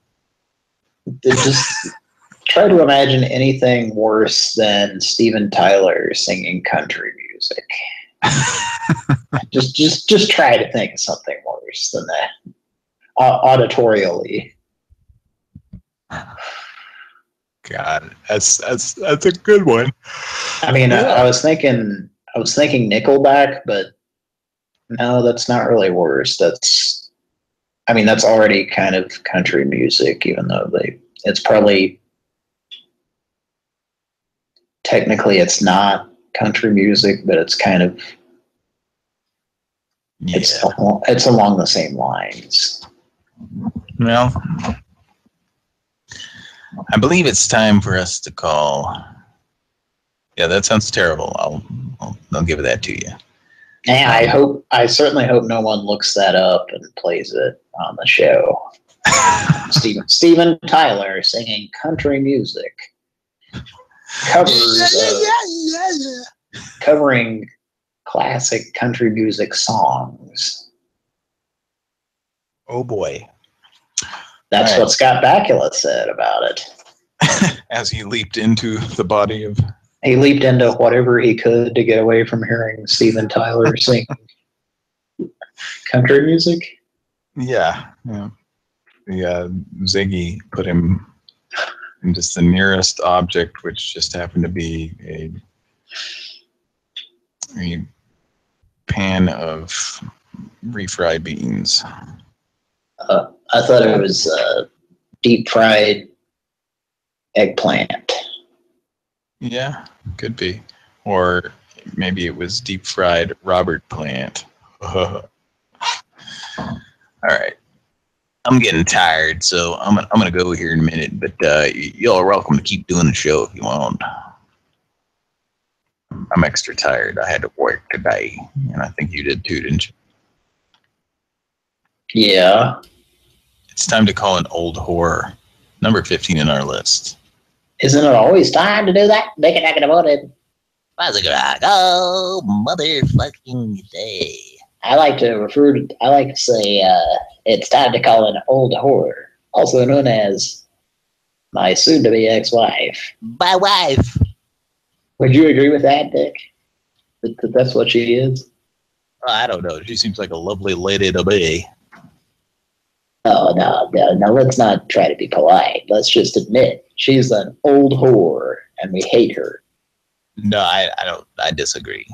Just try to imagine anything worse than Steven Tyler singing country music. just try to think of something worse than that. Auditorially. God, that's a good one. I mean, I was thinking Nickelback, but no, that's not really worse. That's already kind of country music, even though it's probably technically it's not country music, but it's kind of it's along the same lines. Well, I believe it's time for us to call. Yeah, that sounds terrible. I'll give that to you. Yeah, I certainly hope no one looks that up and plays it on the show. Steven Tyler singing country music. Covering classic country music songs. Oh boy. That's what Scott Bakula said about it. As he leaped into the body of... He leaped into whatever he could to get away from hearing Steven Tyler sing country music. Yeah. Ziggy put him in just the nearest object, which just happened to be a pan of refried beans. I thought it was deep fried eggplant. Yeah, could be. Or maybe it was deep fried Robert Plant. All right. I'm getting tired, so I'm gonna go here in a minute, but y'all are welcome to keep doing the show if you want. I'm extra tired. I had to work today, and I think you did too, didn't you? Yeah. It's time to call an old whore. Number 15 in our list. Isn't it always time to do that? Make it happen about it. Oh, motherfucking day. I like to say it's time to call an old whore, also known as my soon-to-be ex-wife. My wife. Would you agree with that, Dick? That that's what she is? I don't know. She seems like a lovely lady to me. Oh, no, let's not try to be polite. Let's just admit she's an old whore and we hate her. No, I don't. I disagree.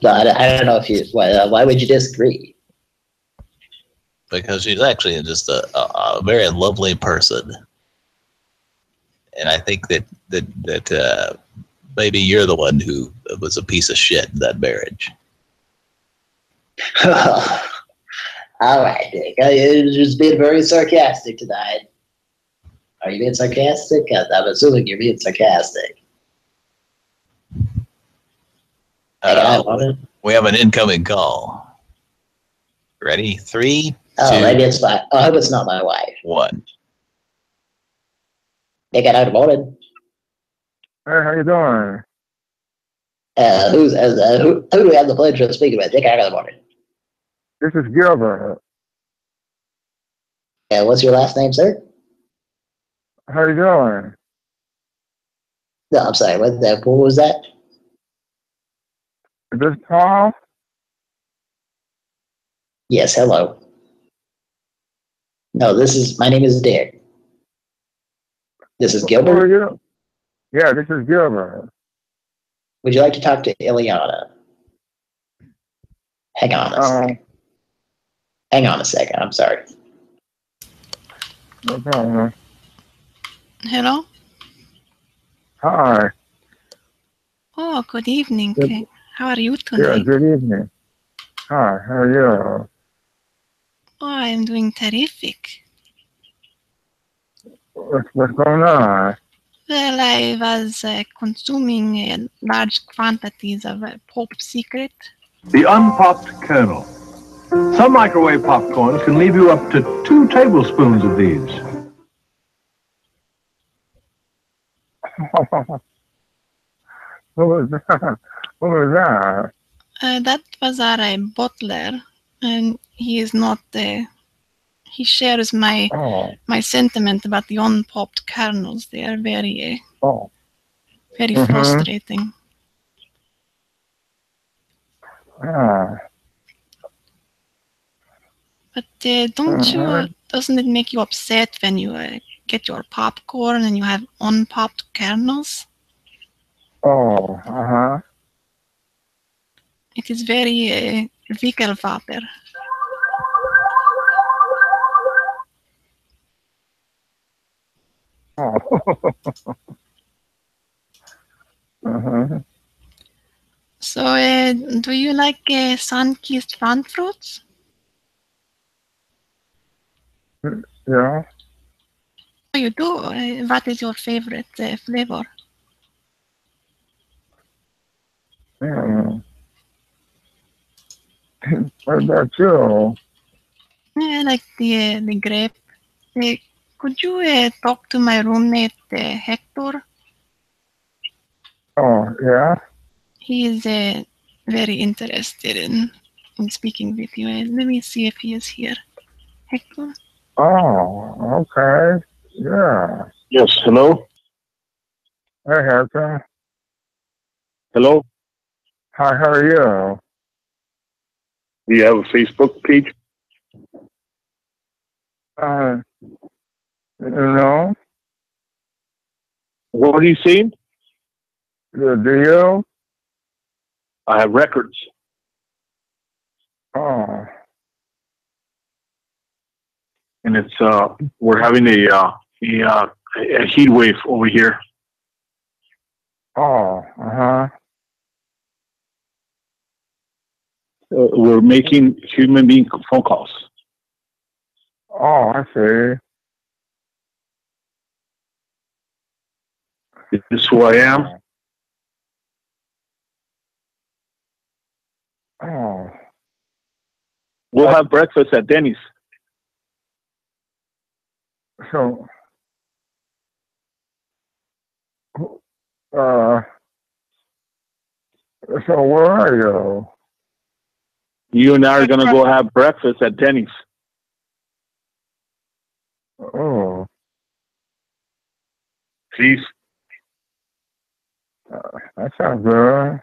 No, I don't know if you. Why would you disagree? Because she's actually just a very lovely person, and I think that maybe you're the one who was a piece of shit in that marriage. All right, Dick. You're just being very sarcastic tonight. Are you being sarcastic? I'm assuming you're being sarcastic. We have an incoming call. Ready? 3, Oh, 2, maybe it's my. I hope it's not my wife. 1. Dick, out of morning. Hey, how you doing? Who do we have the pleasure of speaking with? Dick, out of the morning. This is Gilbert. What's your last name, sir? How you doing? No, I'm sorry. What was that? Is this Paul? Yes, hello. No, my name is Dick. This is Gilbert? Who are you? Yeah, this is Gilbert. Would you like to talk to Ileana? Hang on a second. Hang on a second. I'm sorry. No problem. Hello? Hi. Oh, good evening. Good. How are you tonight? Yeah, good evening. Hi, how are you? Oh, I'm doing terrific. What's going on? Well, I was consuming large quantities of Pop Secret. The unpopped kernel. Some microwave popcorns can leave you up to 2 tablespoons of these. What was that? What was that? That was our butler, and he is not. He shares my my sentiment about the unpopped kernels. They are very, very frustrating. But don't you? Doesn't it make you upset when you get your popcorn and you have unpopped kernels? It is very Wickelvaper. So, do you like sun-kissed fruits? Yeah. Oh, you do? What is your favorite flavor? What about you? I like the grape. Could you talk to my roommate Hector? Yeah. He is very interested in speaking with you. Let me see if he is here. Hector? Okay. Yeah. Yes, hello? Hey, Hector. Hello? Hi, how are you? Do you have a Facebook page? No. What are you saying? Do you? I have records. Oh. And it's, we're having a heat wave over here. We're making human being phone calls. I see. Is this who I am? We'll have breakfast at Denny's. So, so where are you? You and I are going to go have breakfast at Denny's. Please. That sounds good.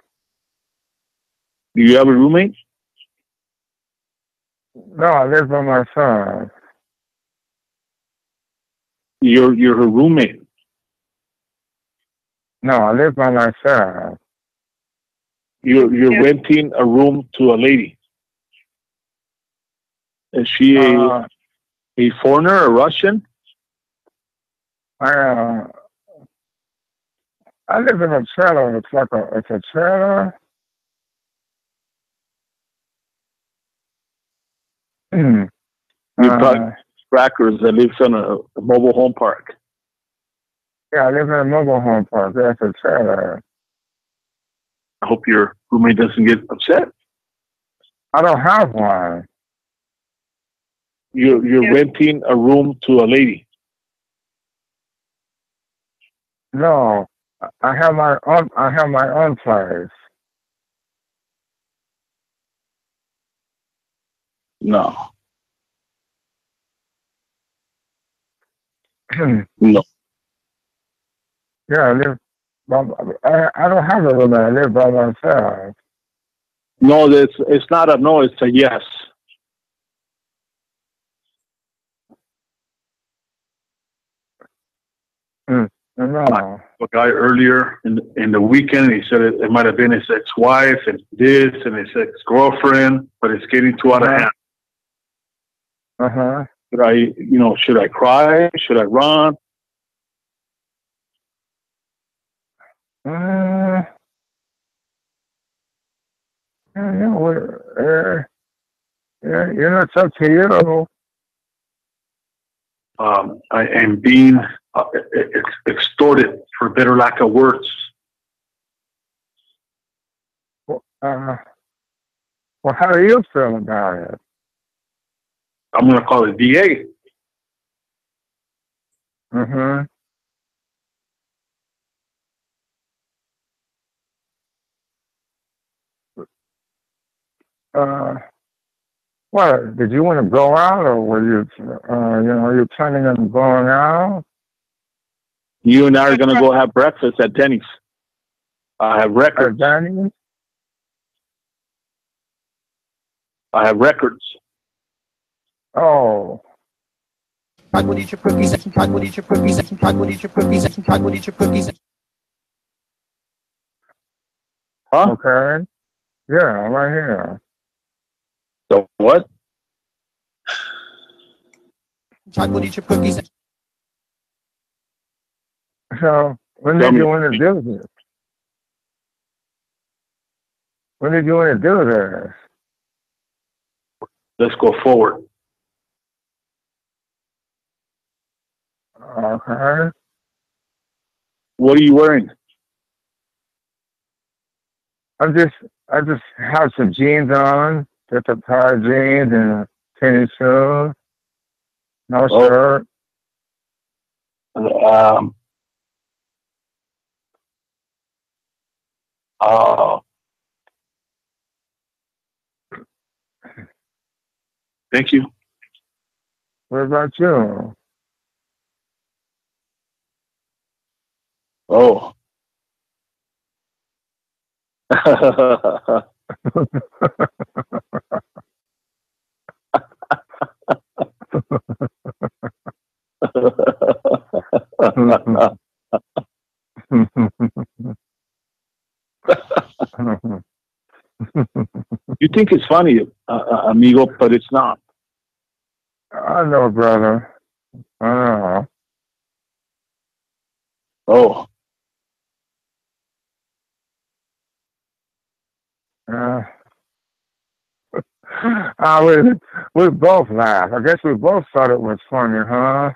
Do you have a roommate? No, I live by myself. You're her roommate. No, I live by myself. You're renting a room to a lady. Is she a foreigner, a Russian? I live in a trailer. It's a trailer. You're probably crackers that lives on a mobile home park. Yeah, I live in a mobile home park. That's a trailer. I hope your roommate doesn't get upset. I don't have one. You're renting a room to a lady. No, I have my own. I have my own place. No. No. Yeah, I live. I don't have a roommate. I live by myself. No, it's not a no. It's a yes. No. A guy earlier in the weekend, he said it might have been his ex-wife and this and his ex-girlfriend, but it's getting too out of hand. Should I cry? Should I run? It's up to you. I am being extorted, for better lack of words. Well, how do you feel about it? I'm going to call it DA. Mm-hmm. What, did you want to go out, or were you, are you planning on going out? You and I are going to go have breakfast at Denny's. I have records. At Denny's? I have records. Oh. I will eat your cookies. I will eat your cookies. I will eat your cookies. I will eat your cookies. Huh? Okay. Yeah, right here. So what? I will eat your cookies. So, when did you want to do this? When did you want to do this? Let's go forward. Okay. What are you wearing? I just have some jeans on, just a pair of jeans and tennis shoes. No shirt. Thank you. What about you? Oh. You think it's funny, amigo, but it's not. I know, brother. I know. Oh. We both laughed. I guess we both thought it was funny, huh?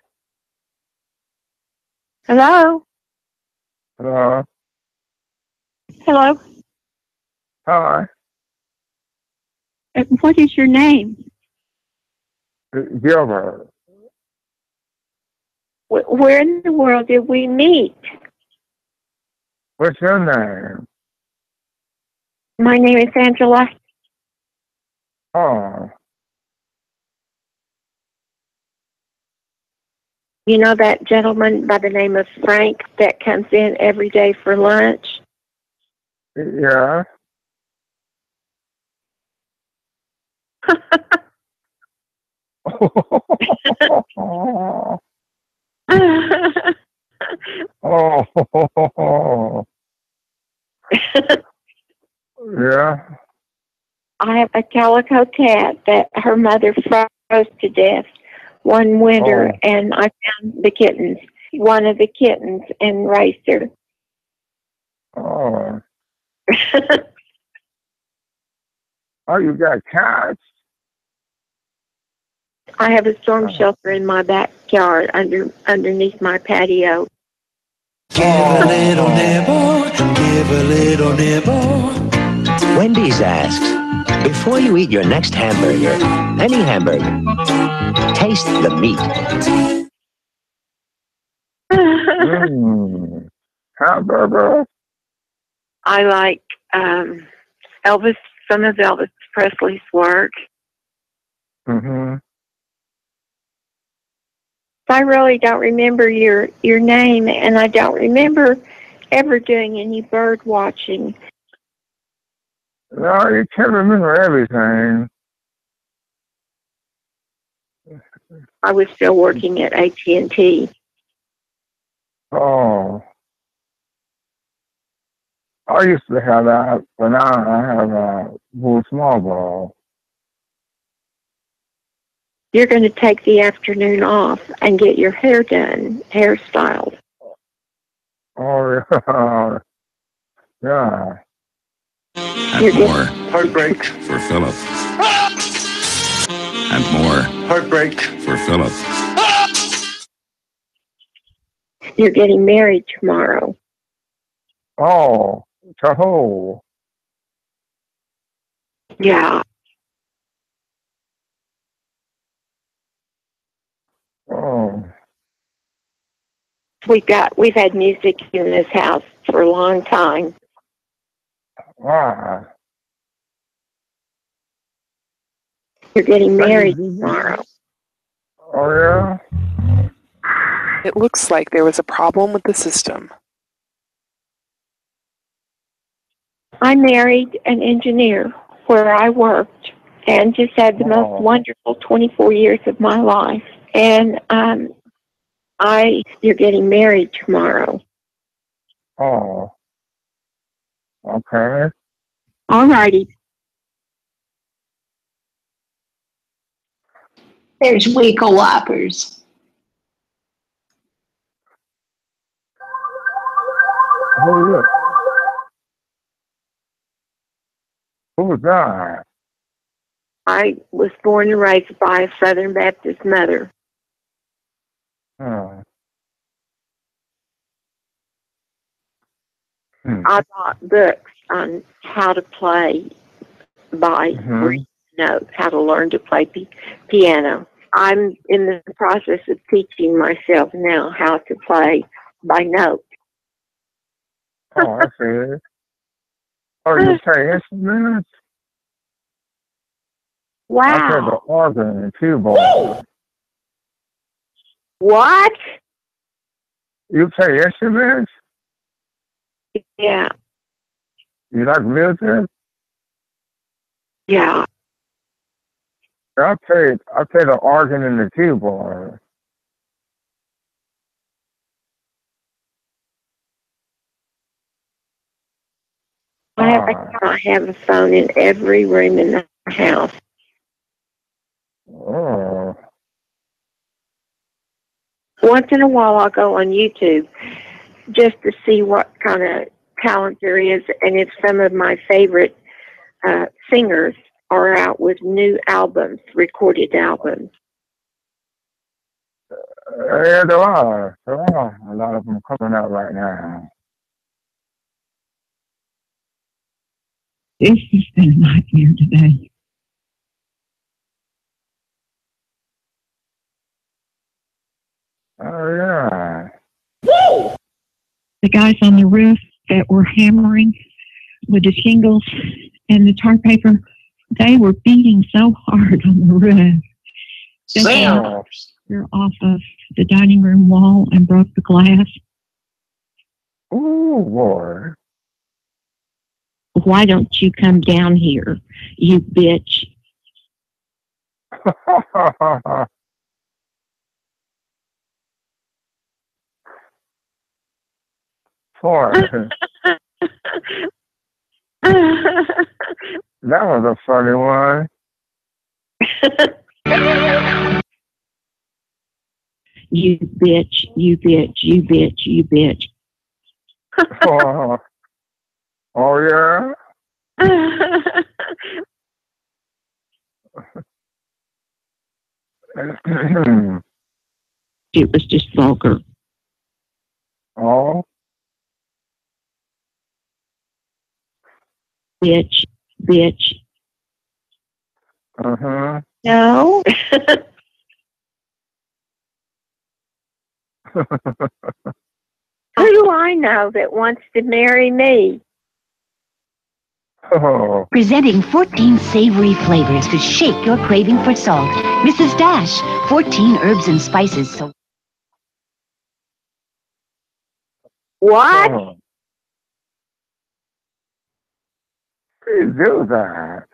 Hello? Hello? Hello? Hi. What is your name? Gilbert. Where in the world did we meet? What's your name? My name is Angela. Oh. You know that gentleman by the name of Frank that comes in every day for lunch? Yeah. Oh. Yeah. I have a calico cat that her mother froze to death one winter, and I found the kittens, one of the kittens, and raised her. Oh. Oh, you got cats? I have a storm shelter in my backyard underneath my patio. Give a little nibble, give a little nibble. Wendy's asks, before you eat your next hamburger, any hamburger, taste the meat. Hamburger? I like Elvis, some of Elvis Presley's work. Mm-hmm. I really don't remember your name, and I don't remember ever doing any bird watching. No, you can't remember everything. I was still working at AT&T. Oh. I used to have that, but now I have a little small ball. You're going to take the afternoon off and get your hair done, hairstyled. Oh, yeah. Yeah. And more heartbreak for Philip. And more heartbreak for Philip. You're getting married tomorrow. Oh, Tahoe. Yeah. Oh. We've had music in this house for a long time. Ah. You're getting married tomorrow. Oh, yeah? It looks like there was a problem with the system. I married an engineer where I worked and just had the most wonderful 24 years of my life. And you're getting married tomorrow. Oh. Okay. All righty. There's Weekle Whoppers. Oh, look. Who was that? I was born and raised by a Southern Baptist mother. Oh. I bought books on how to play by reading notes, how to learn to play piano. I'm in the process of teaching myself now how to play by note. Oh, I see it. Oh, you play instruments? Wow. I play the organ and keyboard. What? You play instruments? Yeah. You like music? Yeah. I play the organ and the keyboard. I have a phone in every room in the house. Oh. Once in a while, I'll go on YouTube just to see what kind of talent there is, and if some of my favorite singers are out with new albums, recorded albums. Yeah, there are. There are a lot of them coming out right now. This has been a nightmare today. Oh, yeah. Woo! The guys on the roof that were hammering with the shingles and the tar paper, they were beating so hard on the roof. They're off of the dining room wall and broke the glass. Ooh, boy. Why don't you come down here, you bitch? Boy. That was a funny one. You bitch, you bitch, you bitch, you bitch. Oh, yeah? It was just vulgar. Oh? Bitch, bitch. Uh-huh. No. Who do I know that wants to marry me? Oh. Presenting 14 savory flavors to shake your craving for salt. Mrs. Dash, 14 herbs and spices. So what? Oh. Please do that.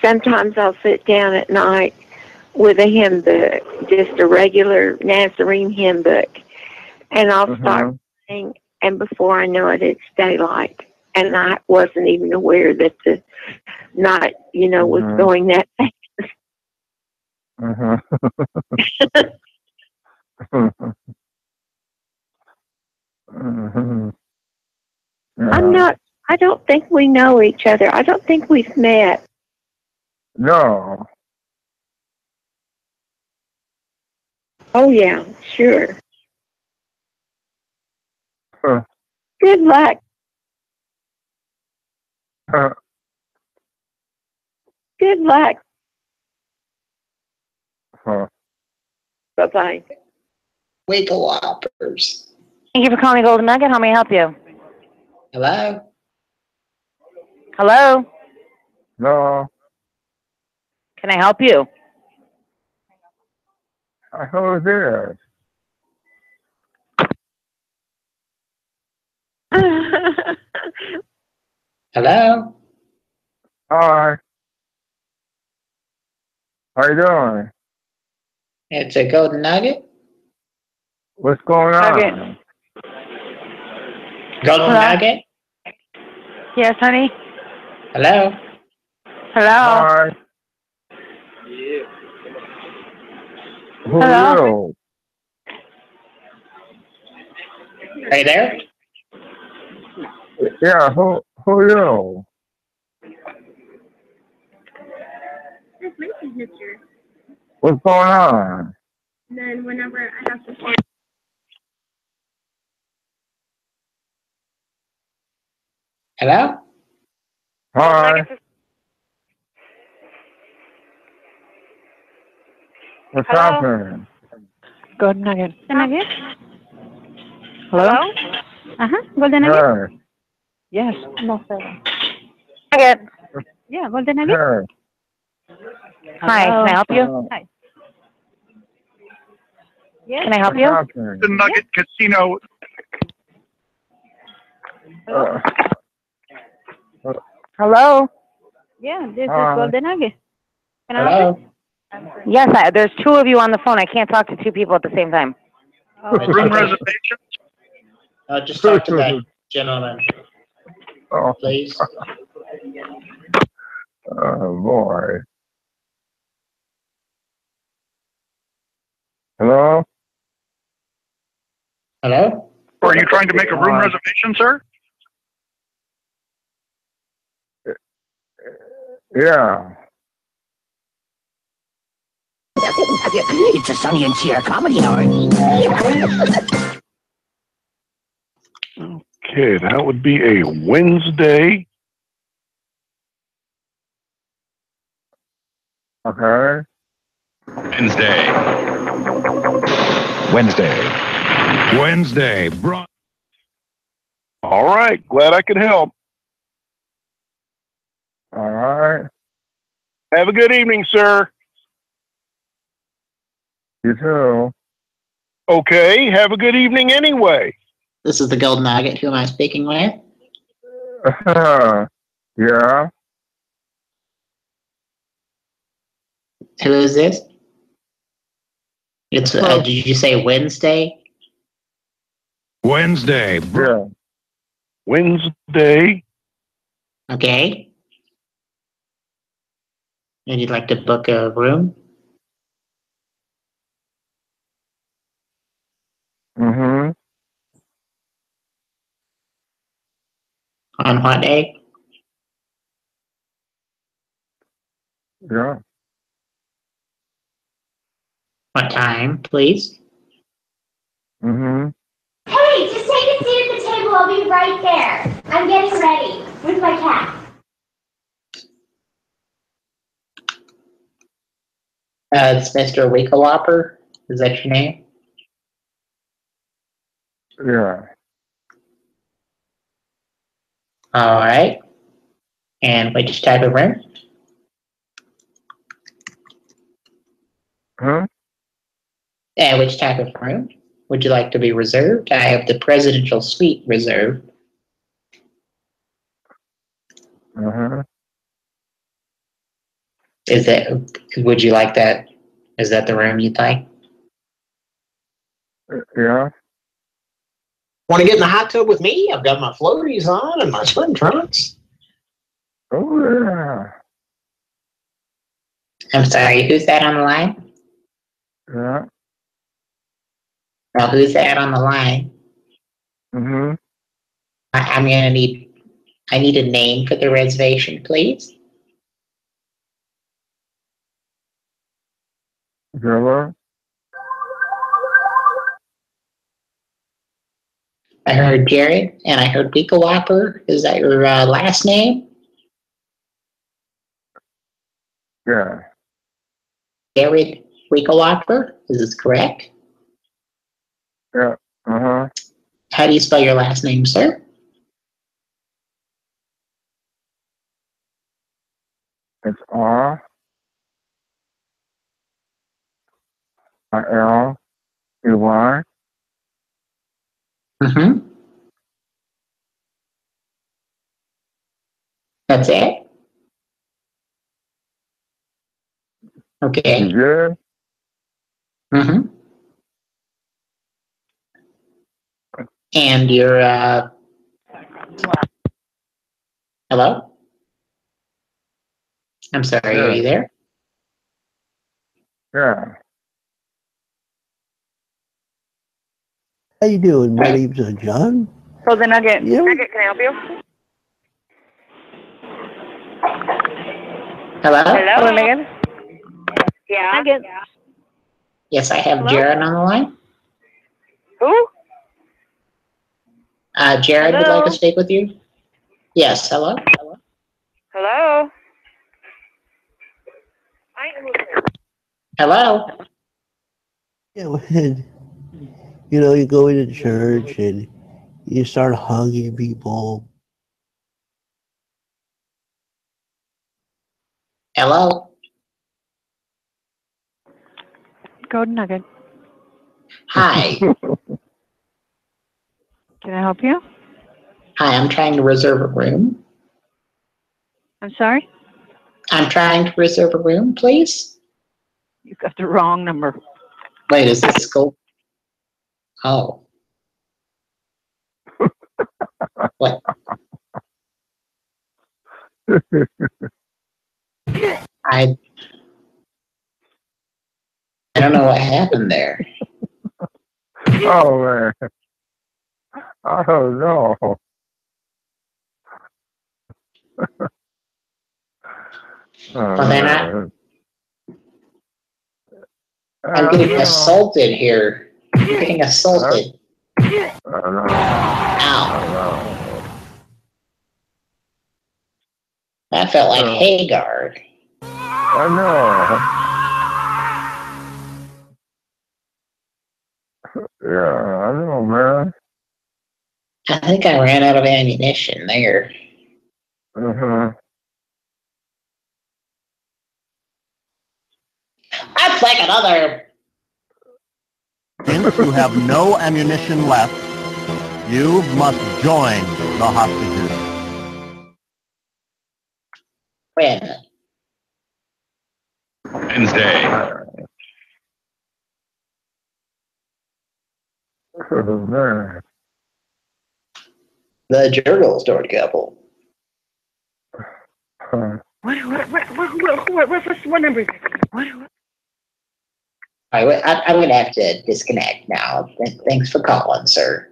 Sometimes I'll sit down at night with a hymn book, just a regular Nazarene hymn book, and I'll start praying, and before I know it, it's daylight. And I wasn't even aware that the night, was going that fast. Yeah. I don't think we know each other. I don't think we've met. No. Oh, yeah, sure. Huh. Good luck. Huh. Good luck. Huh. Bye-bye. Wiggle Whoppers. Thank you for calling Golden Nugget. How may I help you? Hello? Hello? No. Can I help you? Who is this? Hello? Hi. How you doing? It's a Golden Nugget? What's going Nugget. on? Golden Hello? Nugget? Yes, honey? Hello? Hello? Hi. Who Hello? are you? Are you there? Yeah, who are you? What's going on? Then whenever I have to say Hello? Hi. What's happening? Golden Nugget. Nugget? Hello? Golden Nugget? Hey. Yes. No, sir. Nugget. Yeah, Golden Nugget? Hey. Hi, can I help you? Hi. Yes. Can I help What's you? happening? The Nugget Casino. Hello? Yeah, this is Hi. Golden Nugget. Can I help you? Hello? Yes, there's two of you on the phone. I can't talk to two people at the same time. Room reservation. Just talk to that gentleman, Oh. please. Oh, boy. Hello? Hello? Are you trying to make a room reservation, sir? Yeah. It's a Sonny and Cher comedy hour. Okay, that would be a Wednesday. Okay. Wednesday. All right, glad I could help. All right. Have a good evening, sir. You too. Okay, have a good evening anyway. This is the Golden Nugget. Who am I speaking with? Yeah. Who is this? It's, did you say Wednesday? Wednesday. Yeah. Wednesday. Okay. And you'd like to book a room? Mm-hmm. On what day? Yeah. What time, please? Mm-hmm. Hey, just take a seat at the table. I'll be right there. I'm getting ready. Where's my cat? It's Mr. Wigglewhopper. Is that your name? Yeah. All right. And which type of room? Huh? Which type of room would you like to be reserved? I have the presidential suite reserved. Uh-huh. Is that? Would you like that? Is that the room you'd like? Yeah. Want to get in the hot tub with me? I've got my floaties on and my swim trunks. Oh, yeah. I'm sorry, who's that on the line? Yeah. Well, who's that on the line? Mm-hmm. I'm gonna need. I need a name for the reservation, please. Hello? I heard Jared, and I heard Pico Whopper. Is that your last name? Yeah. Jared Pico Whopper. Is this correct? Yeah. Uh-huh. How do you spell your last name, sir? It's R-I-L-E-Y. Mm-hmm. That's it? Okay. Yeah. Mm-hmm. And you're, hello? I'm sorry, Yeah. are you there? Yeah. How you doing? My name's John. So the Nugget. Yeah. Nugget, can I help you? Hello? Hello, Megan? Yeah. Nugget. Yes, I have Hello? Jared on the line. Who? Jared would like Hello? to speak with you. Yes, hello? Hello? Hello? Yeah, when, you go into church and you start hugging people. Hello? Go Nugget. Hi. Can I help you? Hi, I'm trying to reserve a room. I'm sorry? I'm trying to reserve a room, please. You got the wrong number. Wait, is this school? Oh. What? I don't know what happened there. Oh, man. Oh, no. Well, then I'm getting assaulted here. I'm getting assaulted. Ow. That felt like Hagar. I know. Yeah, I know, man. I think I ran out of ammunition there. Uh-huh. That's like another. Since you have no ammunition left, you must join the hostages. When? Wednesday. Oh, man. The Jurgle stored couple. What number is it? What? I'm going to have to disconnect now. Thanks for calling, sir.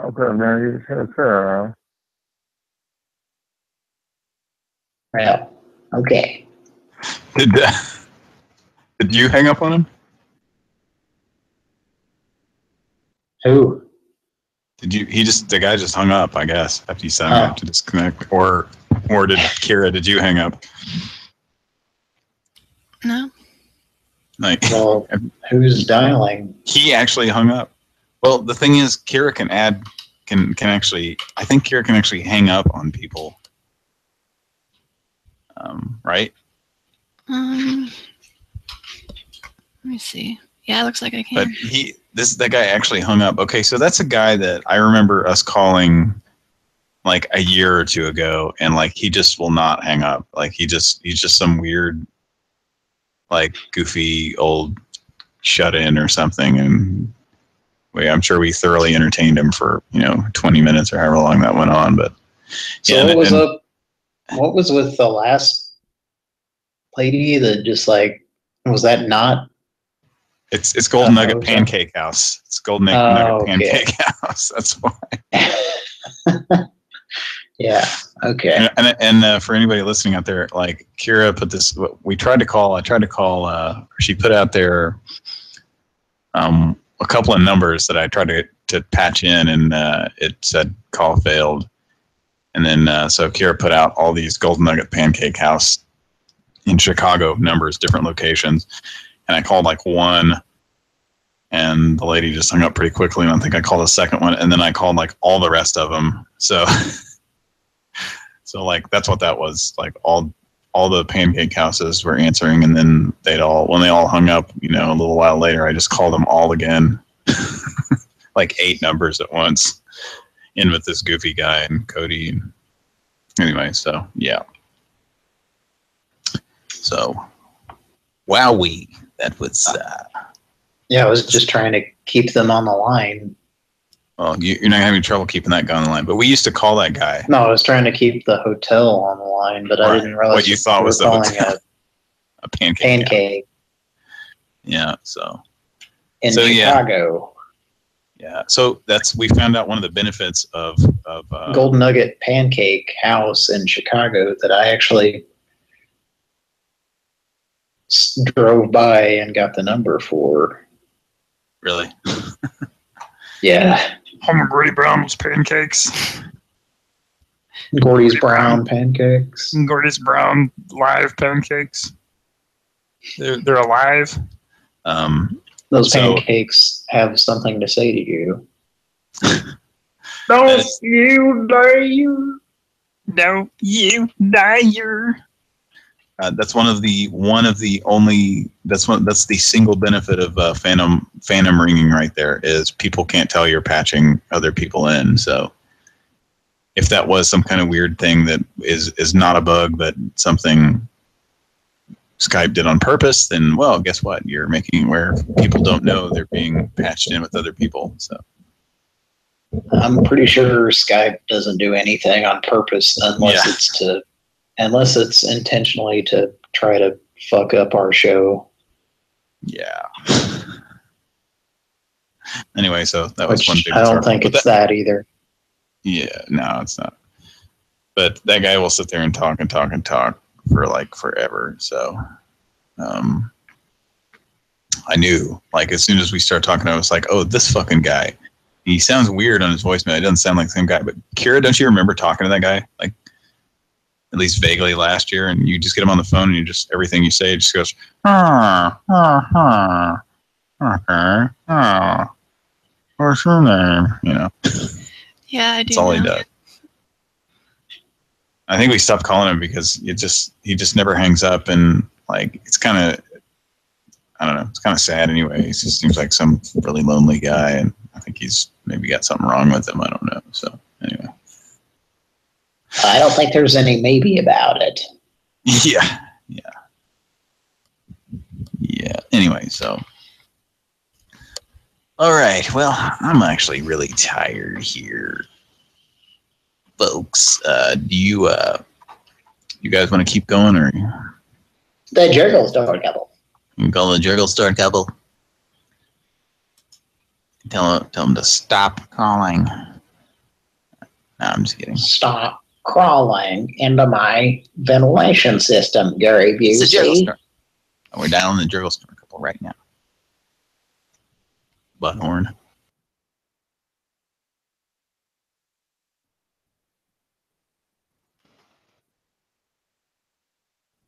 Okay, man. You take care. Well, okay. Did you hang up on him? Who? The guy just hung up, I guess, after you said I have to disconnect. Or did Kira, did you hang up? No. Like, well, who's dialing? He actually hung up. Well, the thing is, Kira can actually, I think Kira can actually hang up on people. Right? Let me see. Yeah, it looks like I can. But that guy actually hung up. Okay, so that's a guy that I remember us calling like a year or two ago, and like he just will not hang up. Like he's just some weird, like goofy old shut-in or something, and I'm sure we thoroughly entertained him for 20 minutes or however long that went on. But so yeah, what was with the last lady that just like, was that not? It's Golden Nugget Pancake House. It's Golden Nugget Pancake House. That's why. Yeah. Okay. And for anybody listening out there, like Kira put this. I tried to call. She put out there. a couple of numbers that I tried to patch in, and it said call failed. And then so Kira put out all these Golden Nugget Pancake House in Chicago numbers, different locations, and I called like one, and the lady just hung up pretty quickly. And I think I called a second one, and then I called like all the rest of them. So, so like that's what that was. Like all the pancake houses were answering, and then when they all hung up, a little while later, I just called them all again, like 8 numbers at once, in with this goofy guy and Cody. Anyway, so yeah. So, wowee, that was. Yeah, I was just trying to keep them on the line. Well, you're not having trouble keeping that guy on the line, but we used to call that guy. No, I was trying to keep the hotel on the line, but I didn't realize what you thought was the hotel. A pancake. Pancake. Yeah, so. In Chicago. Yeah, so we found out one of the benefits of Golden Nugget Pancake House in Chicago that I actually drove by and got the number for. Really? Yeah. Gordy Brown's pancakes. Gordy's Brown pancakes. Gordy's Brown live pancakes. They're alive. Those pancakes have something to say to you. Don't you dare! Don't you dare! That's that's the single benefit of phantom ringing right there is people can't tell you're patching other people in. So if that was some kind of weird thing that is not a bug but something Skype did on purpose, then well, guess what? You're making where people don't know they're being patched in with other people. So I'm pretty sure Skype doesn't do anything on purpose unless it's intentionally to try to fuck up our show. Yeah. Anyway, so that was one big. I don't think it's that either. Yeah, no, it's not. But that guy will sit there and talk for like forever. So, I knew, like, as soon as we started talking, I was like, oh, this fucking guy. He sounds weird on his voicemail. He doesn't sound like the same guy. But Kira, don't you remember talking to that guy? Like, at least vaguely last year, and you just get him on the phone, and you just, everything you say just goes, okay, what's your name? Yeah, I do. That's all he does. I think we stopped calling him because he just never hangs up, and like it's kind of, I don't know, it's kind of sad anyway. He just seems like some really lonely guy, and I think he's maybe got something wrong with him. I don't know. So anyway. I don't think there's any maybe about it. Yeah. Anyway, so. All right. Well, I'm actually really tired here, folks. Do you guys want to keep going, or the Jurgle Store couple? You can call the Jurgle Store couple. Tell them to stop calling. No, I'm just kidding. Stop crawling into my ventilation system, Gary Busey. It's the Jurgle Store. We're dialing the Jurgle Store couple right now. Butthorn.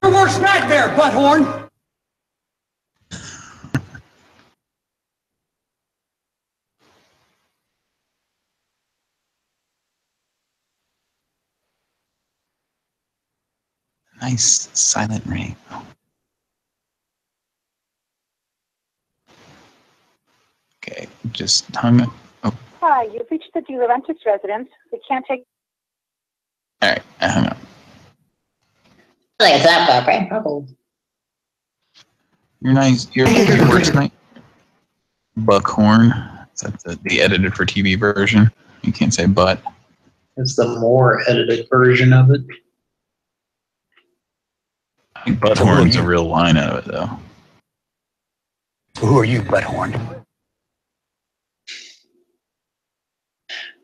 Your worst nightmare, butthorn! Nice silent ring. Okay, just hung up. Oh, Hi, you've reached the De Laurentiis residence. We can't take. all right, I hung up. It's up, Pran Funkels. You're nice. Your words tonight. Buckhorn. Is that the edited for TV version? You can't say but. It's the more edited version of it. I think Butthorn's a real line out of it, though. Who are you, butthorn?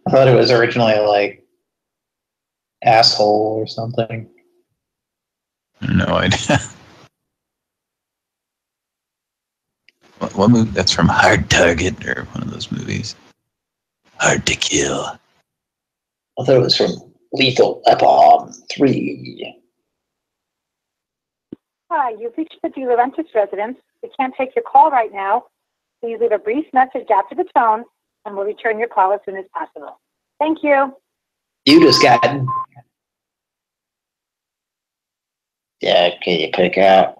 I thought it was originally like asshole or something. No idea. what movie? That's from Hard Target or one of those movies. Hard to Kill. I thought it was from Lethal Weapon 3. Hi, you've reached the De Laurentiis residence. We can't take your call right now. Please leave a brief message after the tone, and we'll return your call as soon as possible. Thank you. You just got... Yeah, can you pick out?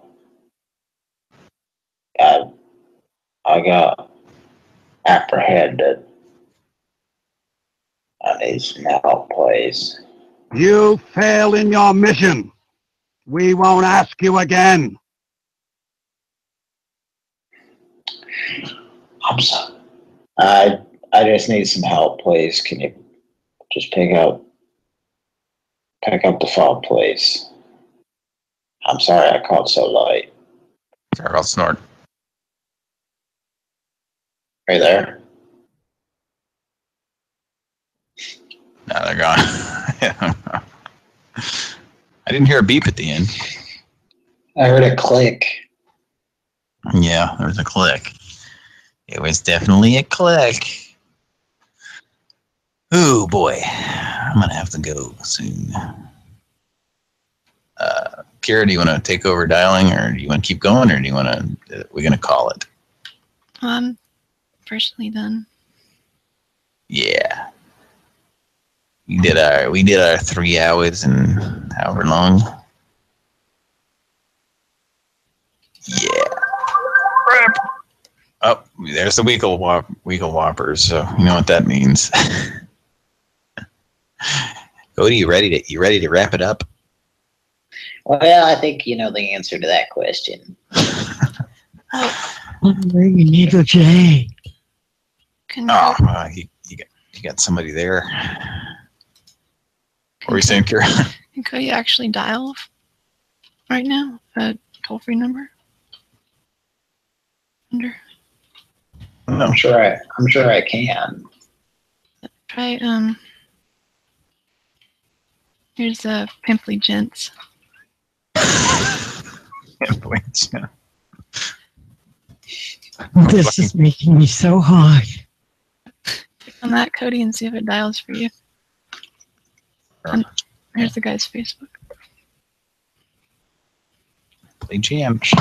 I got apprehended. I need some help, please. You fail in your mission. We won't ask you again. I'm sorry. I just need some help, please. Can you just pick up the phone, please? I'm sorry I called so late. Sorry about snort. Are you there? No, they're gone. I didn't hear a beep at the end. I heard a click. Yeah, there was a click. It was definitely a click. Oh boy, I'm gonna have to go soon. Kira, do you want to take over dialing, or do you want to keep going, or do you want to? We're gonna call it. Personally done. Yeah. We did our 3 hours and however long. Yeah. Oh, there's the Weekle Whoppers, so you know what that means. Cody, you ready to wrap it up? Well, I think you know the answer to that question. You need to change. You got somebody there. What were you saying, Kira? Can Cody actually dial right now a toll-free number? I'm sure I can. Try here's Pimply Gents. Pimply Gents. This is making me so hot. Click on that, Cody, and see if it dials for you. And here's the guy's Facebook. Play jams.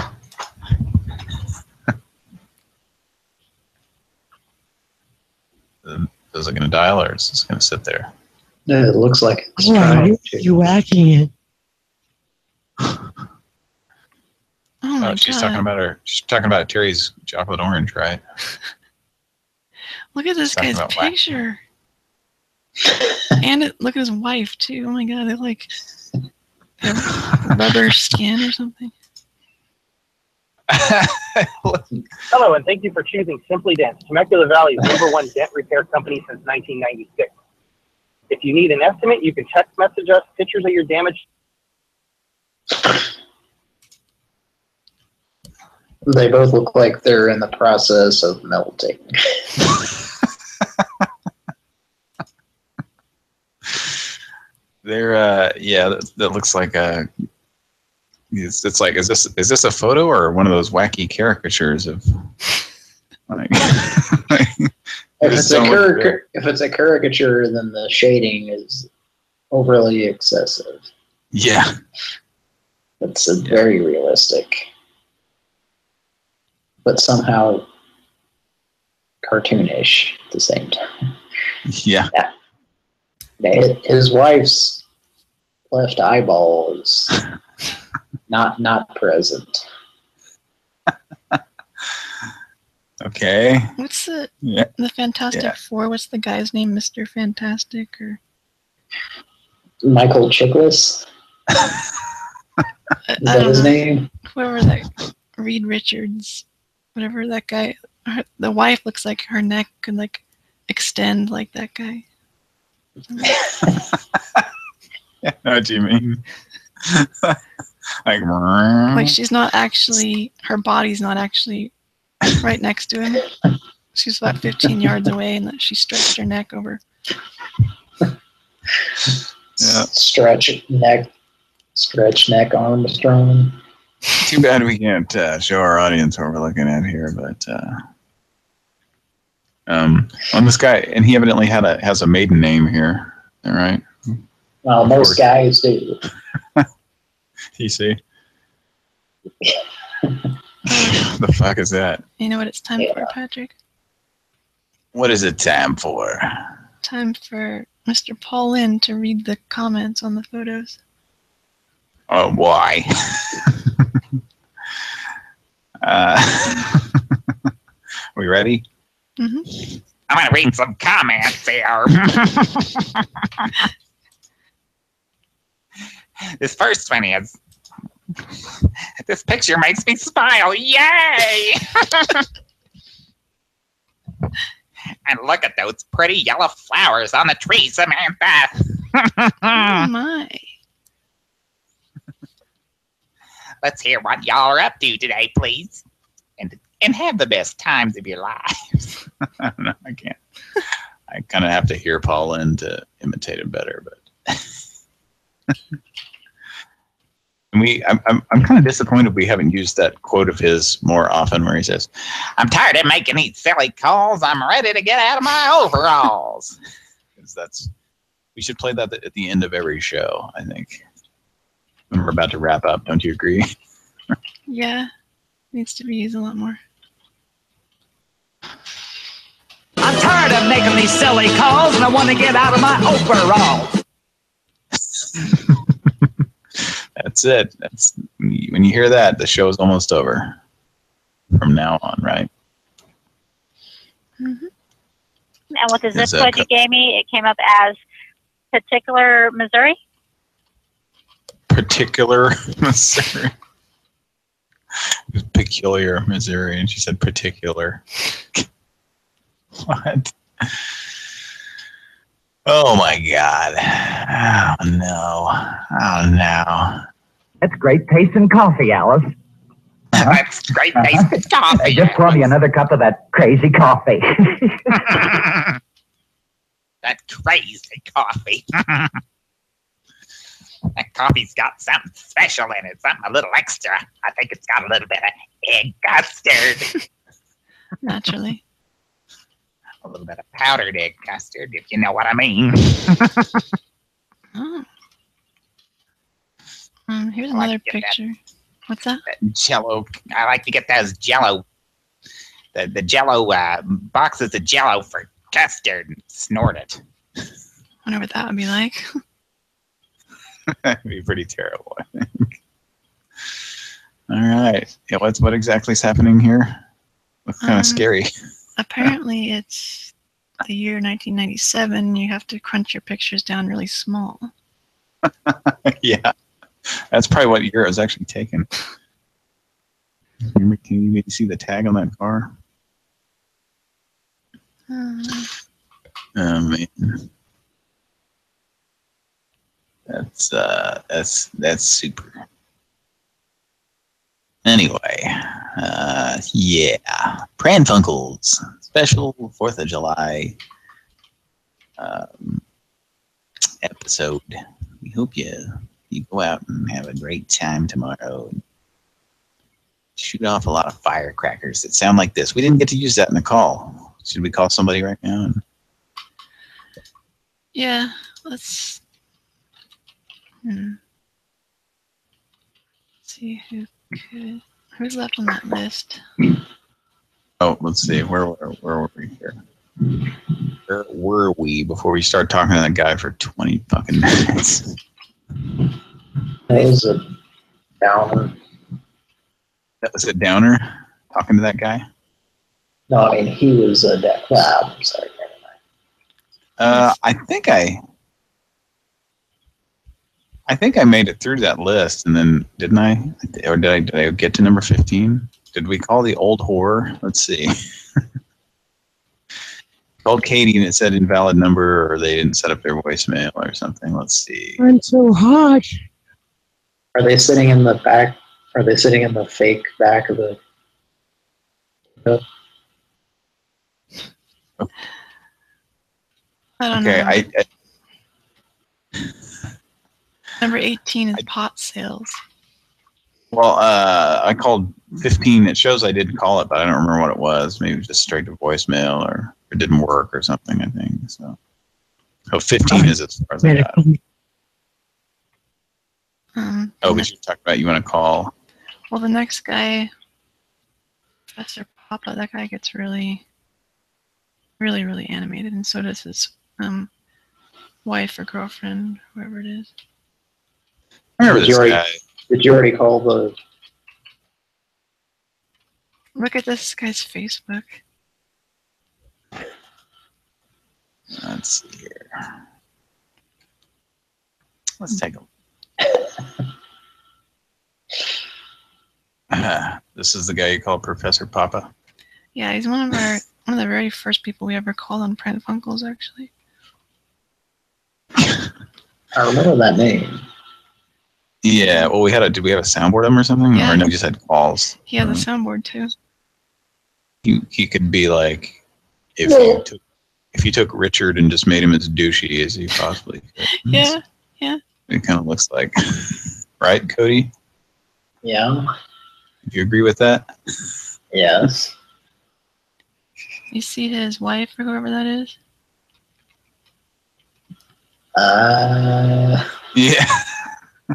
Is it going to dial, or is it going to sit there? No, it looks like it's you whacking it. Oh my she's God. talking about Terry's chocolate orange, right? Look at this guy's picture. And look at his wife too. Oh my God, they have rubber skin or something. Hello, and thank you for choosing Simply Dent, Temecula Valley's #1 dent repair company since 1996. If you need an estimate, you can text message us pictures of your damage. They both look like they're in the process of melting. They're that looks like a. It's like, is this a photo or one of those wacky caricatures of? Like, if it's a caricature, then the shading is overly excessive. Yeah, it's very realistic, but somehow cartoonish at the same time. Yeah. His wife's left eyeball is not present. Okay. What's the Fantastic Four? What's the guy's name? Mr. Fantastic or Michael Chiklis? Is that his name? Whoever that Reed Richards, whatever that guy. The wife looks like her neck could like extend like that guy. I know what you mean. Like she's not actually, her body's not actually right next to him. She's about 15 yards away, and she stretched her neck over. Stretch neck Armstrong. Too bad we can't show our audience what we're looking at here, but on this guy, and he evidently has a maiden name here. All right. Well, most guys do. You see? The fuck is that? You know what it's time for, Patrick? What is it time for? Time for Mr. Paul Lynn to read the comments on the photos. Oh, why? We ready? Mm-hmm. I'm going to read some comments here. This first one is, this picture makes me smile. Yay! And look at those pretty yellow flowers on the tree, Samantha. Oh, my. Let's hear what y'all are up to today, please. And have the best times of your lives. I don't know. I can't. I kind of have to hear Paul Lynn to imitate him better, but I'm kind of disappointed we haven't used that quote of his more often, where he says, "I'm tired of making these silly calls. I'm ready to get out of my overalls." Because we should play that at the end of every show, I think. When we're about to wrap up, don't you agree? Yeah, needs to be used a lot more. I'm tired of making these silly calls and I want to get out of my overalls. That's it. That's when you hear that, the show's almost over. From now on, right? Mm-hmm. And with the Is zip that code you gave me, it came up as Particular, Missouri. Particular Missouri. Peculiar Missouri, and she said particular. What? Oh my God. Oh no. Oh no. That's great tasting coffee, Alice. That's great tasting coffee. Just pour me another cup of that crazy coffee. That crazy coffee. That coffee's got something special in it, something a little extra. I think it's got a little bit of egg custard. Naturally. A little bit of powdered egg custard, if you know what I mean. Oh. Here's another picture. What's that? Jello. I like to get those Jello. The Jello boxes of Jello for custard and snort it. Wonder what that would be like. That'd be pretty terrible, I think. All right. Yeah, what exactly is happening here? Looks kind of scary. Apparently, it's the year 1997. You have to crunch your pictures down really small. Yeah. That's probably what year it was actually taken. Can you see the tag on that car? Oh, man. That's super. Anyway, yeah, Pran Funkels special 4th of July episode. We hope you go out and have a great time tomorrow. Shoot off a lot of firecrackers that sound like this. We didn't get to use that in the call. Should we call somebody right now? Yeah, let's see who's left on that list. Oh, let's see. Where were we here? Where were we before we start talking to that guy for 20 fucking minutes? That was a downer. That was a downer? Talking to that guy? No, I mean, he was a downer. Well, I'm sorry. I think I made it through that list, and then didn't I? Or did I get to number 15? Did we call the old whore? Let's see. Called Katie and it said invalid number, or they didn't set up their voicemail or something. Let's see. I'm so hot. Are they sitting in the back? Are they sitting in the fake back of the? I don't know. Number 18 is pot sales. Well, I called 15. It shows I did call it, but I don't remember what it was. Maybe it was just straight to voicemail, or it didn't work or something, I think. So 15 is as far as I got. Oh, but you talked about you want to call. Well, the next guy, Professor Papa, that guy gets really, really, really animated, and so does his wife or girlfriend, whoever it is. I remember this guy. Did you already call the... Look at this guy's Facebook. Let's see here. Let's take a look. This is the guy you call Professor Papa. Yeah, he's one of the very first people we ever called on Pran Funkels, actually. I remember that name. Yeah, well, did we have a soundboard of him or something? Yeah. Or no, we just had calls. He has a soundboard too. He could be like, if you took Richard and just made him as douchey as he possibly could. Yeah, yeah. It kind of looks like, right, Cody? Yeah. Do you agree with that? Yes. You see his wife or whoever that is? Yeah.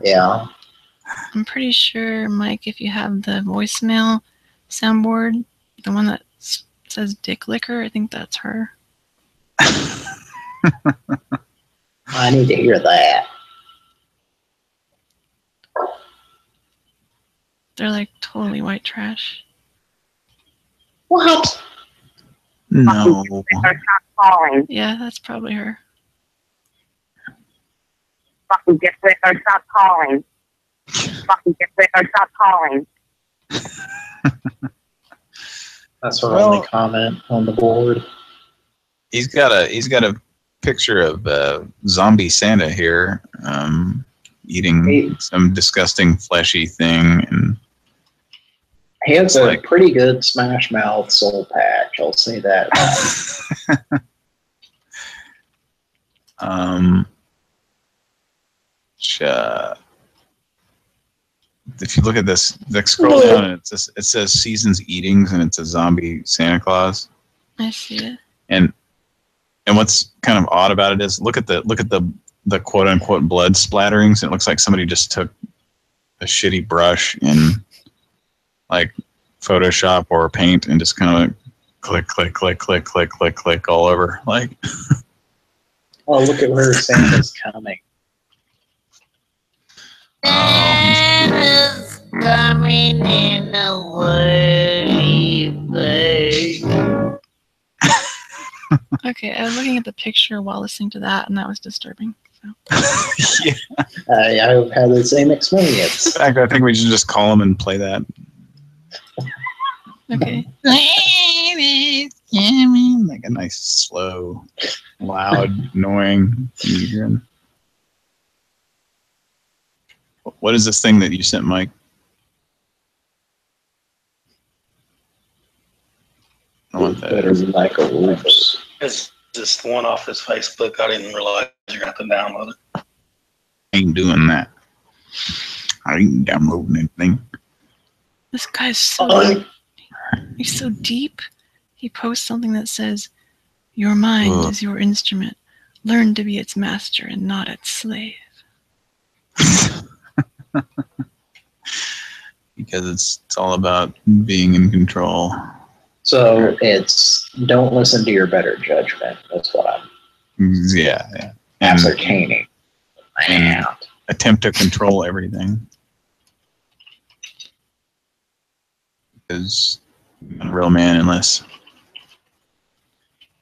Yeah. I'm pretty sure, Mike, if you have the voicemail soundboard, the one that says Dick Licker, I think that's her. I need to hear that. They're like totally white trash. What? No. Stop calling. Yeah, that's probably her. Fucking get it or stop calling. Fucking get it or stop calling. That's our only comment on the board. He's got a picture of zombie Santa here, eating some disgusting fleshy thing, and he has a pretty good Smash Mouth soul patch. I'll say that. If you look at this, scroll down, and it says Seasons Eatings, and it's a zombie Santa Claus. I see it. And what's kind of odd about it is look at the quote unquote blood splatterings. It looks like somebody just took a shitty brush in like Photoshop or Paint and just kind of click, click, click, click, click, click, click all over. Like, oh, look at where Santa's coming. Santa's coming in a whirly bird. Okay, I was looking at the picture while listening to that, and that was disturbing. So. Yeah. I've had the same experience. In fact, I think we should just call him and play that. Okay. Like a nice, slow, loud, annoying. What is this thing that you sent, Mike? I want that. Better than Michael Oops. It's just one off his Facebook. I didn't realize you're going to have to download it. I ain't doing that. I ain't downloading anything. This guy's so he's so deep. He posts something that says, "Your mind is your instrument. Learn to be its master and not its slave." Because it's all about being in control. So it's don't listen to your better judgment. That's what I'm yeah. ascertaining. And attempt to control everything. Because you're not a real man unless.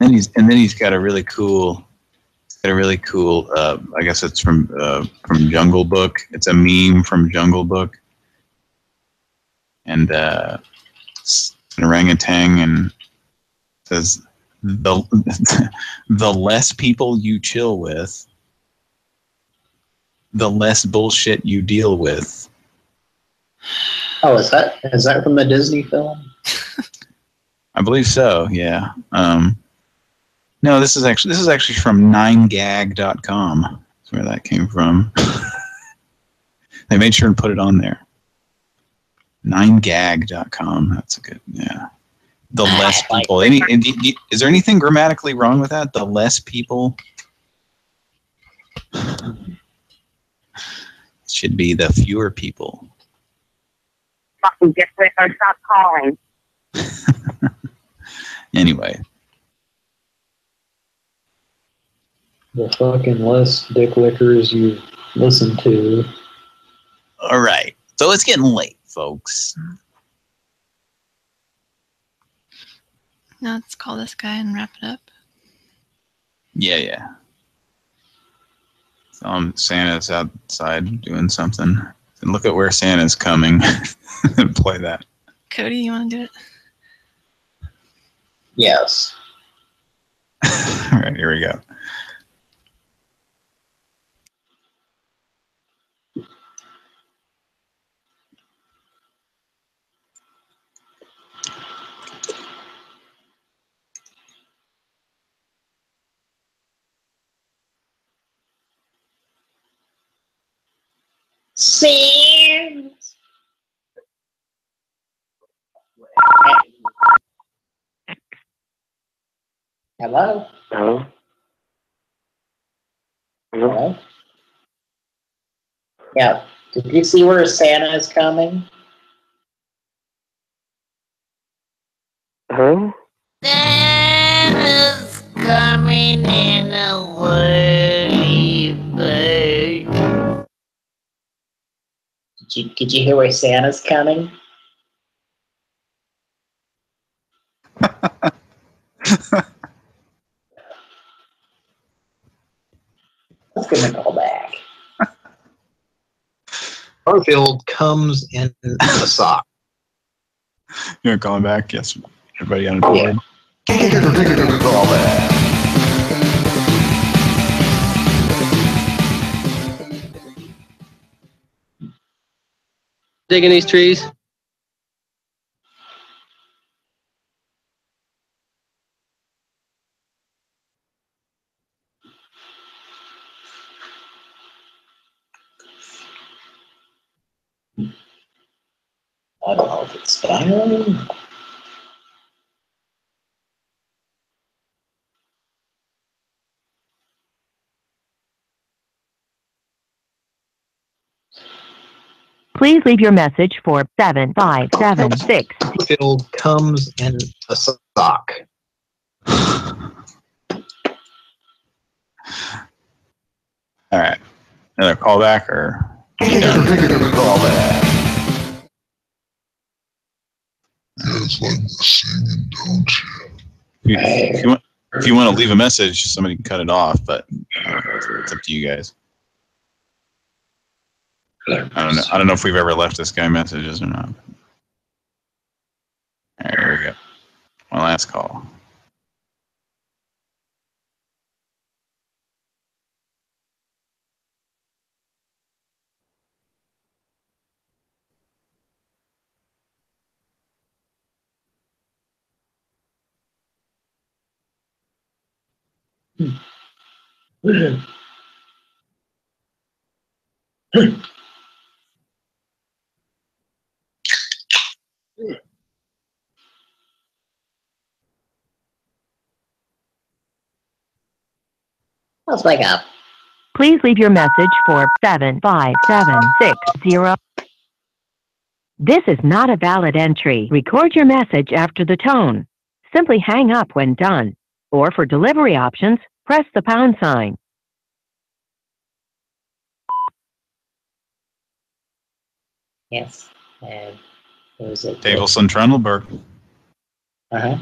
And then he's got a really cool. I guess it's from Jungle Book. It's a meme from Jungle Book. And it's an orangutan, and says the less people you chill with, the less bullshit you deal with. Oh, is that from the Disney film? I believe so. Yeah. No, this is actually from 9gag.com. That's where that came from. They made sure and put it on there. 9gag.com. That's a good, yeah. The less people. Is there anything grammatically wrong with that? The less people? Should be the fewer people. Fucking get with or stop calling. Anyway. The fucking less dick lickers you listen to. All right. So it's getting late, folks. Now let's call this guy and wrap it up. Yeah. So Santa's outside doing something. And look at where Santa's coming. Play that. Cody, you want to do it? Yes. All right, here we go. Sands. Hello? Hello? Hello? Yeah. Did you see where Santa is coming? Huh? Santa's coming in a whirly bird. Did you hear where Santa's coming? Let's give him a call back. Garfield comes in a sock. You want to call him back? Yes. Everybody on board? Call back. Digging these trees? I don't know if it's styling. Please leave your message for 7576. Garfield comes in a sock. All right. Another callback or? Call back. If you want to leave a message, somebody can cut it off, but it's up to you guys. I don't know if we've ever left this guy messages or not. All right, here we go. One last call. Let's wake up. Please leave your message for 75760. This is not a valid entry. Record your message after the tone. Simply hang up when done. Or for delivery options, press the pound sign. Yes. And what was it? Davilson Trundleberg. Uh-huh.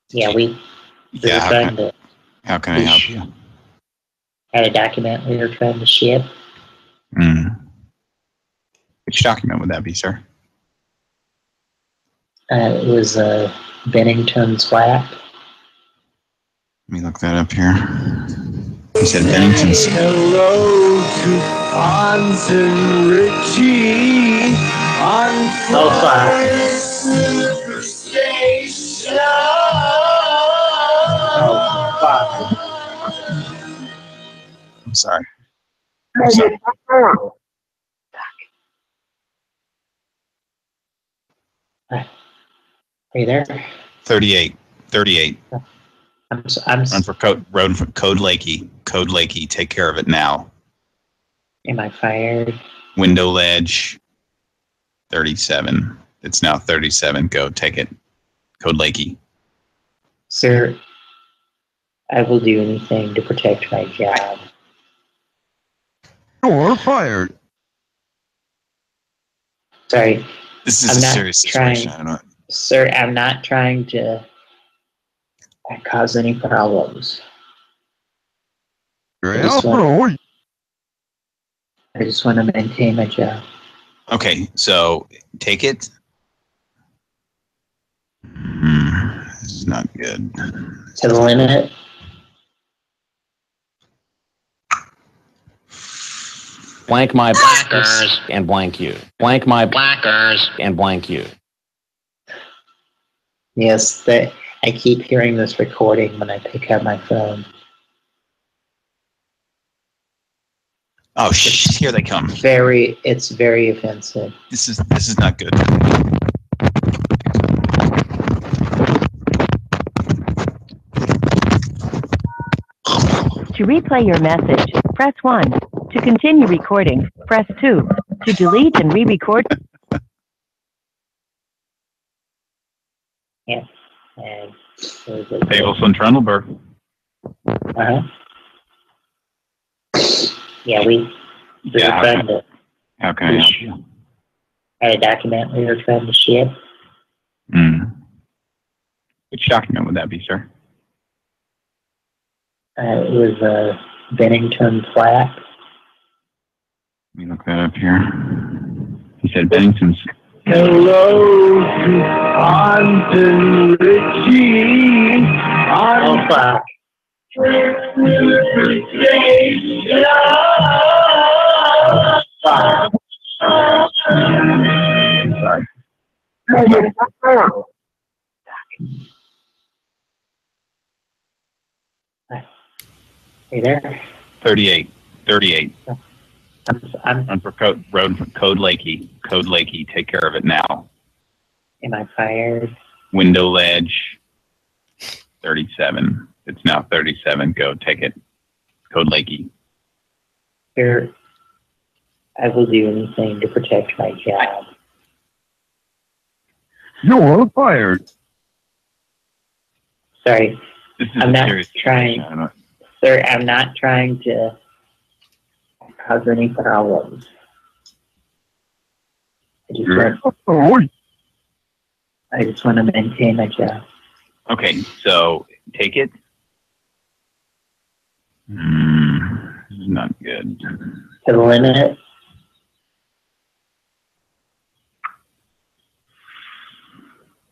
Yeah, we were trying to... How can I help you? Had a document we were trying to ship. Which document would that be, sir? It was Bennington's WAP. Let me look that up here. You said Bennington's. Hello to Hans and Richie on Superstation. I'm sorry. Are you there? 38. 38. I'm Run for Code Lakey. Code Lakey. Take care of it now. Am I fired? Window ledge. 37. It's now 37. Go take it. Code Lakey. Sir, I will do anything to protect my job. You're fired. Sorry. This is I'm a not serious situation. I don't know. Sir, I'm not trying to cause any problems. I just want to maintain my job. Okay, so take it. This is not good. To the limit. Blank my blackers and blank you. Blank my blackers and blank you. Yes, I keep hearing this recording when I pick up my phone. Oh shit! Here they come. It's very offensive. This is not good. To replay your message, press 1. To continue recording, press 2. To delete and re-record. Yeah. And Abelson Trundleberg. Uh-huh. Yeah, we were trying to... How can I help you? A document we were trying to ship. Which document would that be, sir? It was a Bennington plaque. Let me look that up here. He said Bennington's. Hello to Aunt and Richie. On plaque. Sorry. Hey there. 38. 38. I'm Run for Code Lakey. Code Lakey. Take care of it now. Am I fired? Window ledge. 37. It's now 37. Go take it. Code Lakey. Sir, I will do anything to protect my job. You're fired. Sorry. This is I'm a not serious trying. situation. Sir, I'm not trying to cause any problems. I just want to maintain my job. Okay, so take it. This is not good. To the limit.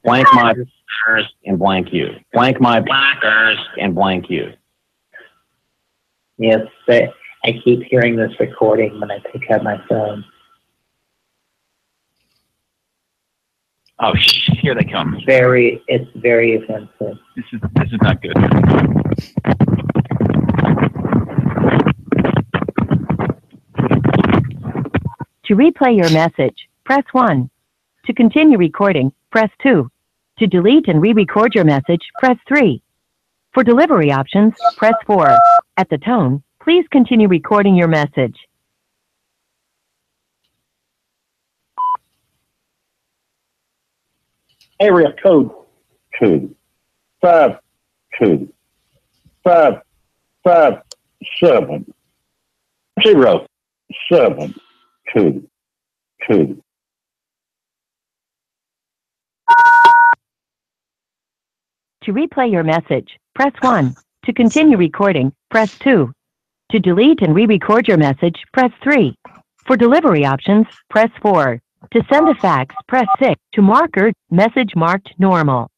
Blank my blackers and blank you. Blank my blackers and blank you. Yes, I keep hearing this recording when I pick up my phone. Oh shit! Here they come. It's very offensive. This is not good. To replay your message, press 1. To continue recording, press 2. To delete and re-record your message, press 3. For delivery options, press 4. At the tone, please continue recording your message. Area code 2525772. To replay your message, press 1. To continue recording, press 2. To delete and re-record your message, press 3. For delivery options, press 4. To send a fax, press 6. To marker, message marked normal.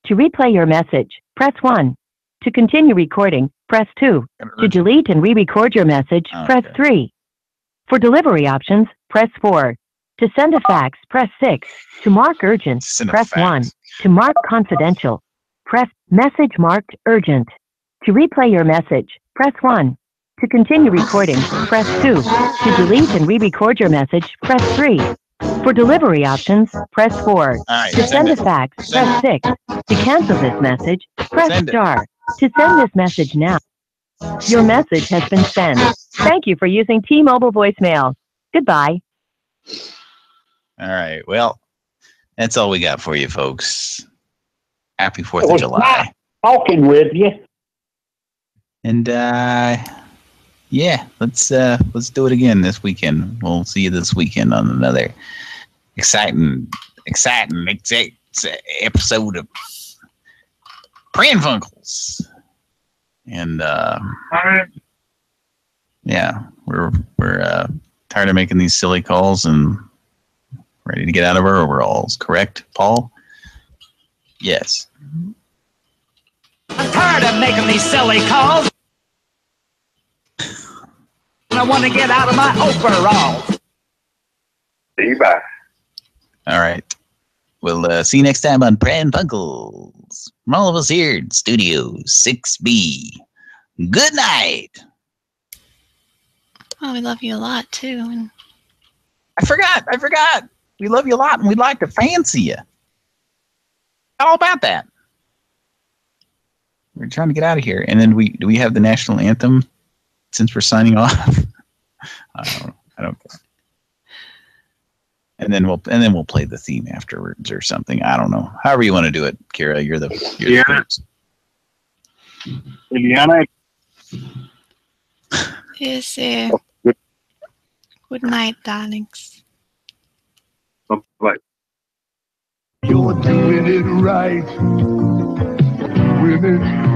To replay your message, press 1. To continue recording, press 2. To delete and re-record your message, press 3. For delivery options, press 4. To send a fax, press 6. To mark urgent, press 1. To mark confidential, press message marked urgent. To replay your message, press 1. To continue recording, press 2. To delete and re-record your message, press 3. For delivery options, press 4. right, To send a fax, press 6. To cancel this message, press star. To send this message now. Your message has been sent. Thank you for using T-Mobile voicemail. Goodbye. All right. Well, that's all we got for you, folks. Happy 4th of July. Talking with you. And yeah, let's do it again this weekend. We'll see you this weekend on another exciting episode of Pran Funkels. And yeah, we're tired of making these silly calls and ready to get out of our overalls. Correct, Paul? Yes. I'm tired of making these silly calls. I want to get out of my overalls. See you, bye. All right. We'll see you next time on Pran Funkels. From all of us here in Studio 6B. Good night. Oh, we love you a lot, too. And I forgot. We love you a lot, and we'd like to fancy you. All about that. We're trying to get out of here. And then do we have the national anthem since we're signing off? I don't care. And then we'll play the theme afterwards or something. I don't know. However you want to do it, Kira. You're the Liliana. yes, good night, darlings. Bye. You're doing it right. You're doing it.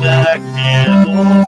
Back